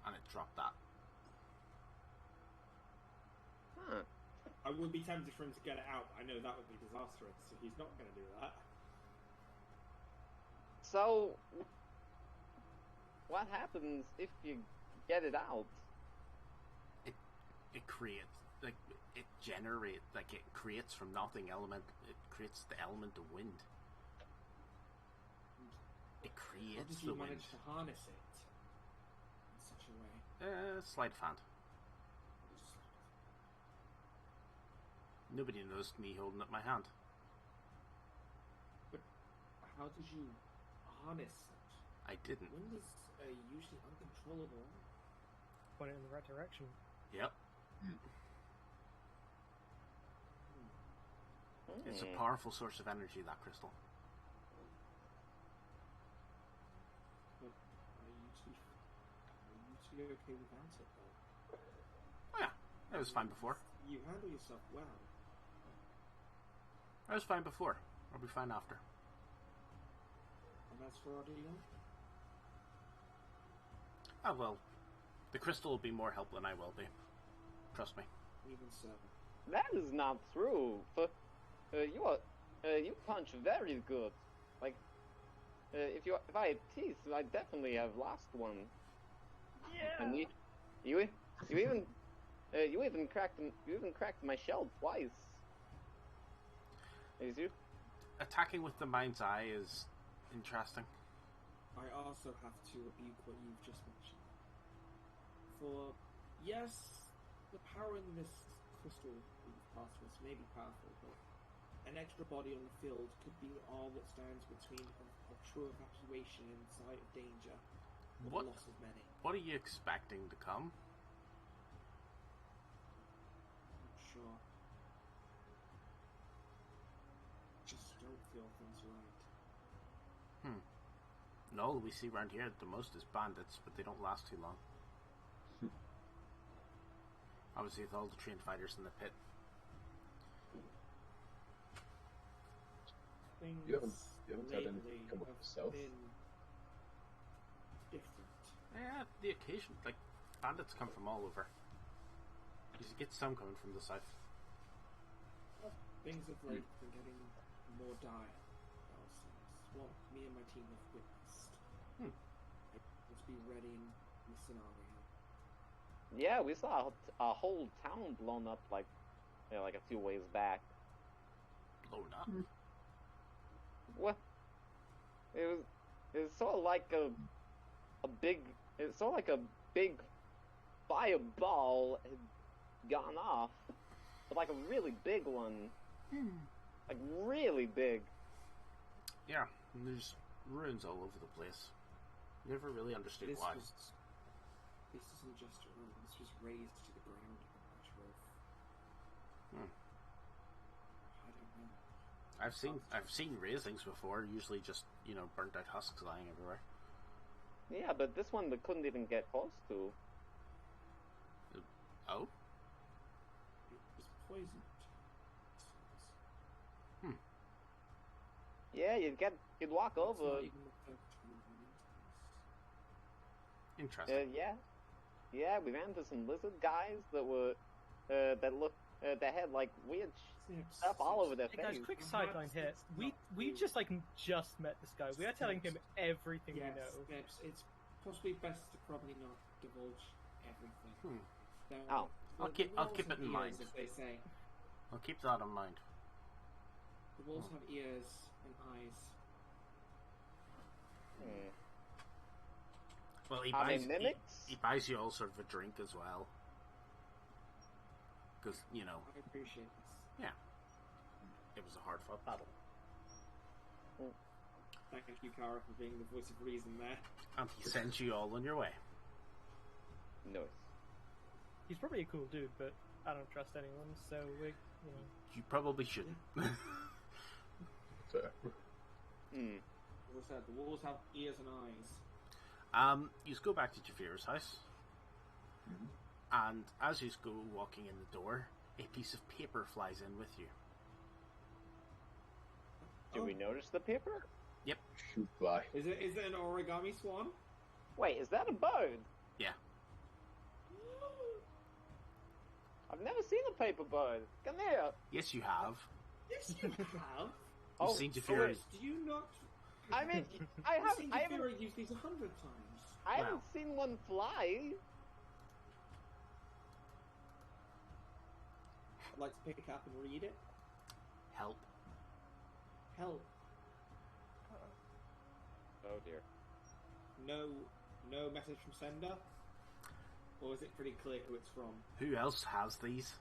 and it dropped that. Huh. I would be tempted for him to get it out, but I know that would be disastrous, so he's not going to do that. So, what happens if you get it out? It creates, like, it generates, like, it creates from nothing it creates the element of wind. It How creates did the you wind. manage to harness it in such a way? Sleight of hand. Nobody noticed me holding up my hand. But how did you harness it? I didn't. Wind is usually uncontrollable. Point it in the right direction. Yep. It's a Hmm. powerful source of energy, that crystal. But are you two okay without it, though? Oh yeah, I was fine before. You handle yourself well. I was fine before. I'll be fine after. And that's for Ardelia? Oh well, the crystal will be more help than I will be. Trust me. Even so. That is not true. You punch very good. Like, if I had teeth, I definitely have lost one. Yeah. And you even cracked my shell twice. Is you? Attacking with the mind's eye is interesting. I also have to rebuke what you've just mentioned. For, yes, the power in this crystal that you've passed to us may be powerful, but an extra body on the field could be all that stands between a true evacuation in sight of danger or What? the loss of many. What are you expecting to come? Not sure. Just don't feel things right. No, all we see around here the most is bandits, but they don't last too long. Obviously, with all the trained fighters in the pit. Things You haven't had anything lately come up have yourself? been different. Yeah, the occasion, like, bandits come from all over. You get some coming from the south. Things of late been getting more dire, I'll say. It's what me and my team have witnessed. Let's be ready in the scenario. Yeah, we saw a whole town blown up like a few ways back. Blown up. What? It was sort of like a a big. It saw like a big fireball had gone off, but like a really big one, like really big. Yeah, and there's ruins all over the place. Never really understood why. This isn't just a room. This was raised to the ground in a large roof. I don't know. I've seen raisings before. Usually just burnt out husks lying everywhere. Yeah, but this one they couldn't even get close to. Oh. It was poisoned. Yeah, you'd walk It's over. not even the first time I've run into this. Interesting. Yeah, we ran into some lizard guys that were that had like weird stuff all over their Hey guys, face. quick sideline here. We just met this guy. We are telling him everything Yes, we know. Steps. It's possibly best to probably not divulge everything. Oh. I'll keep it in mind. As they say, I'll keep that in mind. the walls have ears and eyes. Well, Are they mimics? he buys you all sort of a drink as well. Because, I appreciate this. it was a hard-fought battle. Thank you, Kara, for being the voice of reason there. And he sends you all on your way. No. He's probably a cool dude, but I don't trust anyone, so You probably shouldn't. Fair. As I said, the walls have ears and eyes. You go back to Javir's house. And as you go walking in the door, a piece of paper flies in with you. Do we notice the paper? Yep. Shoot fly. Is it an origami swan? Wait, is that a bird? Yeah. I've never seen a paper bird. Come here. Yes, you have. Yes, you have. You've seen Javira. Do you not? I mean, I I've seen haven't Javira use these 100 times. I haven't seen one fly. I'd like to pick it up and read it. Help. Help. Oh dear. No message from sender? Or is it pretty clear who it's from? Who else has these?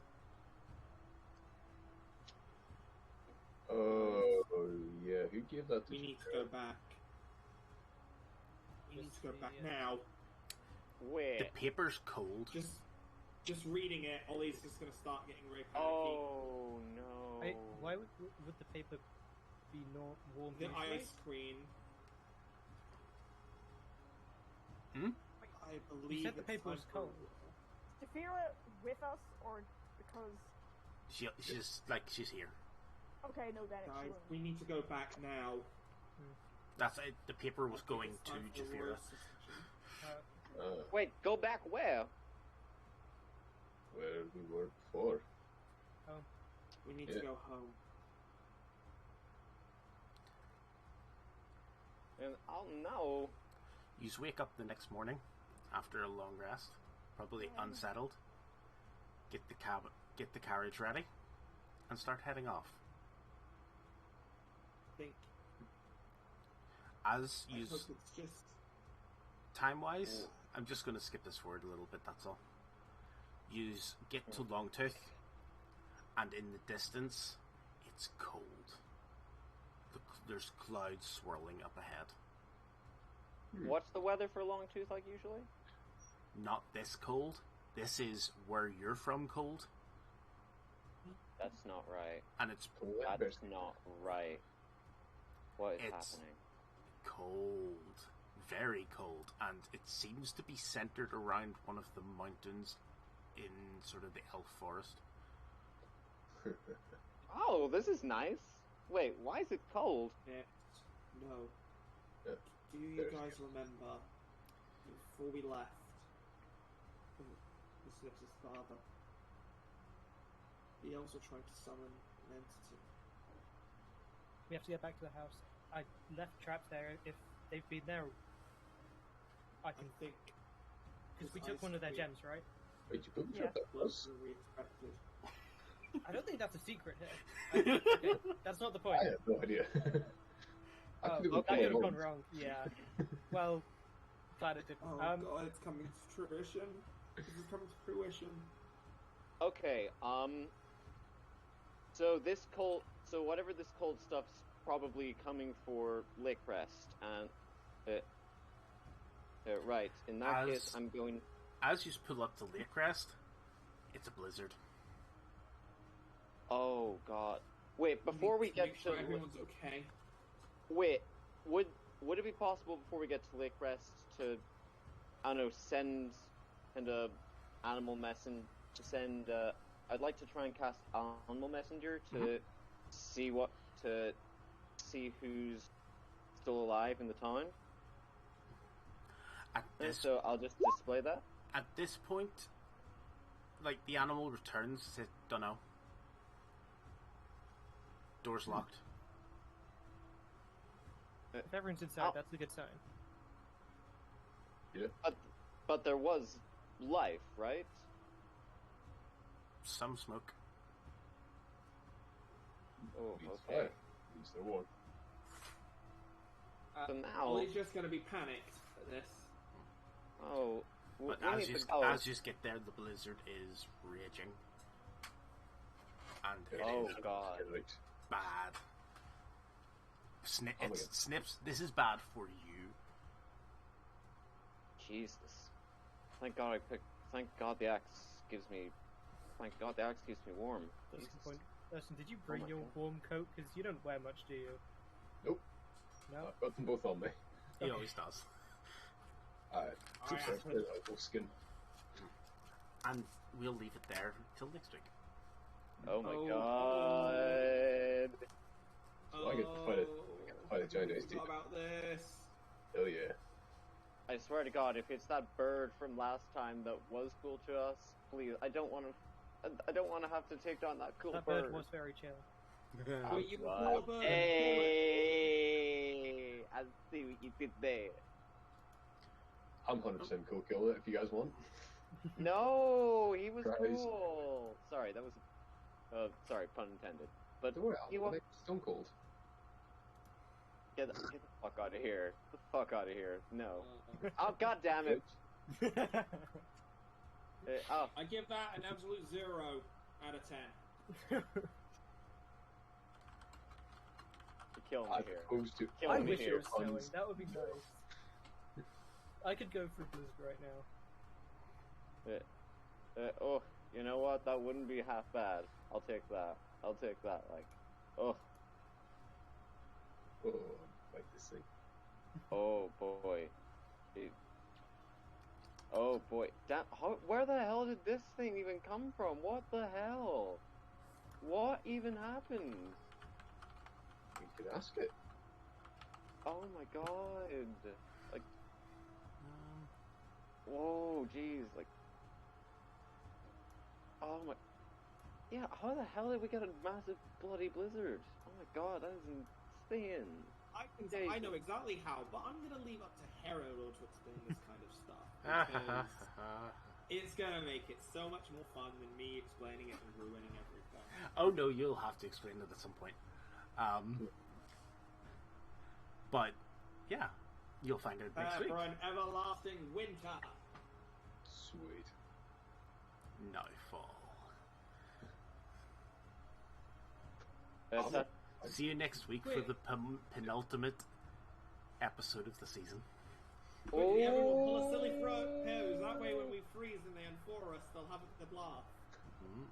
Oh, yeah. Who gave that to We need to go back. We need to go back now. Where? The paper's cold. Just reading it, Ollie's just gonna start getting very panicky. Oh no. why would the paper be not warm? The usually? ice screen. Hmm? I believe You said the it's paper time was for- cold. Is Japhira with us, or because... She's here. Okay, no, then it's Guys, ruined. we need to go back now. That's it. The paper was going It's to time for Javira. Laura's decision. Wait, go back where? Where we were before. We need Yeah. to go home. And oh no. You wake up the next morning after a long rest, probably unsettled. Get the carriage ready, and start heading off. Think. As I you hope it's just. time-wise, I'm just going to skip this forward a little bit. That's all. You get to Longtooth, and in the distance, it's cold. There's clouds swirling up ahead. What's the weather for Longtooth like usually? Not this cold. This is where you're from cold, That's not right. and it's That's not right. What is It's- happening? cold, very cold, and it seems to be centered around one of the mountains in sort of the elf forest. Oh, this is nice. Wait, why is it cold? No. Yeah. Do you guys remember before we left? This is his father. He also tried to summon an entity. We have to get back to the house. I left traps there. If they've been there, I I can think because we took one of their gems, right? Wait, you put me Yeah. up that closer close? than we expected. I don't think that's a secret here. Okay, that's not the point. I have no idea. I Oh, could that have could have gone gone wrong. Yeah. Well, Planet did. Oh god, it's coming to fruition. This is coming to fruition. Okay, so whatever this cold stuff's probably coming for Lake Rest, and right. In that case, I'm going. As you pull up to Lake Rest, it's a blizzard. Oh god! Wait, before we get Make sure to everyone's okay. wait, would it be possible before we get to Lake Rest to, I don't know, send a animal messenger to send? I'd like to try and cast animal messenger to see who's still alive in the town. So I'll just display that. At this point, like, the animal returns, says, don't know. Door's locked. If everyone's inside, that's a good sign. Yeah. But there was life, right? Some smoke. Oh, Means okay. fire. Means they're warm. So now- Ollie's just going to be panicked at this. Oh, But we as need you, to go. as you get there, the blizzard is raging. And it Oh, is God. Right. bad. Oh my God. Snips, this is bad for you. Jesus. Thank God Thank God the axe gives me. Thank God the axe keeps me warm. That's Jesus. the point. Listen, did you bring my your God. warm coat? Because you don't wear much, do you? Nope. No? I've got them both on me. He Okay. always does. Keeps Alright. our full skin. And we'll leave it there till next week. Oh my Oh. God. So I get to fight a giant ice What about this? Hell yeah. I swear to God, if it's that bird from last time that was cool to us, please, I don't want to have to take down that cool That bird. bird was very chill. Were you a Right. poor bird? Hey, I see what you did there. I'm 100% cool killing it if you guys want. No, he was Surprise. cool. Sorry, that was, sorry, pun intended. But Don't worry, he I'll was. make Stone Cold. Get the fuck out of here. Get the fuck out of here. No. Oh, God damn it. Oh, I give that an absolute 0 out of 10. kill me As here. opposed to Kill I me wish here. it was snowing. puns. That would be nice. I could go for blizzard right now. Oh, you know what? That wouldn't be half bad. I'll take that. I'll take that. Like, oh, Oh, I like this thing. oh boy. Oh boy. Where the hell did this thing even come from? What the hell? What even happened? You could ask it. Oh my god. Like, whoa, jeez. Like, oh my. Yeah, how the hell did we get a massive bloody blizzard? Oh my god, that is insane. I know exactly how, but I'm going to leave up to Herod to explain this kind of stuff. Because it's going to make it so much more fun than me explaining it and ruining everything. Oh no, you'll have to explain it at some point. But yeah, you'll find out next week. For an everlasting winter. Sweet. Nightfall. That's See you next week for Wait. the penultimate episode of the season. Quickly, everyone pull a silly pose. That way when we freeze and they unfor us, they'll have the blast. Mm.